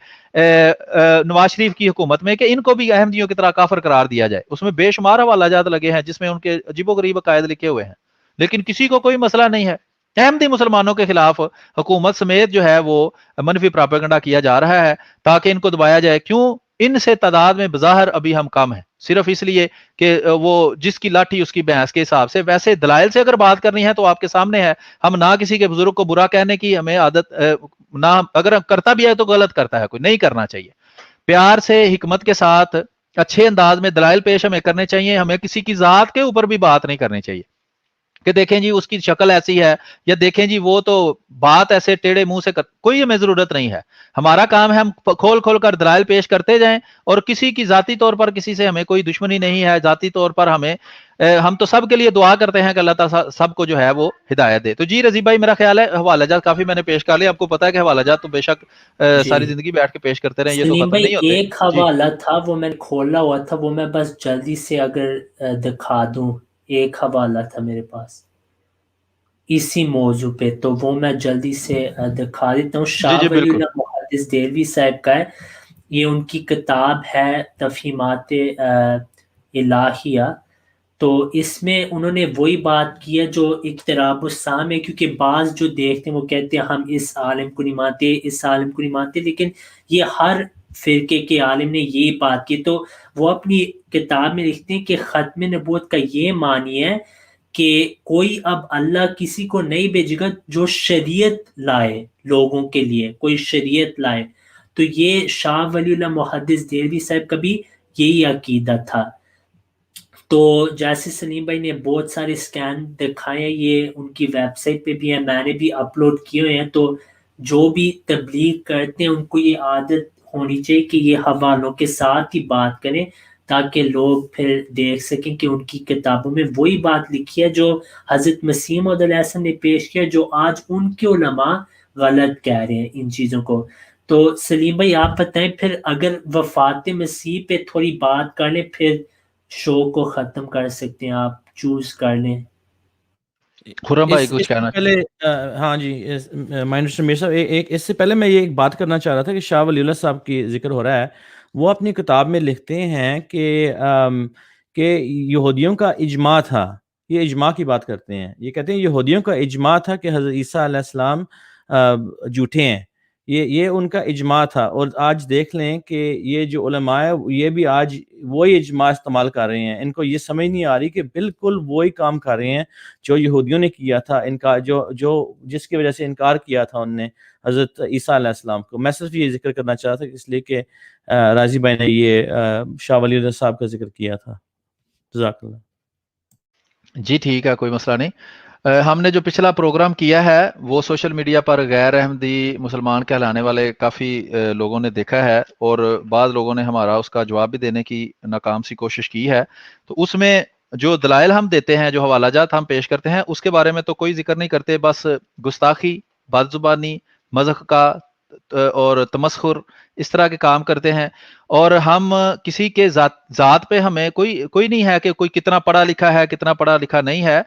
نواز شریف کی حکومت میں کہ ان کو بھی احمدیوں کی طرح کافر قرار دیا جائے. اس میں بے شمار حوالہ جات لگے ہیں جس میں ان کے عجیب و غریب عقائد لکھے ہوئے ہیں, لیکن کسی کو کوئی مسئلہ نہیں ہے. احمدی مسلمانوں کے خلاف حکومت سمیت جو ہے وہ منفی پراپیگنڈا کیا جا رہا ہے تاکہ ان کو دبایا جائے. کیوں, ان سے تعداد میں بظاہر ابھی ہم کم ہیں, صرف اس لیے کہ وہ جس کی لاٹھی اس کی بھینس کے حساب سے. ویسے دلائل سے اگر بات کرنی ہے تو آپ کے سامنے ہے. ہم نہ کسی کے بزرگ کو برا کہنے کی ہمیں عادت, نہ اگر کرتا بھی ہے تو غلط کرتا ہے, کوئی نہیں کرنا چاہیے. پیار سے حکمت کے ساتھ اچھے انداز میں دلائل پیش ہمیں کرنے چاہیے. ہمیں کسی کی ذات کے اوپر بھی بات نہیں کرنی چاہیے کہ دیکھیں جی اس کی شکل ایسی ہے, یا دیکھیں جی وہ تو بات ایسے ٹیڑے منہ سے کوئی ہمیں ضرورت نہیں ہے. ہمارا کام ہے ہم کھول کھول کر دلائل پیش کرتے جائیں, اور کسی کی ذاتی طور پر کسی سے ہمیں کوئی دشمنی نہیں ہے. ذاتی طور پر ہم تو سب کے لیے دعا کرتے ہیں کہ اللہ تعالیٰ سب کو جو ہے وہ ہدایت دے. تو جی رضی بھائی, میرا خیال ہے حوالہ جات کافی میں نے پیش کر لیا. آپ کو پتا ہے کہ حوالہ جات تو بے شک ساری زندگی بیٹھ کے پیش کرتے رہے, یہ تو سلیم ختم بھائی نہیں ہوتے. ایک حوالہ تھا وہ میں نے کھولا ہوا تھا, وہ میں بس جلدی سے اگر دکھا دوں. ایک حوالہ تھا میرے پاس اسی موضوع پہ, تو وہ میں جلدی سے دکھا دیتا ہوں. شاہ ولی اللہ محدث دہلوی صاحب کا ہے, یہ ان کی کتاب ہے تفہیمات الہیہ. تو اس میں انہوں نے وہی بات کی ہے جو اقتراب السام ہے, کیونکہ بعض جو دیکھتے ہیں وہ کہتے ہیں ہم اس عالم کو نہیں مانتے, اس عالم کو نہیں مانتے, لیکن یہ ہر فرقے کے عالم نے یہی بات کی. تو وہ اپنی کتاب میں لکھتے ہیں کہ ختم نبوت کا یہ معنی ہے کہ کوئی اب اللہ کسی کو نہیں بھیجے گا جو شریعت لائے لوگوں کے لیے، کوئی شریعت لائے. تو یہ شاہ ولی اللہ محدث دہلوی صاحب کا بھی یہی عقیدہ تھا. تو جیسے سلیم بھائی نے بہت سارے اسکین دکھائے ہیں، یہ ان کی ویب سائٹ پہ بھی ہیں، میں نے بھی اپلوڈ کیے ہوئے ہیں. تو جو بھی تبلیغ کرتے ہیں ان کو یہ عادت ہونی چاہیے کہ یہ حوالوں کے ساتھ ہی بات کریں تاکہ لوگ پھر دیکھ سکیں کہ ان کی کتابوں میں وہی بات لکھی ہے جو حضرت مسیح موعود علیہ السلام نے پیش کیا، جو آج ان کے علماء غلط کہہ رہے ہیں ان چیزوں کو. تو سلیم بھائی آپ بتائیں پھر، اگر وفات مسیح پہ تھوڑی بات کر لیں پھر شو کو ختم کر سکتے ہیں، آپ چوز کر لیں. خرم بھائی اس کچھ سے کہنا پہلے ہاں جی مائنڈر میر صاحب، اس سے پہلے میں یہ ایک بات کرنا چاہ رہا تھا کہ شاہ ولی اللہ صاحب کی ذکر ہو رہا ہے. وہ اپنی کتاب میں لکھتے ہیں کہ یہودیوں کا اجماع تھا. یہ اجماع کی بات کرتے ہیں. یہ کہتے ہیں یہودیوں کا اجماع تھا کہ حضرت عیسیٰ علیہ السلام جھوٹے ہیں. یہ ان کا اجماع تھا. اور آج دیکھ لیں کہ یہ جو علماء ہے یہ بھی آج وہی اجماع استعمال کر رہے ہیں. ان کو یہ سمجھ نہیں آ رہی کہ بالکل وہی کام کر رہے ہیں جو یہودیوں نے کیا تھا، انکار جو جس کی وجہ سے انکار کیا تھا ان نے حضرت عیسیٰ علیہ السلام کو. میں صرف یہ ذکر کرنا چاہتا تھا اس لیے کہ راضی بھائی نے یہ شاہ ولی اللہ صاحب کا ذکر کیا تھا. جزاک اللہ. جی ٹھیک ہے، کوئی مسئلہ نہیں. ہم نے جو پچھلا پروگرام کیا ہے وہ سوشل میڈیا پر غیر احمدی مسلمان کہلانے والے کافی لوگوں نے دیکھا ہے، اور بعض لوگوں نے ہمارا اس کا جواب بھی دینے کی ناکام سی کوشش کی ہے. تو اس میں جو دلائل ہم دیتے ہیں، جو حوالہ جات ہم پیش کرتے ہیں، اس کے بارے میں تو کوئی ذکر نہیں کرتے. بس گستاخی، بد زبانی، مذہب کا اور تمسخر، اس طرح کے کام کرتے ہیں. اور ہم کسی کے ذات پہ ہمیں کوئی نہیں ہے کہ کوئی کتنا پڑھا لکھا ہے کتنا پڑھا لکھا نہیں ہے.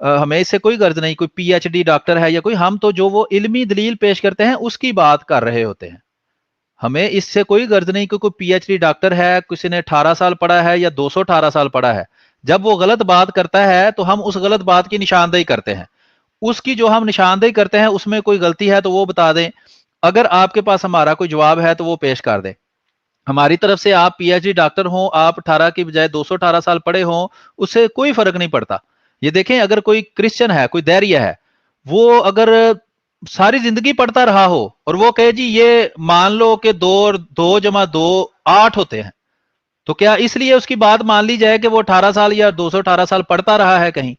ہمیں اس سے کوئی غرض نہیں، کوئی پی ایچ ڈی ڈاکٹر ہے یا کوئی، ہم تو جو وہ علمی دلیل پیش کرتے ہیں اس کی بات کر رہے ہوتے ہیں. ہمیں اس سے کوئی غرض نہیں کہ کوئی پی ایچ ڈی ڈاکٹر ہے، کسی نے 18 سال پڑھا ہے یا 218 سال پڑھا ہے. جب وہ غلط بات کرتا ہے تو ہم اس غلط بات کی نشاندہی کرتے ہیں. اس کی جو ہم نشاندہی کرتے ہیں اس میں کوئی غلطی ہے تو وہ بتا دیں. اگر آپ کے پاس ہمارا کوئی جواب ہے تو وہ پیش کر دیں. ہماری طرف سے آپ پی ایچ ڈی ڈاکٹر ہوں، آپ 18 کی بجائے 218 سال پڑھے ہوں، اس سے کوئی فرق نہیں پڑتا. یہ دیکھیں، اگر کوئی کرسچن ہے، کوئی دہریہ ہے، وہ اگر ساری زندگی پڑھتا رہا ہو اور وہ کہے جی یہ مان لو کہ 2 جمع 2 8 ہوتے ہیں، تو کیا اس لیے اس کی بات مان لی جائے کہ وہ 18 سال یا 218 سال پڑھتا رہا ہے کہیں؟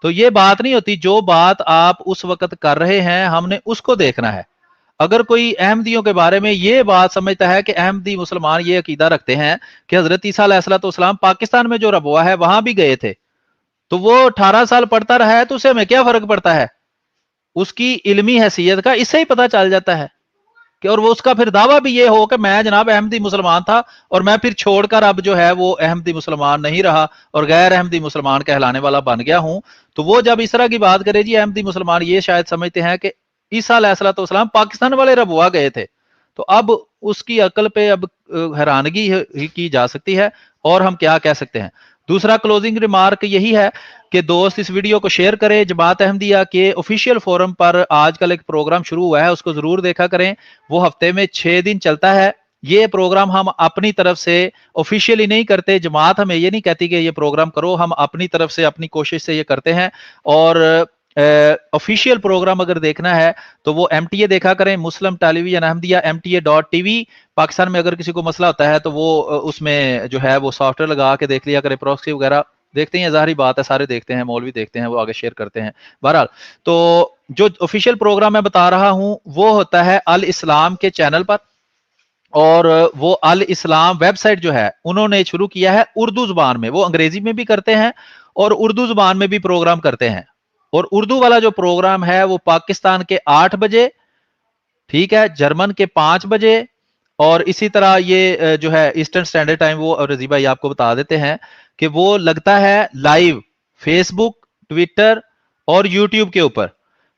تو یہ بات نہیں ہوتی. جو بات آپ اس وقت کر رہے ہیں ہم نے اس کو دیکھنا ہے. اگر کوئی احمدیوں کے بارے میں یہ بات سمجھتا ہے کہ احمدی مسلمان یہ عقیدہ رکھتے ہیں کہ حضرت عیسیٰ علیہ السلام پاکستان میں جو ربوا ہے وہاں بھی گئے تھے، تو وہ 18 سال پڑھتا رہا ہے تو اسے ہمیں کیا فرق پڑتا ہے؟ اس کی علمی حیثیت کا اس سے ہی پتہ چل جاتا ہے کہ، اور وہ اس کا پھر دعویٰ بھی یہ ہو کہ میں جناب احمدی مسلمان تھا اور میں پھر چھوڑ کر اب جو ہے وہ احمدی مسلمان نہیں رہا اور غیر احمدی مسلمان کہلانے والا بن گیا ہوں. تو وہ جب اس طرح کی بات کرے، جی احمدی مسلمان یہ شاید سمجھتے ہیں کہ عیسیٰ علیہ السلام پاکستان والے ربوا گئے تھے، تو اب اس کی عقل پہ اب حیرانگی ہی کی جا سکتی ہے. اور ہم کیا کہہ سکتے ہیں؟ دوسرا کلوزنگ ریمارک یہی ہے کہ دوست اس ویڈیو کو شیئر کریں. جماعت احمدیہ کے آفیشیل فورم پر آج کل ایک پروگرام شروع ہوا ہے، اس کو ضرور دیکھا کریں. وہ ہفتے میں 6 دن چلتا ہے. یہ پروگرام ہم اپنی طرف سے آفیشیلی نہیں کرتے، جماعت ہمیں یہ نہیں کہتی کہ یہ پروگرام کرو، ہم اپنی طرف سے اپنی کوشش سے یہ کرتے ہیں. اور آفیشیل پروگرام اگر دیکھنا ہے تو وہ MTA دیکھا کریں، مسلم ٹیلی ویژن احمدیہ MTA.TV. پاکستان میں اگر کسی کو مسئلہ ہوتا ہے تو وہ اس میں جو ہے وہ سافٹ ویئر لگا کے دیکھ لیا کرے. پروکسی وغیرہ دیکھتے ہیں، ظاہری بات ہے سارے دیکھتے ہیں، مولوی دیکھتے ہیں، وہ آگے شیئر کرتے ہیں. بہرحال تو جو آفیشیل پروگرام میں بتا رہا ہوں وہ ہوتا ہے الاسلام کے چینل پر، اور وہ الاسلام ویب سائٹ جو ہے انہوں نے شروع کیا ہے اردو زبان میں. وہ انگریزی میں بھی کرتے ہیں اور اردو زبان میں بھی پروگرام کرتے ہیں. اور اردو والا جو پروگرام ہے وہ پاکستان کے 8 بجے، ٹھیک ہے، جرمن کے 5 بجے، اور اسی طرح یہ جو ہے ایسٹرن سٹینڈرڈ ٹائم، وہ رضی بھائی آپ کو بتا دیتے ہیں کہ وہ لگتا ہے لائیو فیس بک، ٹویٹر اور یوٹیوب کے اوپر.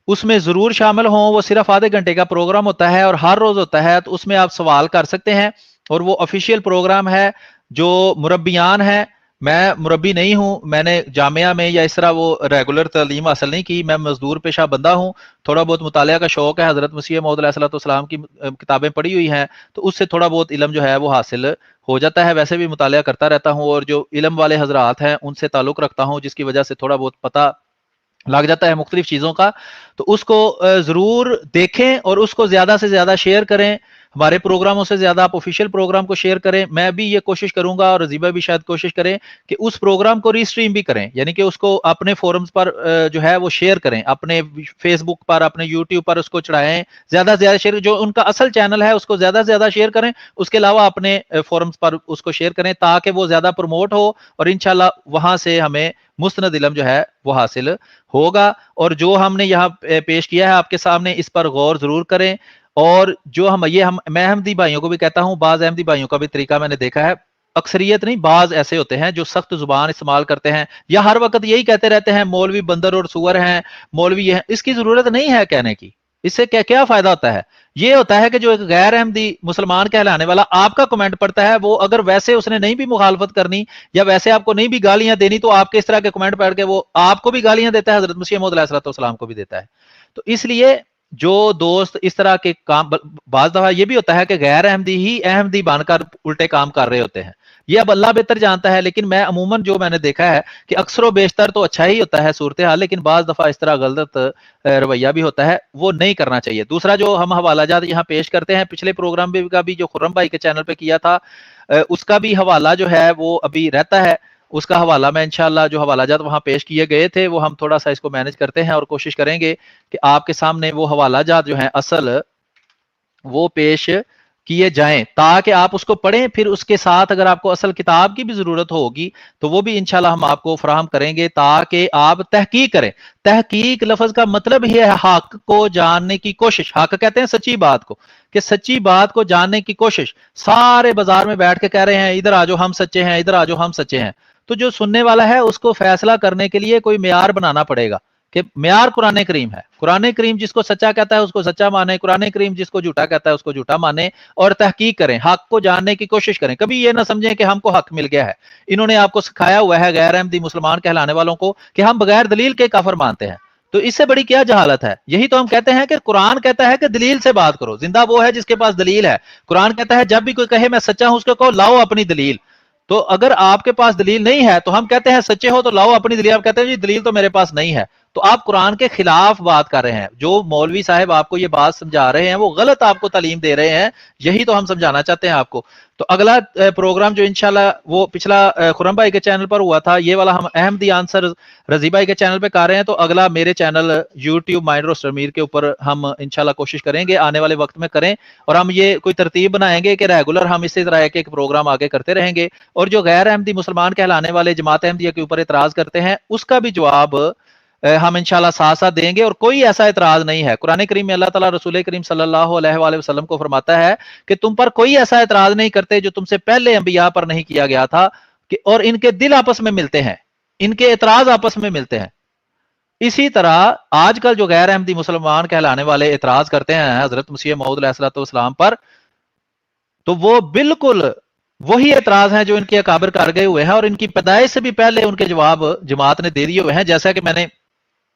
اس میں ضرور شامل ہوں. وہ صرف آدھے گھنٹے کا پروگرام ہوتا ہے اور ہر روز ہوتا ہے، تو اس میں آپ سوال کر سکتے ہیں. اور وہ آفیشیل پروگرام ہے. جو مربیان ہیں، میں مربی نہیں ہوں، میں نے جامعہ میں یا اس طرح وہ ریگولر تعلیم حاصل نہیں کی، میں مزدور پیشہ بندہ ہوں. تھوڑا بہت مطالعہ کا شوق ہے، حضرت مسیح موعود علیہ السلام کی کتابیں پڑھی ہوئی ہیں، تو اس سے تھوڑا بہت علم جو ہے وہ حاصل ہو جاتا ہے, ویسے بھی مطالعہ کرتا رہتا ہوں, اور جو علم والے حضرات ہیں ان سے تعلق رکھتا ہوں, جس کی وجہ سے تھوڑا بہت پتہ لگ جاتا ہے مختلف چیزوں کا. تو اس کو ضرور دیکھیں اور اس کو زیادہ سے زیادہ شیئر کریں. ہمارے پروگراموں سے زیادہ آپ آفیشیل پروگرام کو شیئر کریں. میں بھی یہ کوشش کروں گا, اور رضیبہ بھی شاید کوشش کریں کہ اس پروگرام کو ریسٹریم بھی کریں, یعنی کہ اس کو اپنے فورمز پر جو ہے وہ شیئر کریں, اپنے فیس بک پر, اپنے یوٹیوب پر اس کو چڑھائیں, زیادہ سے زیادہ شیئر, جو ان کا اصل چینل ہے اس کو زیادہ سے زیادہ شیئر کریں. اس کے علاوہ اپنے فورمز پر اس کو شیئر کریں تاکہ وہ زیادہ پروموٹ ہو, اور انشاءاللہ وہاں سے ہمیں مستند علم جو ہے وہ حاصل ہوگا. اور جو ہم نے یہاں پیش کیا ہے آپ کے سامنے, اس پر غور ضرور کریں. اور جو میں احمدی بھائیوں کو بھی کہتا ہوں, بعض احمدی بھائیوں کا بھی طریقہ میں نے دیکھا ہے, اکثریت نہیں, بعض ایسے ہوتے ہیں جو سخت زبان استعمال کرتے ہیں, یا ہر وقت یہی کہتے رہتے ہیں مولوی بندر اور سور ہیں, مولوی یہ ہیں. اس کی ضرورت نہیں ہے کہنے کی. اس سے کیا فائدہ ہوتا ہے؟ یہ ہوتا ہے کہ جو ایک غیر احمدی مسلمان کہلانے والا آپ کا کمنٹ پڑھتا ہے, وہ اگر ویسے اس نے نہیں بھی مخالفت کرنی یا ویسے آپ کو نہیں بھی گالیاں دینی, تو آپ کے اس طرح کے کمنٹ پڑھ کے وہ آپ کو بھی گالیاں دیتا ہے, حضرت مسیح موعود علیہ السلام کو بھی دیتا ہے. تو اس لیے جو دوست اس طرح کے کام, بعض دفعہ یہ بھی ہوتا ہے کہ غیر احمدی ہی احمدی بن کر الٹے کام کر رہے ہوتے ہیں, یہ اب اللہ بہتر جانتا ہے. لیکن میں عموماً جو میں نے دیکھا ہے کہ اکثر و بیشتر تو اچھا ہی ہوتا ہے صورتحال, لیکن بعض دفعہ اس طرح غلط رویہ بھی ہوتا ہے, وہ نہیں کرنا چاہیے. دوسرا جو ہم حوالہ جات یہاں پیش کرتے ہیں, پچھلے پروگرام کا بھی جو خرم بھائی کے چینل پہ کیا تھا, اس کا بھی حوالہ جو ہے وہ ابھی رہتا ہے. اس کا حوالہ میں انشاءاللہ جو حوالہ جات وہاں پیش کیے گئے تھے وہ ہم تھوڑا سا اس کو مینج کرتے ہیں, اور کوشش کریں گے کہ آپ کے سامنے وہ حوالہ جات جو ہیں اصل وہ پیش کیے جائیں, تاکہ آپ اس کو پڑھیں. پھر اس کے ساتھ اگر آپ کو اصل کتاب کی بھی ضرورت ہوگی تو وہ بھی انشاءاللہ ہم آپ کو فراہم کریں گے, تاکہ آپ تحقیق کریں. تحقیق لفظ کا مطلب یہ ہے حق کو جاننے کی کوشش. حق کہتے ہیں سچی بات کو, کہ سچی بات کو جاننے کی کوشش. سارے بازار میں بیٹھ کے کہہ رہے ہیں ادھر آجو ہم سچے ہیں, ادھر آجو ہم سچے ہیں. تو جو سننے والا ہے اس کو فیصلہ کرنے کے لیے کوئی معیار بنانا پڑے گا, کہ معیار قرآن کریم ہے. قرآن کریم جس کو سچا کہتا ہے اس کو سچا مانے, قرآن کریم جس کو جھوٹا کہتا ہے اس کو جھوٹا مانے, اور تحقیق کریں, حق کو جاننے کی کوشش کریں. کبھی یہ نہ سمجھیں کہ ہم کو حق مل گیا ہے. انہوں نے آپ کو سکھایا ہوا ہے غیر احمدی مسلمان کہلانے والوں کو کہ ہم بغیر دلیل کے کافر مانتے ہیں. تو اس سے بڑی کیا جہالت ہے؟ یہی تو ہم کہتے ہیں کہ قرآن کہتا ہے کہ دلیل سے بات کرو. زندہ وہ ہے جس کے پاس دلیل ہے. قرآن کہتا ہے جب بھی کوئی کہے میں سچا ہوں اس کو کہو لاؤ اپنی دلیل. تو اگر آپ کے پاس دلیل نہیں ہے تو ہم کہتے ہیں سچے ہو تو لاؤ اپنی دلیل. آپ کہتے ہیں جی دلیل تو میرے پاس نہیں ہے, تو آپ قرآن کے خلاف بات کر رہے ہیں. جو مولوی صاحب آپ کو یہ بات سمجھا رہے ہیں وہ غلط آپ کو تعلیم دے رہے ہیں. یہی تو ہم سمجھانا چاہتے ہیں آپ کو. تو اگلا پروگرام جو انشاءاللہ وہ پچھلا خرم بھائی کے چینل پر ہوا تھا, یہ والا ہم احمدی آنسر رضی بھائی کے چینل پہ کر رہے ہیں. تو اگلا میرے چینل یوٹیوب مائنڈ روسٹر میر کے اوپر ہم انشاءاللہ کوشش کریں گے آنے والے وقت میں کریں, اور ہم یہ کوئی ترتیب بنائیں گے کہ ریگولر ہم اسی طرح ایک پروگرام آگے کرتے رہیں گے. اور جو غیر احمدی مسلمان کہلانے والے جماعت احمدیہ کے اوپر اعتراض کرتے ہیں اس کا بھی جواب ہم انشاءاللہ ساتھ ساتھ دیں گے. اور کوئی ایسا اعتراض نہیں ہے. قرآن کریم میں اللہ تعالیٰ رسول کریم صلی اللہ علیہ وآلہ وسلم کو فرماتا ہے کہ تم پر کوئی ایسا اعتراض نہیں کرتے جو تم سے پہلے انبیاء پر نہیں کیا گیا تھا, کہ اور ان کے دل آپس میں ملتے ہیں, ان کے اعتراض آپس میں ملتے ہیں. اسی طرح آج کل جو غیر احمدی مسلمان کہلانے والے اعتراض کرتے ہیں حضرت مسیح موعود علیہ السلام پر, تو وہ بالکل وہی اعتراض ہیں جو ان کے اکابر کر گئے ہوئے ہیں, اور ان کی پیدائش سے بھی پہلے ان کے جواب جماعت نے دے دیے ہوئے ہیں. جیسا کہ میں نے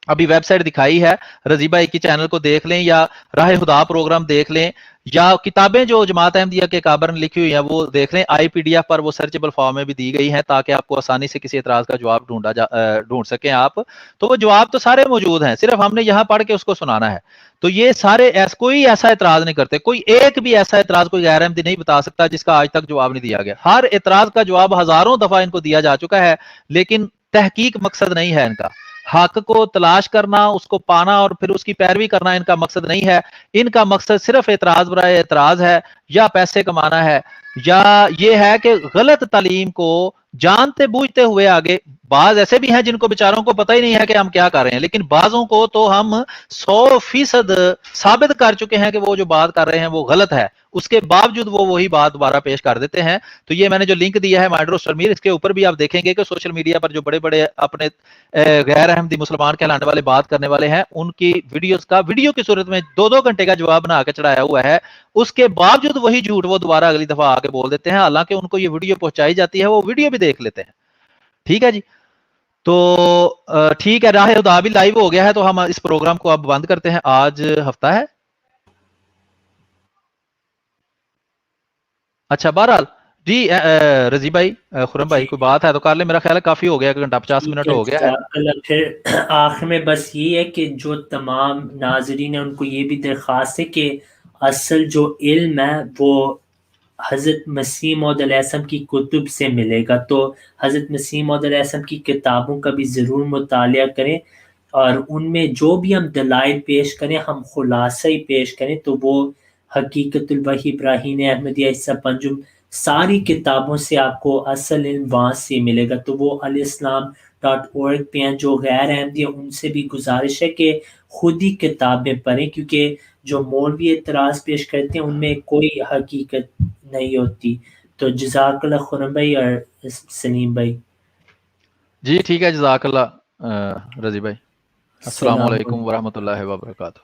ابھی ویب سائٹ دکھائی ہے, رضی بھائی کی چینل کو دیکھ لیں, یا راہ خدا پروگرام دیکھ لیں, یا کتابیں جو جماعت احمدیہ کے اکابر نے لکھی ہوئی ہیں وہ دیکھ لیں. IPDF پر وہ سرچیبل فارم میں بھی دی گئی ہیں تاکہ آپ کو آسانی سے کسی اعتراض کا جواب ڈھونڈ سکیں آپ. تو وہ جواب تو سارے موجود ہیں, صرف ہم نے یہاں پڑھ کے اس کو سنانا ہے. تو یہ سارے کوئی ایسا اعتراض نہیں کرتے, کوئی ایک بھی ایسا اعتراض کوئی غیر احمدی نہیں بتا سکتا جس کا آج تک جواب نہیں دیا گیا. ہر اعتراض کا جواب ہزاروں دفعہ ان کو دیا جا چکا ہے, لیکن تحقیق مقصد نہیں ہے ان کا. حق کو تلاش کرنا, اس کو پانا اور پھر اس کی پیروی کرنا ان کا مقصد نہیں ہے. ان کا مقصد صرف اعتراض برائے اعتراض ہے, یا پیسے کمانا ہے, یا یہ ہے کہ غلط تعلیم کو جانتے بوجھتے ہوئے آگے. بعض ایسے بھی ہیں جن کو بیچاروں کو پتہ ہی نہیں ہے کہ ہم کیا کر رہے ہیں, لیکن بعضوں کو تو ہم 100% ثابت کر چکے ہیں کہ وہ جو بات کر رہے ہیں وہ غلط ہے, اس کے باوجود وہ وہی بات دوبارہ پیش کر دیتے ہیں. تو یہ میں نے جو لنک دیا ہے مائنڈ روسٹر میر, اس کے اوپر بھی آپ دیکھیں گے کہ سوشل میڈیا پر جو بڑے بڑے اپنے غیر احمدی مسلمان کہلانے والے بات کرنے والے ہیں, ان کی ویڈیوز کا ویڈیو کی صورت میں 2-2 گھنٹے کا جواب بنا کے چڑھایا ہوا ہے. اس کے باوجود وہی جھوٹ وہ دوبارہ اگلی دفعہ آ کے بول دیتے ہیں, حالانکہ ان کو یہ ویڈیو پہنچائی جاتی ہے, وہ ویڈیو بھی دیکھ لیتے ہیں. ٹھیک ہے جی, تو ٹھیک ہے, راہ خدا بھی لائیو ہو گیا ہے, تو ہم اس پروگرام کو اب بند کرتے ہیں. آج ہفتہ ہے, اچھا بہرحال جی رضی بھائی خرم بھائی کوئی بات ہے تو کر لیں, میرا خیال ہے کافی ہو گیا, 1 گھنٹہ 50 منٹ ہو گیا ہے. جزاک اللہ. پھر آخر میں بس یہ ہے کہ جو تمام ناظرین ہیں ان کو یہ بھی درخواست ہے کہ اصل جو علم ہے وہ حضرت مسیح موعود علیہ السلام کی کتب سے ملے گا. تو حضرت مسیح موعود علیہ السلام کی کتابوں کا بھی ضرور مطالعہ کریں, اور ان میں جو بھی ہم دلائل پیش کریں ہم خلاصہ ہی پیش کریں. تو وہ حقیقت الوحی ابراہیم احمدیہ حصہ پنجم ساری کتابوں سے آپ کو اصل علم وہاں سے ملے گا. تو وہ alislam.org پہ ہیں. جو غیر احمدی ان سے بھی گزارش ہے کہ خود ہی کتابیں پڑھیں, کیونکہ جو مولوی اعتراض پیش کرتے ہیں ان میں کوئی حقیقت نہیں ہوتی. تو جزاک اللہ خرم بھائی اور سلیم بھائی. جی ٹھیک ہے, جزاک اللہ رضی بھائی. السلام علیکم ورحمۃ اللہ وبرکاتہ.